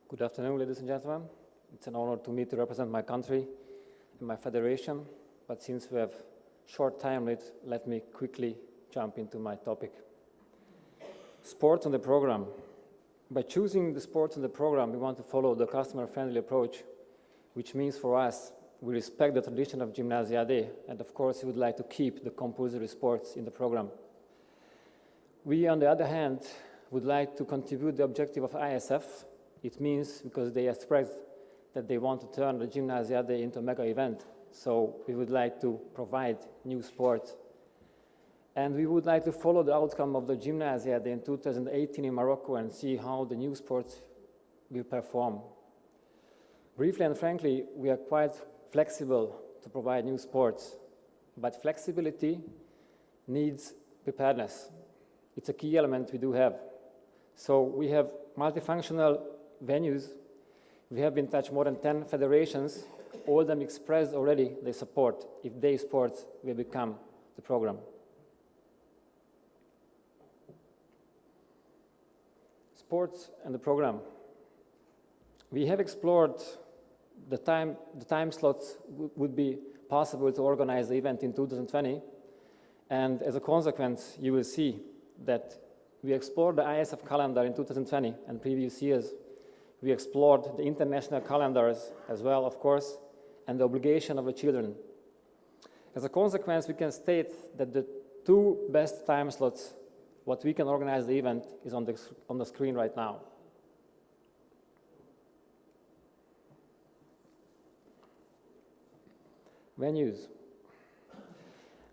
Good afternoon, ladies and gentlemen. It's an honor to me to represent my country and my federation, but since we have short time, let me quickly jump into my topic. Sports on the program. By choosing the sports on the program, we want to follow the customer-friendly approach, which means for us, we respect the tradition of Gymnasiade, and of course, we would like to keep the compulsory sports in the program. We, on the other hand, would like to contribute the objective of ISF. It means because they expressed that they want to turn the Gymnasiade into a mega event. So we would like to provide new sports. And we would like to follow the outcome of the Gymnasiade in 2018 in Morocco and see how the new sports will perform. Briefly and frankly, we are quite flexible to provide new sports, but flexibility needs preparedness. It's a key element we do have. So we have multifunctional venues. We have been touched more than 10 federations. All of them expressed already their support if their sports will become the program. Sports and the program. We have explored the time slots would be possible to organize the event in 2020. And as a consequence, you will see that we explored the ISF calendar in 2020 and previous years. We explored the international calendars as well, of course, and the obligation of the children. As a consequence, we can state that the two best time slots, what we can organize the event, is on the screen right now. Venues.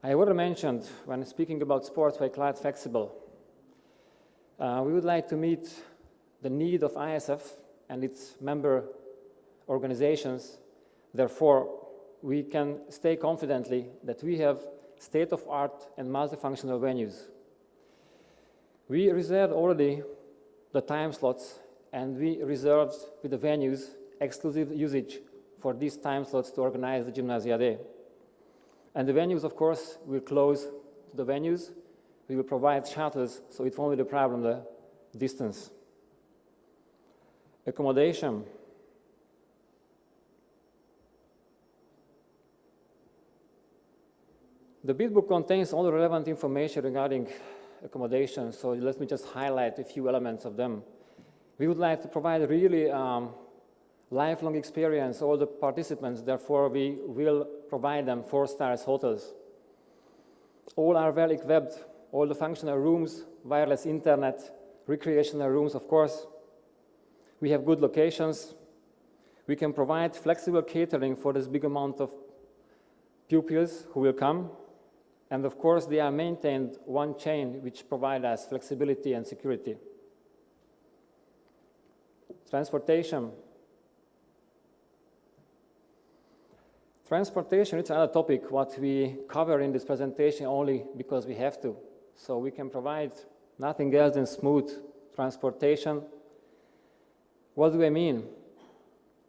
I already mentioned when speaking about sports, we're quite flexible. We would like to meet the need of ISF and its member organizations. Therefore, we can stay confidently that we have state-of-art and multifunctional venues. We reserved already the time slots, and we reserved with the venues exclusive usage for these time slots to organize the Gymnasiade. And the venues, of course, will close to the venues. We will provide shuttles, so it won't be the problem, the distance. Accommodation. The bid book contains all the relevant information regarding accommodation, so let me just highlight a few elements of them. We would like to provide a really lifelong experience all the participants, therefore we will provide them 4-star hotels. All are well equipped, all the functional rooms, wireless internet, recreational rooms, of course. We have good locations. We can provide flexible catering for this big amount of pupils who will come. And of course, they are maintained one chain, which provides us flexibility and security. Transportation. Transportation is another topic what we cover in this presentation only because we have to. So we can provide nothing else than smooth transportation. What do I mean?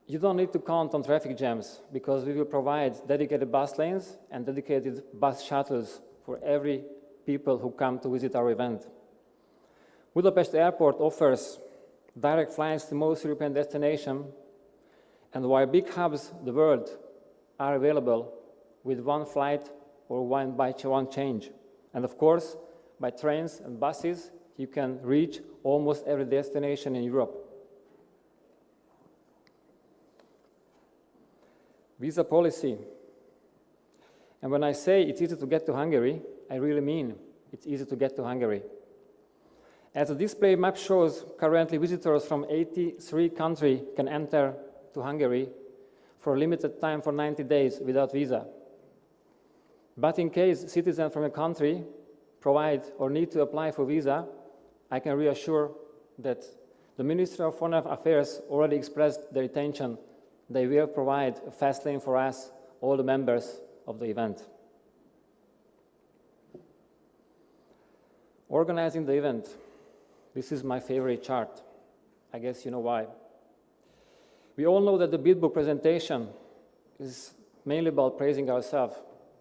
You don't need to count on traffic jams because we will provide dedicated bus lanes and dedicated bus shuttles for every people who come to visit our event. Budapest Airport offers direct flights to most European destinations, and while big hubs the world are available with one flight or one change. And of course, by trains and buses, you can reach almost every destination in Europe. Visa policy. And when I say it's easy to get to Hungary, I really mean it's easy to get to Hungary. As the display map shows, currently visitors from 83 countries can enter to Hungary for a limited time for 90 days without visa. But in case citizens from a country provide or need to apply for visa, I can reassure that the Ministry of Foreign Affairs already expressed their intention. They will provide a fast lane for us, all the members of the event. Organizing the event. This is my favorite chart. I guess you know why. We all know that the bid book presentation is mainly about praising ourselves.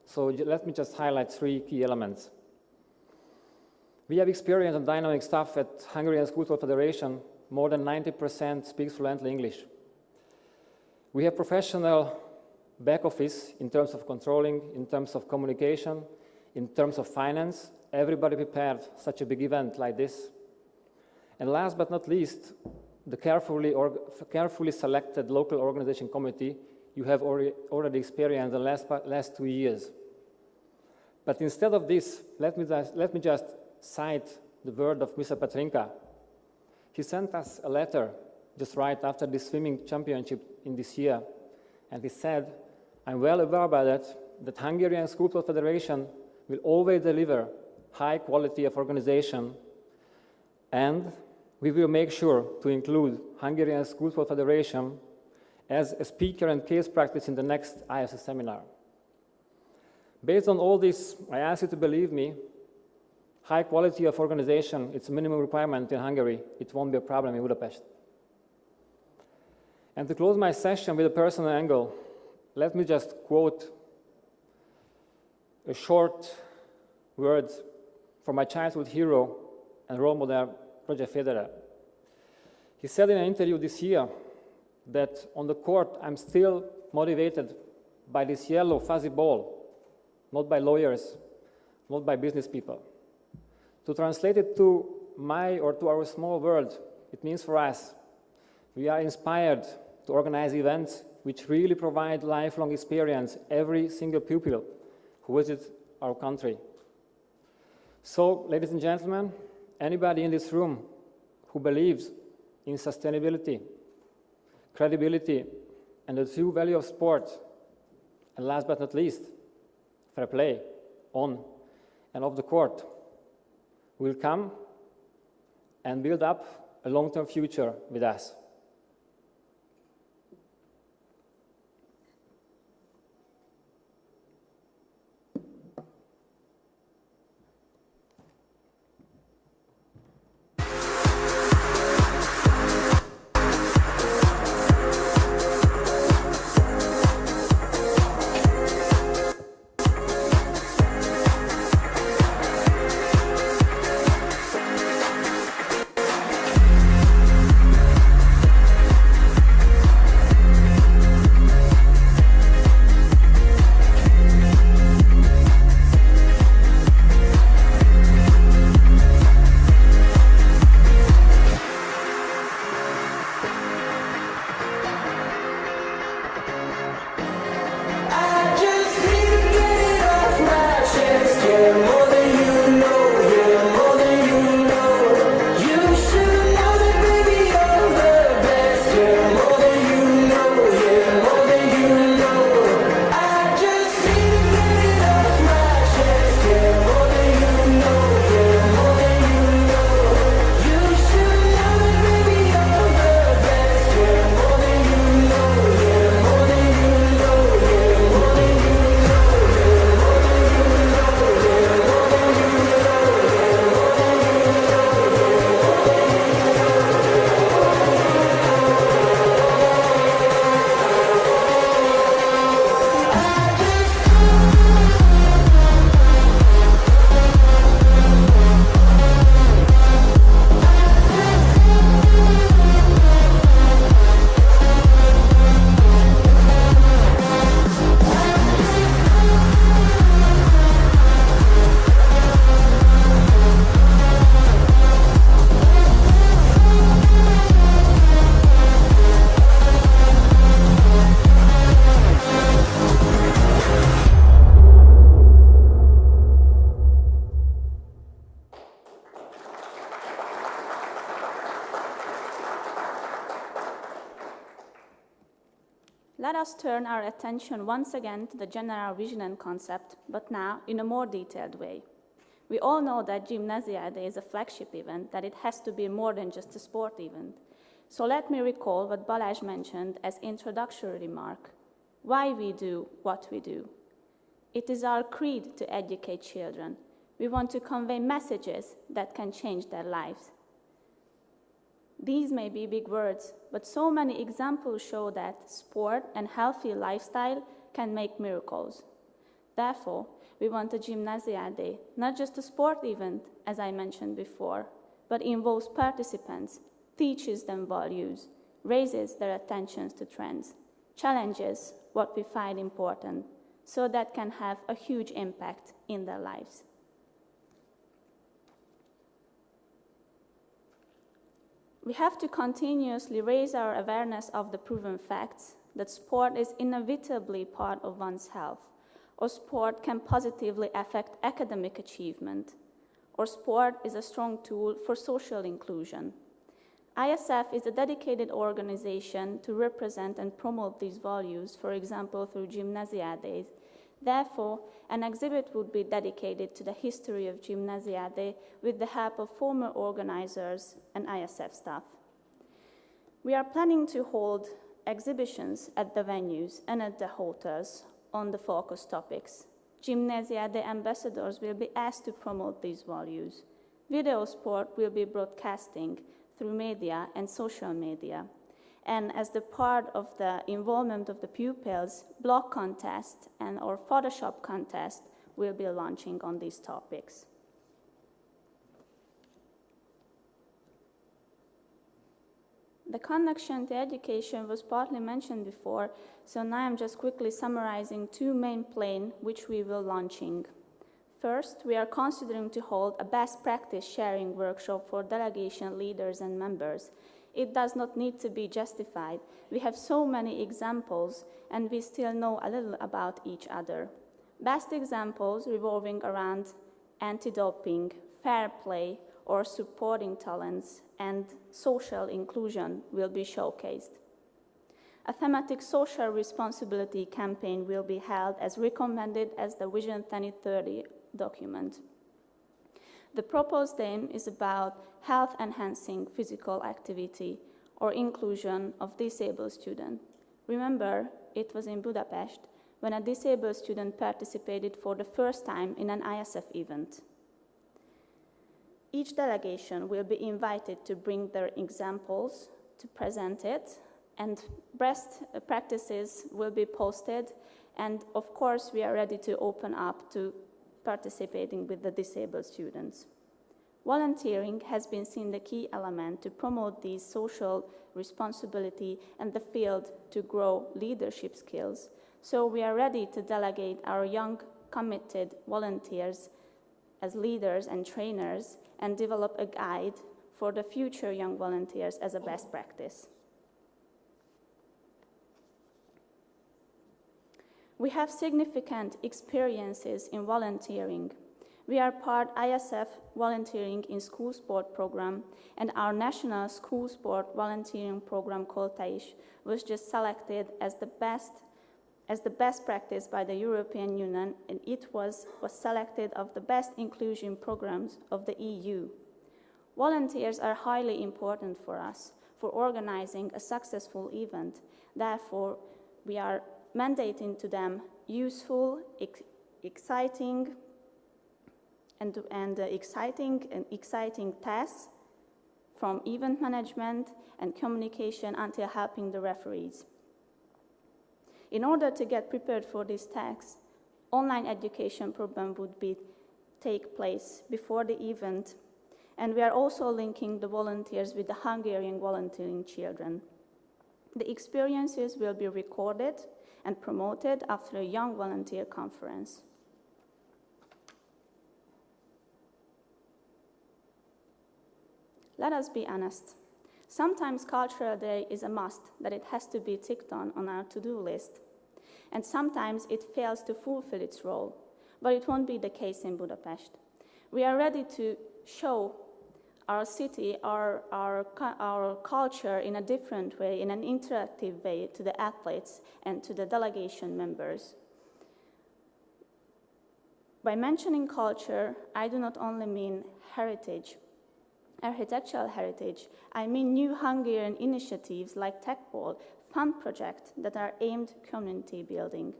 So let me just highlight 3 key elements. We have experienced and dynamic staff at Hungarian School Sport Federation. More than 90% speaks fluently English. We have professional back office in terms of controlling, in terms of communication, in terms of finance. Everybody prepared such a big event like this. And last but not least, the carefully selected local organization committee you have already experienced the last 2 years. But instead of this, let me just cite the word of Mr. Petrinka. He sent us a letter just right after the swimming championship in this year, and he said, I'm well aware about that Hungarian School Sport Federation will always deliver high quality of organization, and we will make sure to include Hungarian School Sport Federation as a speaker and case practice in the next ISF seminar. Based on all this, I ask you to believe me, high quality of organization, it's a minimum requirement in Hungary. It won't be a problem in Budapest. And to close my session with a personal angle, let me just quote a short words from my childhood hero and role model, Roger Federer. He said in an interview this year that on the court, I'm still motivated by this yellow fuzzy ball, not by lawyers, not by business people. To translate it to my or to our small world, it means for us, we are inspired to organize events which really provide lifelong experience every single pupil who visits our country. So, ladies and gentlemen, anybody in this room who believes in sustainability, credibility, and the true value of sport, and last but not least, fair play on and off the court, will come and build up a long-term future with us. Let us turn our attention once again to the general vision and concept, but now in a more detailed way. We all know that Gymnasiade is a flagship event, that it has to be more than just a sport event. So let me recall what Balázs mentioned as introductory remark. Why we do what we do. It is our creed to educate children. We want to convey messages that can change their lives. These may be big words, but so many examples show that sport and healthy lifestyle can make miracles. Therefore, we want a Gymnasiade, not just a sport event, as I mentioned before, but involves participants, teaches them values, raises their attentions to trends, challenges what we find important, so that can have a huge impact in their lives. We have to continuously raise our awareness of the proven facts that sport is inevitably part of one's health, or sport can positively affect academic achievement, or sport is a strong tool for social inclusion. ISF is a dedicated organization to represent and promote these values, for example, through Gymnasiades. Therefore, an exhibit would be dedicated to the history of Gymnasiade with the help of former organizers and ISF staff. We are planning to hold exhibitions at the venues and at the hotels on the focus topics. Gymnasiade ambassadors will be asked to promote these values. Video sport will be broadcasting through media and social media. And as the part of the involvement of the pupils, blog contest and or Photoshop contest will be launching on these topics. The connection to education was partly mentioned before, so now I'm just quickly summarizing two main planes which we will launching. First, we are considering to hold a best practice sharing workshop for delegation leaders and members. It does not need to be justified. We have so many examples and we still know a little about each other. Best examples revolving around anti-doping, fair play, or supporting talents and social inclusion will be showcased. A thematic social responsibility campaign will be held as recommended as the Vision 2030 document. The proposed aim is about health-enhancing physical activity or inclusion of disabled students. Remember, it was in Budapest when a disabled student participated for the first time in an ISF event. Each delegation will be invited to bring their examples to present it, and best practices will be posted, and of course we are ready to open up to participating with the disabled students. Volunteering has been seen the key element to promote these social responsibility and the field to grow leadership skills. So we are ready to delegate our young, committed volunteers as leaders and trainers and develop a guide for the future young volunteers as a best practice. We have significant experiences in volunteering. We are part ISF Volunteering in School Sport program, and our national school sport volunteering program, Koltaish, was just selected as the best practice by the European Union, and it was selected of the best inclusion programs of the EU. Volunteers are highly important for us for organizing a successful event. Therefore, we are mandating to them useful, exciting tasks from event management and communication until helping the referees. In order to get prepared for these tasks, online education program would take place before the event, and we are also linking the volunteers with the Hungarian volunteering children. The experiences will be recorded and promoted after a young volunteer conference. Let us be honest. Sometimes Cultural Day is a must, that it has to be ticked on our to-do list. And sometimes it fails to fulfill its role, but it won't be the case in Budapest. We are ready to show our city, our culture in a different way, in an interactive way to the athletes and to the delegation members. By mentioning culture, I do not only mean heritage, architectural heritage, I mean new Hungarian initiatives like Tech Ball, fun projects that are aimed at community building.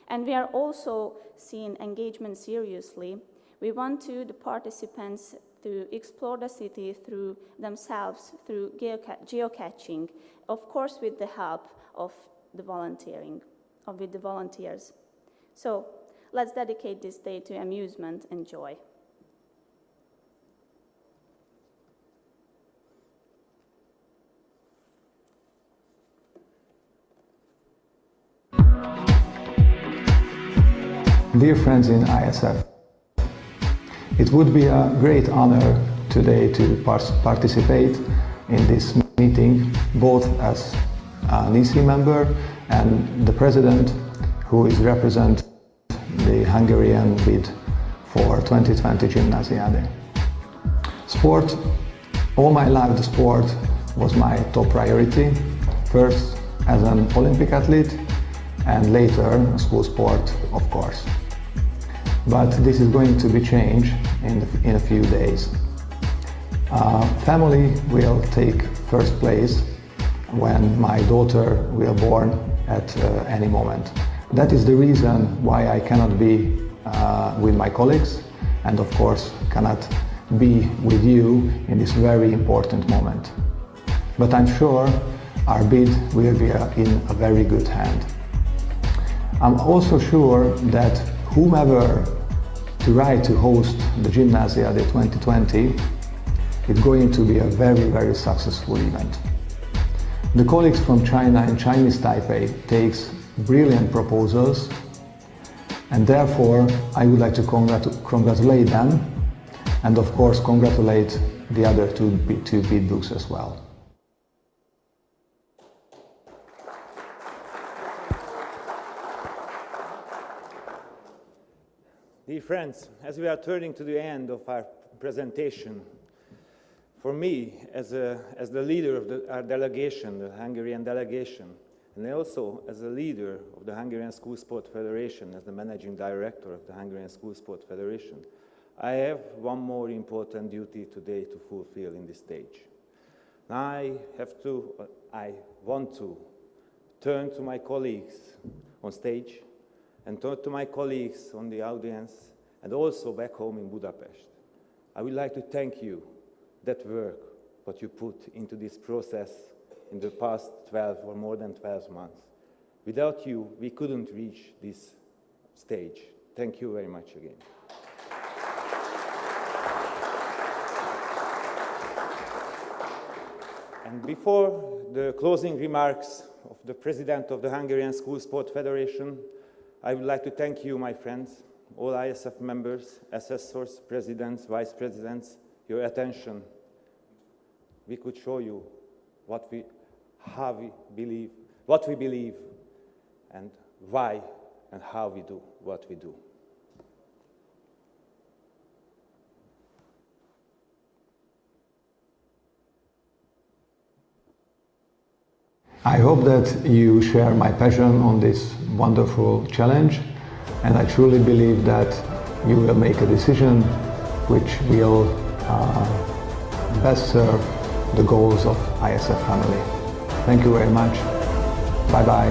And we are also seeing engagement seriously. We want the participants to explore the city through themselves, through geocaching, of course with the help of the volunteers. So let's dedicate this day to amusement and joy. Dear friends in ISF, it would be a great honor today to participate in this meeting, both as an EC member and the president, who is representing the Hungarian bid for 2020 Gymnasiade. Sport, all my life the sport was my top priority, first as an Olympic athlete and later school sport, of course. But this is going to be changed in a few days. Family will take first place when my daughter will be born at any moment. That is the reason why I cannot be with my colleagues and of course cannot be with you in this very important moment. But I'm sure our bid will be in a very good hand. I'm also sure that whomever try to host the Gymnasiade 2020, it's going to be a very, very successful event. The colleagues from China and Chinese Taipei takes brilliant proposals, and therefore I would like to congratulate them and of course congratulate the other two bid books as well. Dear friends, as we are turning to the end of our presentation, for me, as the leader of our delegation, the Hungarian delegation, and also as a leader of the Hungarian School Sport Federation, as the managing director of the Hungarian School Sport Federation, I have one more important duty today to fulfill in this stage. I want to turn to my colleagues on stage and turn to my colleagues on the audience and also back home in Budapest. I would like to thank you that work, what you put into this process in the past 12 or more than 12 months. Without you, we couldn't reach this stage. Thank you very much again. And before the closing remarks of the President of the Hungarian School Sport Federation, I would like to thank you, my friends, all ISF members, assessors, presidents, vice presidents, your attention. We could show you what we believe, and why and how we do what we do. I hope that you share my passion on this wonderful challenge, and I truly believe that you will make a decision which will best serve the goals of ISF family. Thank you very much. Bye-bye.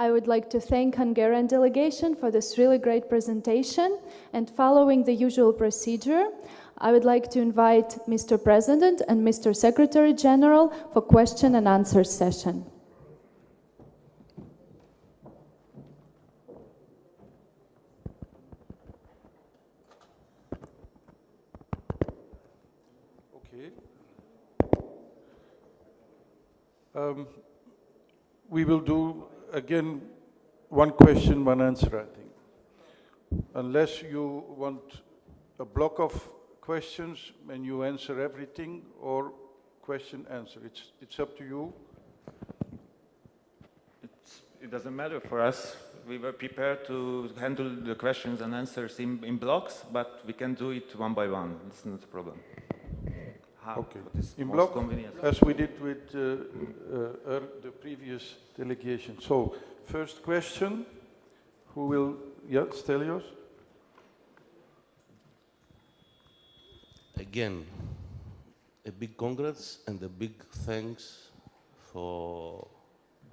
I would like to thank Hungarian delegation for this really great presentation, and following the usual procedure, I would like to invite Mr. President and Mr. Secretary General for question and answer session. Okay. We will do again one question, one answer, I think. Unless you want a block of questions and you answer everything, or question answer. It's up to you. It doesn't matter for us. We were prepared to handle the questions and answers in blocks, but we can do it one by one. It's not a problem. Okay. In block, as we did with the previous delegation. So, first question, who will, Stelios? Again, a big congrats and a big thanks for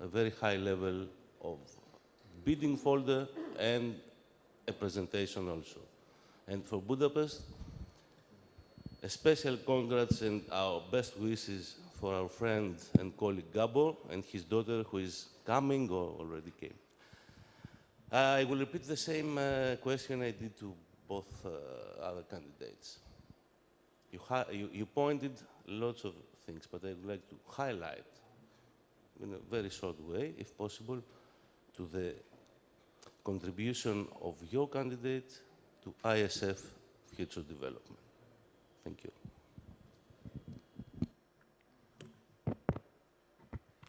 a very high level of bidding folder and a presentation also. And for Budapest, a special congrats and our best wishes for our friend and colleague Gabor and his daughter who is coming or already came. I will repeat the same question I did to both other candidates. You pointed lots of things, but I would like to highlight in a very short way, if possible, to the contribution of your candidate to ISF future development. Thank you.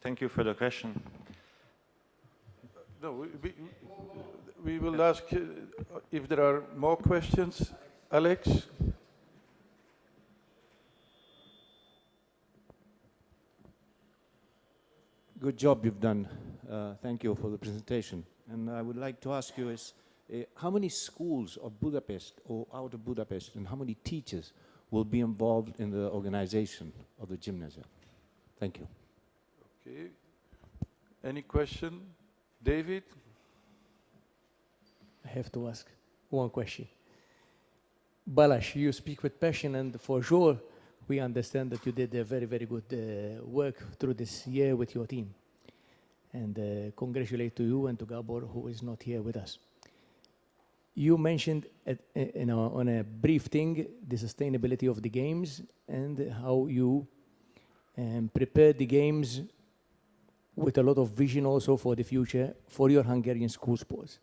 Thank you for the question. No, we will ask if there are more questions. Alex? Good job you've done. Thank you for the presentation. And I would like to ask you is, how many schools of Budapest or out of Budapest and how many teachers will be involved in the organization of the Gymnasiade? Thank you. Okay. Any question? David? I have to ask one question. Balázs, you speak with passion, and for sure we understand that you did a very, very good work through this year with your team. And congratulate to you and to Gabor, who is not here with us. You mentioned on a brief thing the sustainability of the games and how you prepared the games with a lot of vision also for the future for your Hungarian school sports.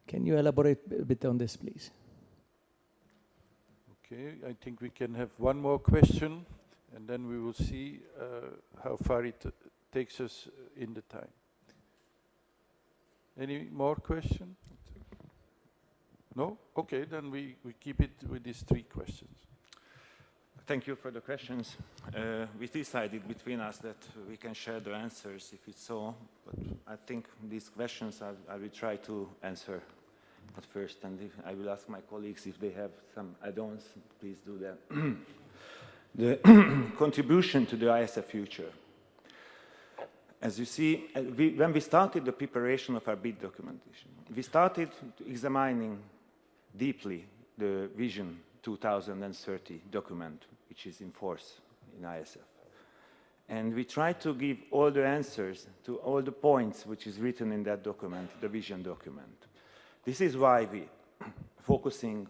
Can you elaborate a bit on this, please? Okay, I think we can have one more question, and then we will see how far it takes us in the time. Any more questions? No? Okay, then we keep it with these 3 questions. Thank you for the questions. We decided between us that we can share the answers if it's so, but I think these questions I will try to answer at first, and I will ask my colleagues if they have some add-ons, please do that. The contribution to the ISF future. As you see, when we started the preparation of our bid documentation, we started examining deeply the Vision 2030 document, which is in force in ISF. And we tried to give all the answers to all the points which is written in that document, the vision document. This is why we focusing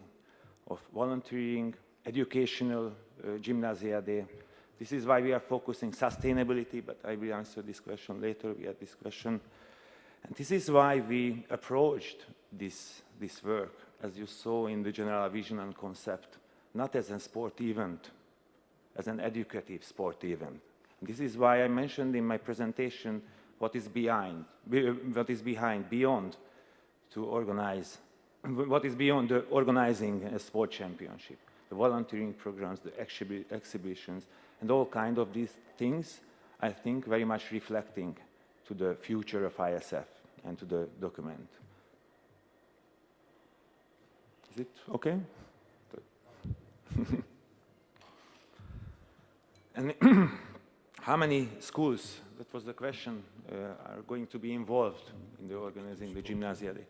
of volunteering, educational, Gymnasiade. This is why we are focusing sustainability, but I will answer this question later. We had this question. And this is why we approached this work, as you saw in the general vision and concept, not as a sport event, as an educative sport event. And this is why I mentioned in my presentation what is behind, beyond to organize, what is beyond the organizing a sport championship, the volunteering programs, the exhibitions, and all kind of these things, I think very much reflecting to the future of ISF and to the document. Is it okay? And how many schools, that was the question, are going to be involved in the organizing the Gymnasiade?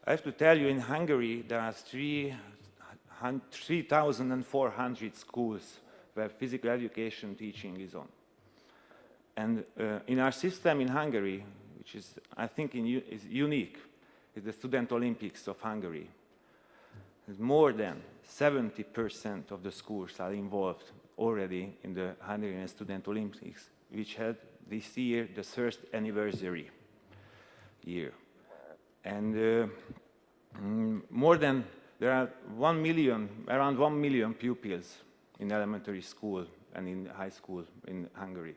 I have to tell you, in Hungary, there are 3,400 schools where physical education teaching is on. And in our system in Hungary, which is, I think, is unique, is the Student Olympics of Hungary. More than 70% of the schools are involved already in the Hungarian Student Olympics, which had this year the first anniversary year. And there are 1 million, around 1 million pupils in elementary school and in high school in Hungary.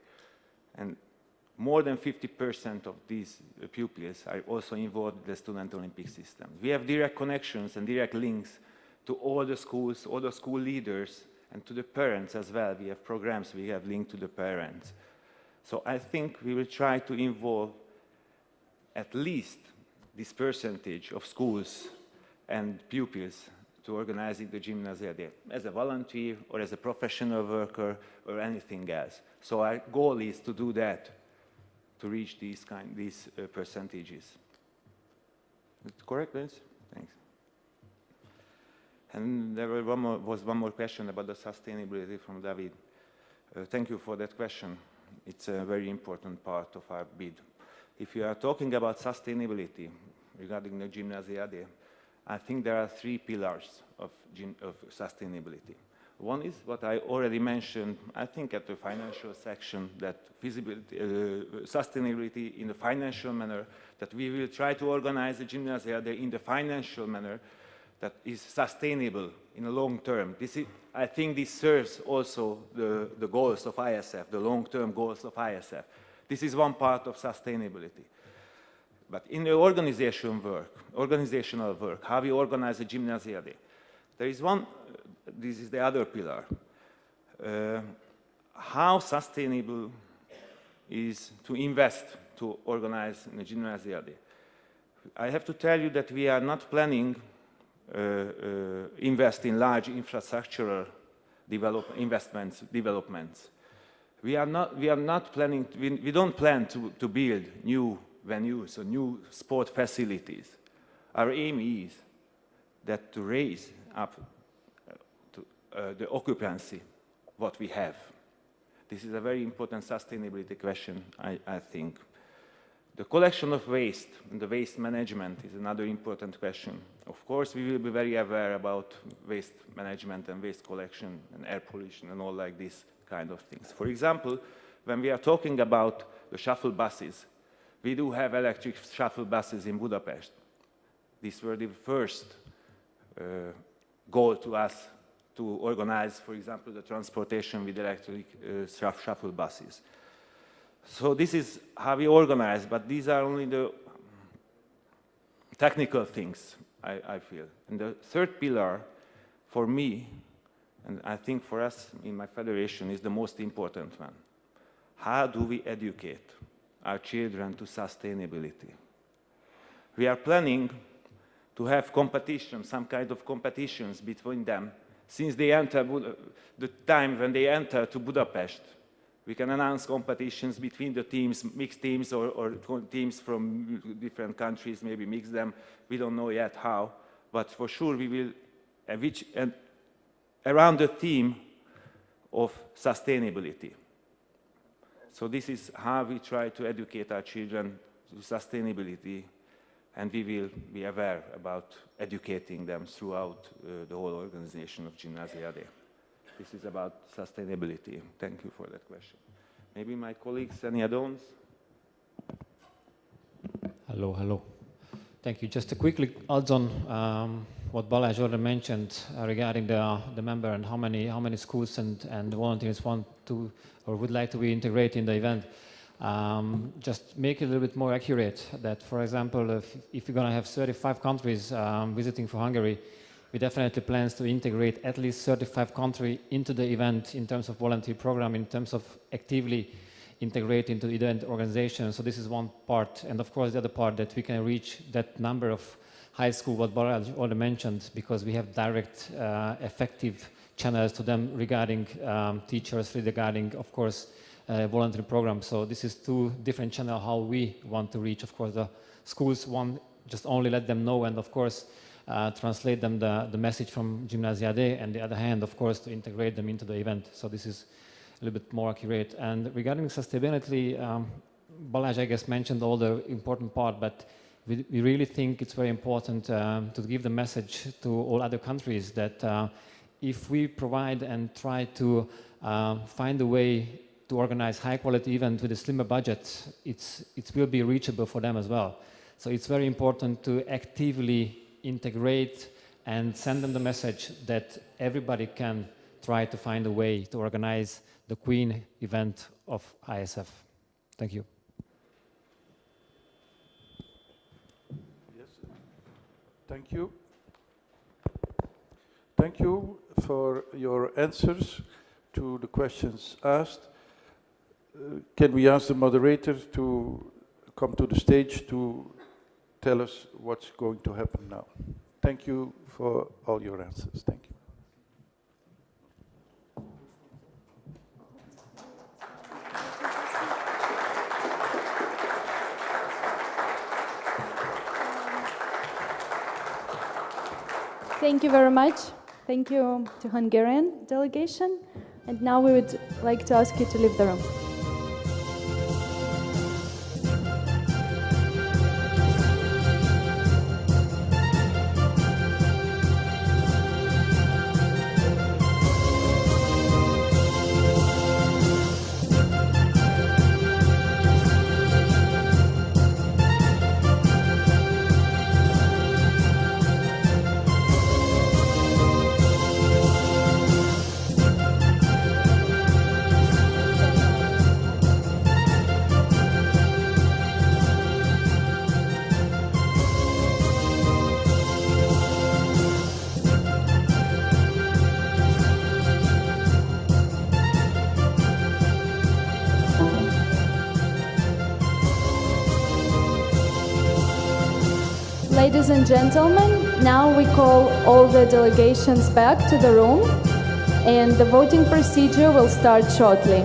And more than 50% of these pupils are also involved in the Student Olympic system. We have direct connections and direct links to all the schools, all the school leaders, and to the parents as well. We have programs, we have linked to the parents. So I think we will try to involve at least this percentage of schools and pupils to organizing the Gymnasiade as a volunteer or as a professional worker or anything else. So our goal is to do that, to reach these percentages. Is it correct, Vince? Thanks. And there was one more question about the sustainability from David. Thank you for that question. It's a very important part of our bid. If you are talking about sustainability regarding the Gymnasiade, I think there are 3 pillars of sustainability. One is what I already mentioned, I think at the financial section, that sustainability in the financial manner, that we will try to organize the Gymnasiade in the financial manner that is sustainable in the long term. I think this serves also the goals of ISF, the long-term goals of ISF. This is one part of sustainability. But in the organizational work, how we organize the Gymnasiade, there is one, this is the other pillar. How sustainable is to invest to organize the Gymnasiade? I have to tell you that we are not planning invest in large infrastructural developments. We don't plan to build new venues or new sport facilities. Our aim is that to raise up the occupancy, what we have. This is a very important sustainability question, I think. The collection of waste and the waste management is another important question. Of course, we will be very aware about waste management and waste collection and air pollution and all like these kind of things. For example, when we are talking about the shuttle buses, we do have electric shuttle buses in Budapest. These were the first goal to us to organize, for example, the transportation with electric shuttle buses. So this is how we organize, but these are only technical things, I feel. And the third pillar, for me, and I think for us in my federation, is the most important one. How do we educate our children to sustainability? We are planning to have competition, some kind of competitions between them. Since they enter the time when they enter to Budapest, we can announce competitions between the teams, mixed teams or teams from different countries, maybe mix them. We don't know yet how, but for sure we will, around the theme of sustainability. So this is how we try to educate our children to sustainability, and we will be aware about educating them throughout the whole organization of Gymnasiade. This is about sustainability. Thank you for that question. Maybe my colleagues, any add-ons? Hello. Thank you. Just to quickly add on what Balázs already mentioned regarding the member and how many schools and volunteers want to or would like to be integrated in the event. Just make it a little bit more accurate that, for example, if you're going to have 35 countries visiting for Hungary, we definitely plans to integrate at least 35 countries into the event in terms of volunteer program, in terms of actively integrate into the event organization. So this is one part. And of course, the other part that we can reach that number of high school, what Balázs already mentioned, because we have direct, effective channels to them regarding teachers, regarding, of course, voluntary programs. So this is two different channels how we want to reach. Of course, the schools one just only let them know, and of course translate them the message from Gymnasiade, and the other hand, of course, to integrate them into the event. So this is a little bit more accurate. And regarding sustainability, Balázs, I guess, mentioned all the important part, but we really think it's very important to give the message to all other countries that if we provide and try to find a way to organize high-quality event with a slimmer budget, it will be reachable for them as well. So it's very important to actively integrate and send them the message that everybody can try to find a way to organize the Queen event of ISF. Thank you. Yes. Thank you. Thank you for your answers to the questions asked. Can we ask the moderator to come to the stage to tell us what's going to happen now? Thank you for all your answers. Thank you. Thank you very much. Thank you to Hungarian delegation. And now we would like to ask you to leave the room. Ladies and gentlemen, now we call all the delegations back to the room, and the voting procedure will start shortly.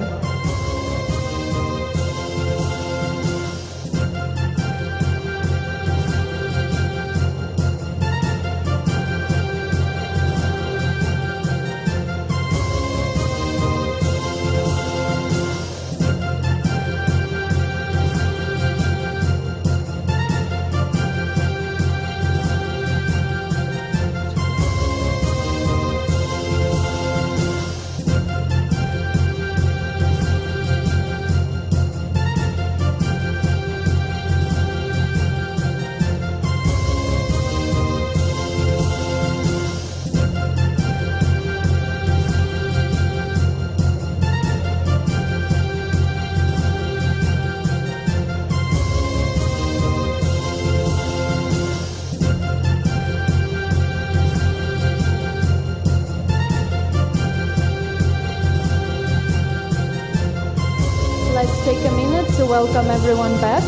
take a minute to welcome everyone back.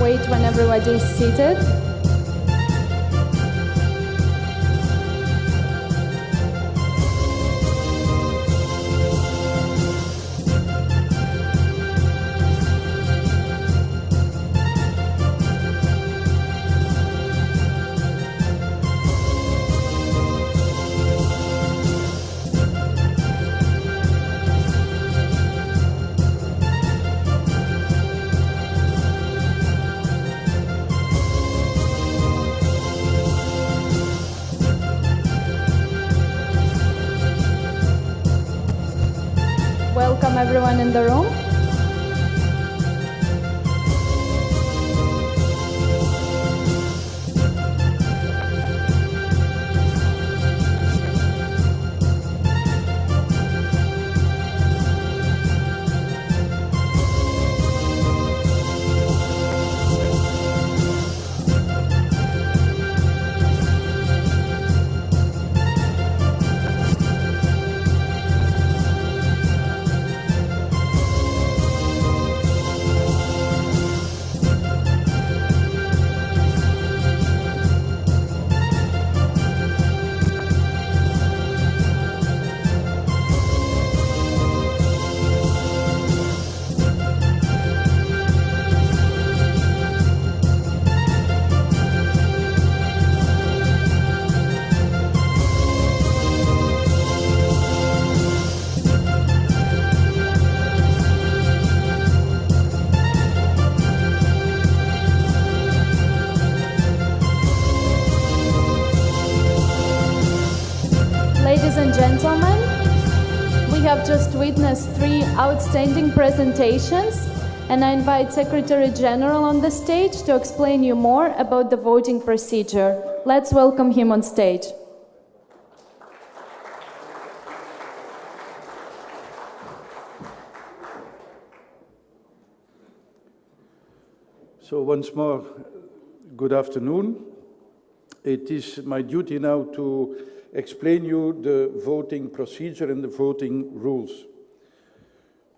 Wait when everybody is seated. Welcome everyone in the room. Ladies and gentlemen, we have just witnessed 3 outstanding presentations, and I invite Secretary General on the stage to explain you more about the voting procedure. Let's welcome him on stage. So once more, good afternoon. It is my duty now to explain you the voting procedure and the voting rules.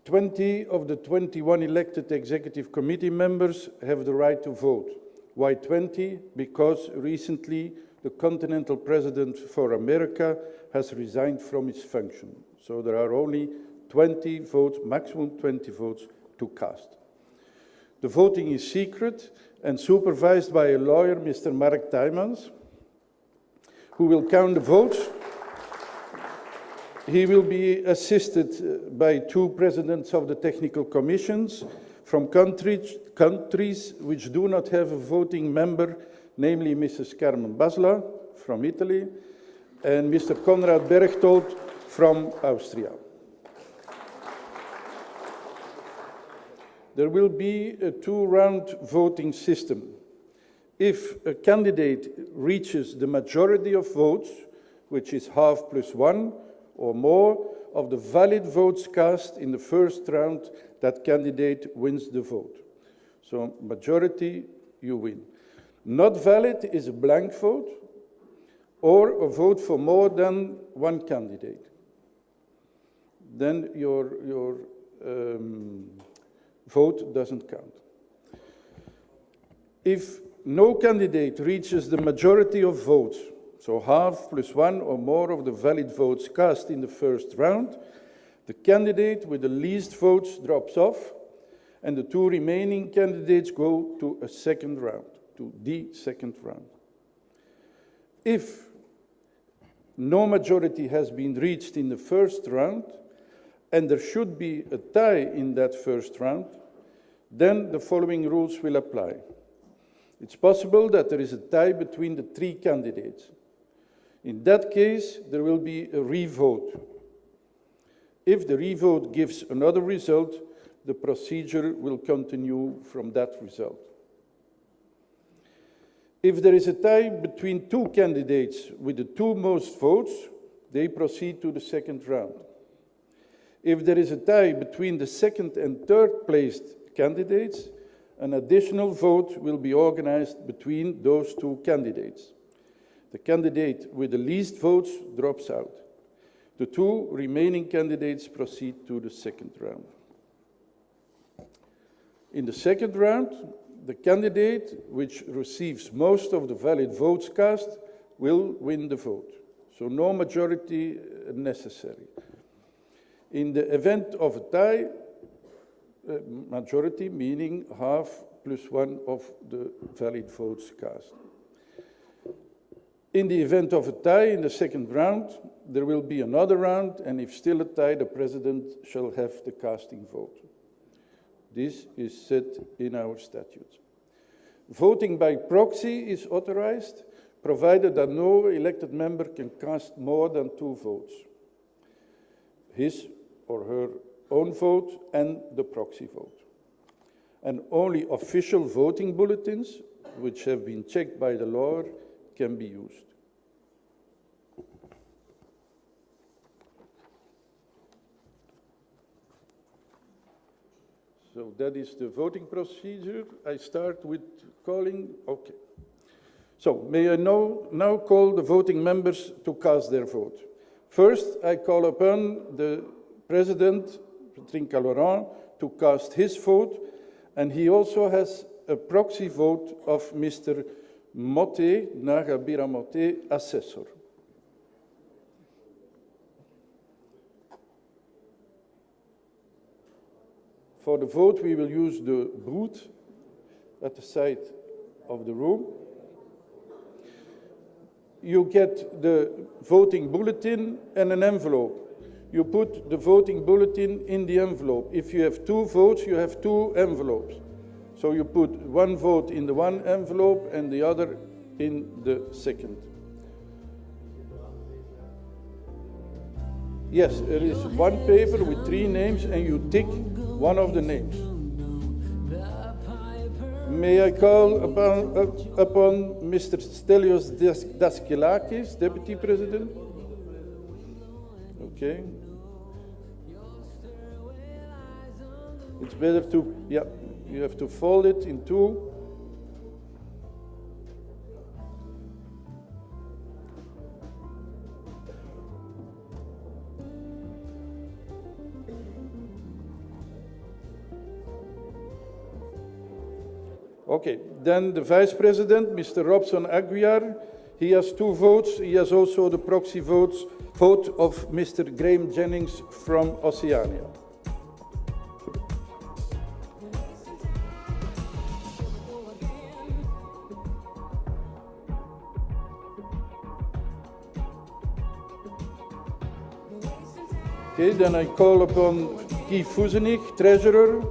20 of the 21 elected executive committee members have the right to vote. Why 20? Because recently the Continental President for America has resigned from his function. So there are only 20 votes, maximum 20 votes to cast. The voting is secret and supervised by a lawyer, Mr. Mark Tijmans, who will count the votes. He will be assisted by 2 presidents of the technical commissions from countries which do not have a voting member, namely Mrs. Carmen Basla from Italy and Mr. Konrad Berchtold from Austria. There will be a 2-round voting system. If a candidate reaches the majority of votes, which is half plus 1 or more of the valid votes cast in the first round, that candidate wins the vote. So majority, you win. Not valid is a blank vote or a vote for more than 1 candidate. Then your vote doesn't count. If no candidate reaches the majority of votes, so half plus 1 or more of the valid votes cast in the first round, the candidate with the least votes drops off, and the 2 remaining candidates go to a second round, to the second round. If no majority has been reached in the first round, and there should be a tie in that first round, then the following rules will apply. It's possible that there is a tie between the 3 candidates. In that case, there will be a revote. If the revote gives another result, the procedure will continue from that result. If there is a tie between 2 candidates with the 2 most votes, they proceed to the second round. If there is a tie between the second and third placed candidates, an additional vote will be organized between those 2 candidates. The candidate with the least votes drops out. The 2 remaining candidates proceed to the second round. In the second round, the candidate which receives most of the valid votes cast will win the vote. So no majority necessary. In the event of a tie, majority meaning half plus one of the valid votes cast. In the event of a tie in the second round, there will be another round, and if still a tie, the president shall have the casting vote. This is set in our statutes. Voting by proxy is authorized, provided that no elected member can cast more than 2 votes. His or her own vote and the proxy vote. And only official voting bulletins, which have been checked by the lawyer, can be used. So that is the voting procedure. I start with calling, okay. So may I now call the voting members to cast their vote. First, I call upon the President, Trinca Laurent, to cast his vote, and he also has a proxy vote of Mr. Moté, Nagabira Moté, assessor. For the vote, we will use the booth at the side of the room. You get the voting bulletin and an envelope. You put the voting bulletin in the envelope. If you have 2 votes, you have 2 envelopes. So you put 1 vote in the one envelope and the other in the second. Yes, there is 1 paper with 3 names and you tick one of the names. May I call upon Mr. Stelios Daskilakis, Deputy President? Okay. It's better to, yeah, you have to fold it in 2. Okay, then the Vice President, Mr. Robson Aguiar, he has 2 votes. He has also the proxy vote of Mr. Graham Jennings from Oceania. Okay, then I call upon Guy Fuzenich, Treasurer,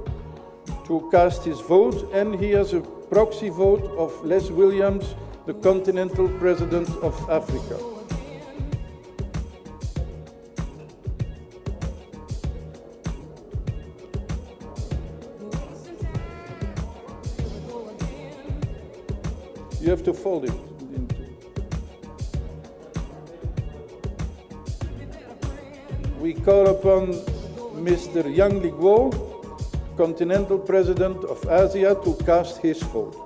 to cast his vote, and he has a proxy vote of Les Williams, the Continental President of Africa. You have to fold it into. We call upon Mr. Yang Liguo, Continental President of Asia, to cast his vote.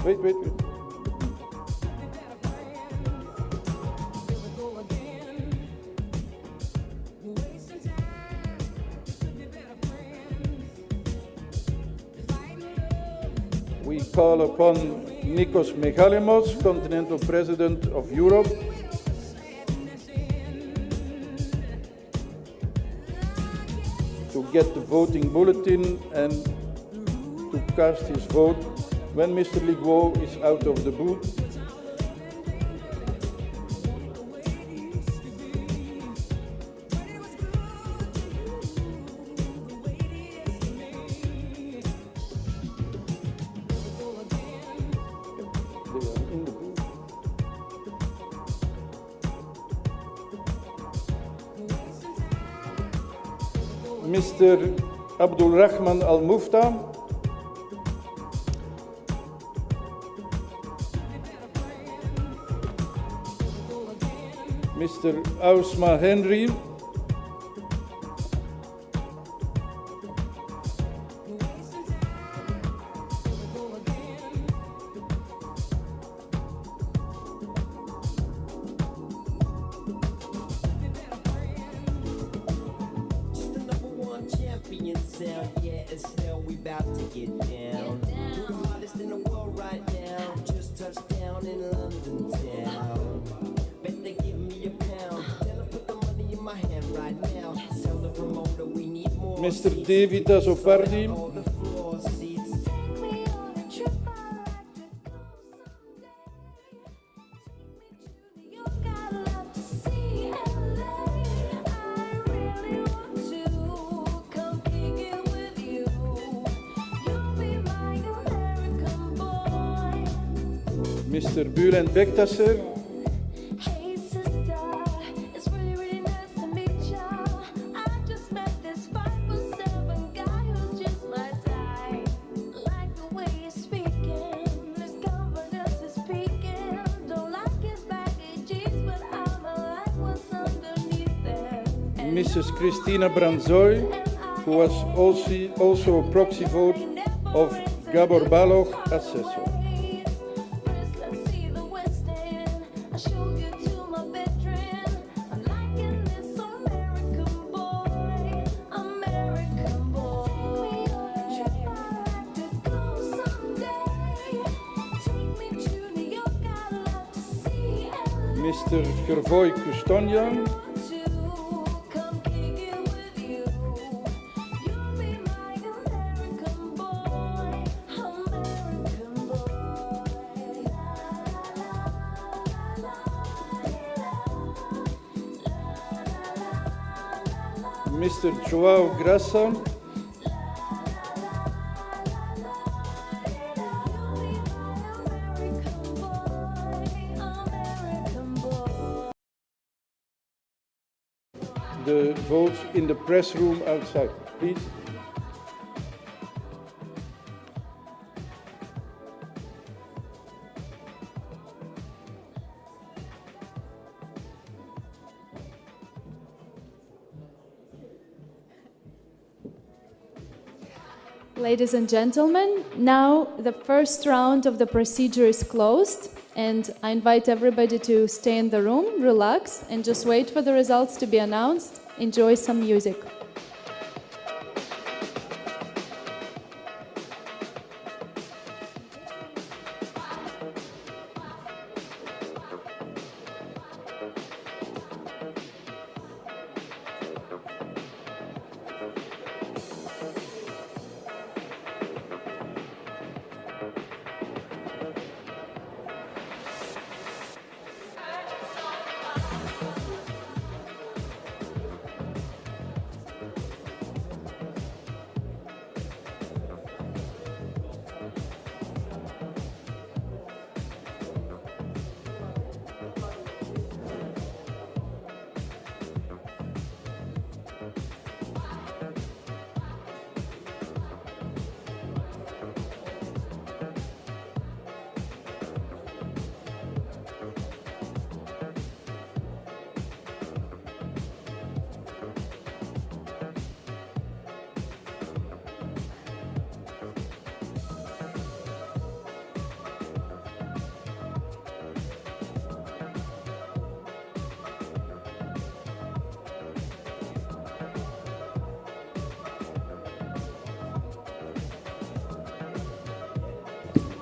Wait. We call upon Nikos Mechalimos, Continental President of Europe, to get the voting bulletin and to cast his vote when Mr. Liguo is out of the booth. Mr. Abdul Rahman Al Mufta, Mr. Ausma Henry, get down. You're the hottest in the world right now. Just touched down in London town. Bet they give me a pound. Tell her put the money in my hand right now. Tell the promoter we need more. Mr. David Azopardi. Mr. Bülent Bektaşer. Mrs. Christina Branzoy, who was also a proxy vote of Gabor Balog, assessor. Mr. Gervoy Custonian. Mr. Joao Grassa. The votes in the press room outside, please. Ladies and gentlemen, now the first round of the procedure is closed, and I invite everybody to stay in the room, relax, and just wait for the results to be announced. Enjoy some music.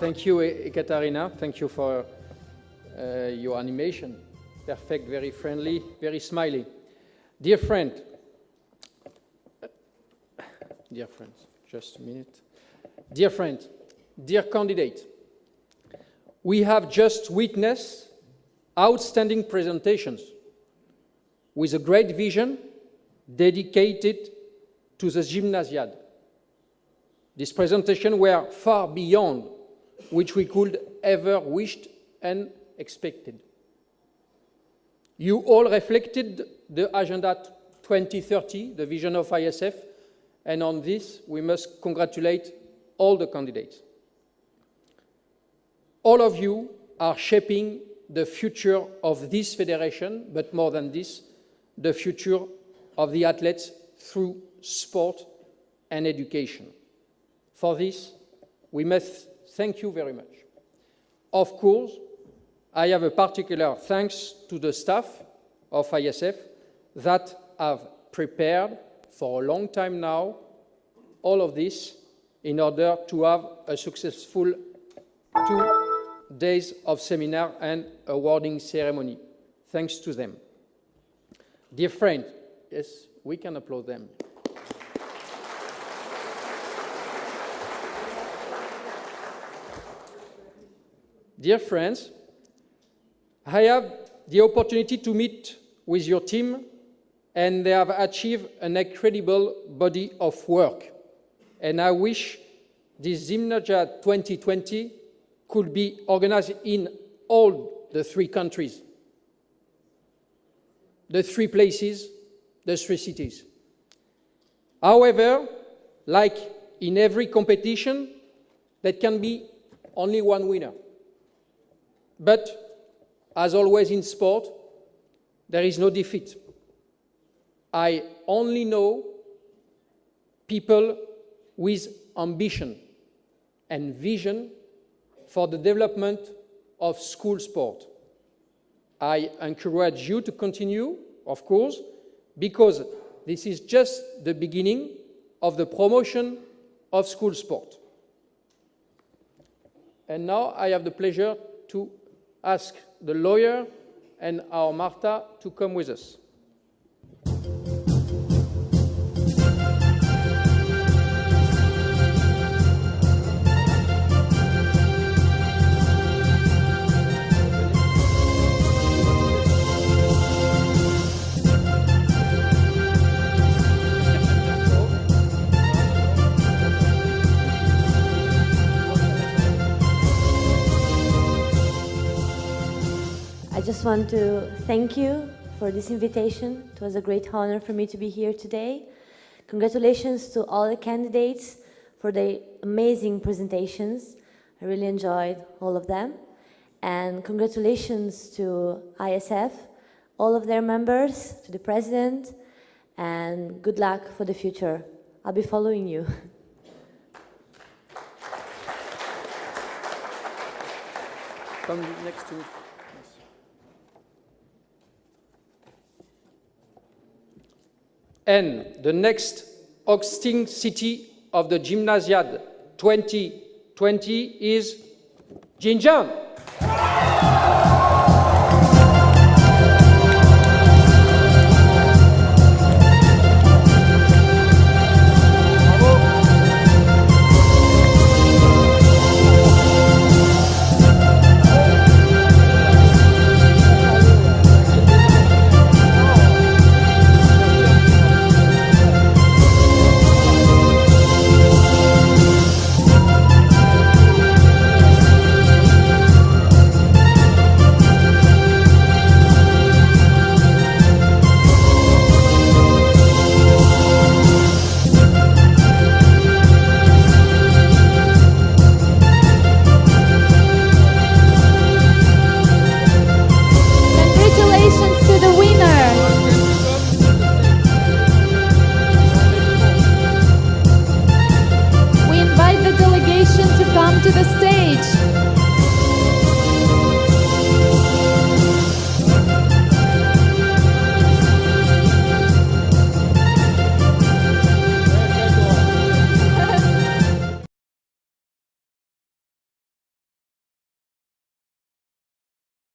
Thank you, Ekaterina. Thank you for your animation. Perfect, very friendly, very smiley. Dear friends, just a minute. Dear friends, dear candidate, we have just witnessed outstanding presentations with a great vision dedicated to the Gymnasiade. These presentations were far beyond which we could ever wished and expected. You all reflected the Agenda 2030, the vision of ISF, and on this we must congratulate all the candidates. All of you are shaping the future of this federation, but more than this, the future of the athletes through sport and education. For this, we must thank you very much. Of course, I have a particular thanks to the staff of ISF that have prepared for a long time now all of this in order to have a successful 2 days of seminar and awarding ceremony. Thanks to them. Dear friends, yes, we can applaud them. Dear friends, I have the opportunity to meet with your team, and they have achieved an incredible body of work. And I wish this Gymnasiade 2020 could be organized in all the 3 countries, the 3 places, the 3 cities. However, like in every competition, there can be only one winner. But, as always in sport, there is no defeat. I only know people with ambition and vision for the development of school sport. I encourage you to continue, of course, because this is just the beginning of the promotion of school sport. And now I have the pleasure to ask the lawyer and our Marta to come with us. I just want to thank you for this invitation. It was a great honor for me to be here today. Congratulations to all the candidates for their amazing presentations. I really enjoyed all of them. And congratulations to ISF, all of their members, to the president, and good luck for the future. I'll be following you. Come next to me. And the next hosting city of the Gymnasiade 2020 is Xinjiang.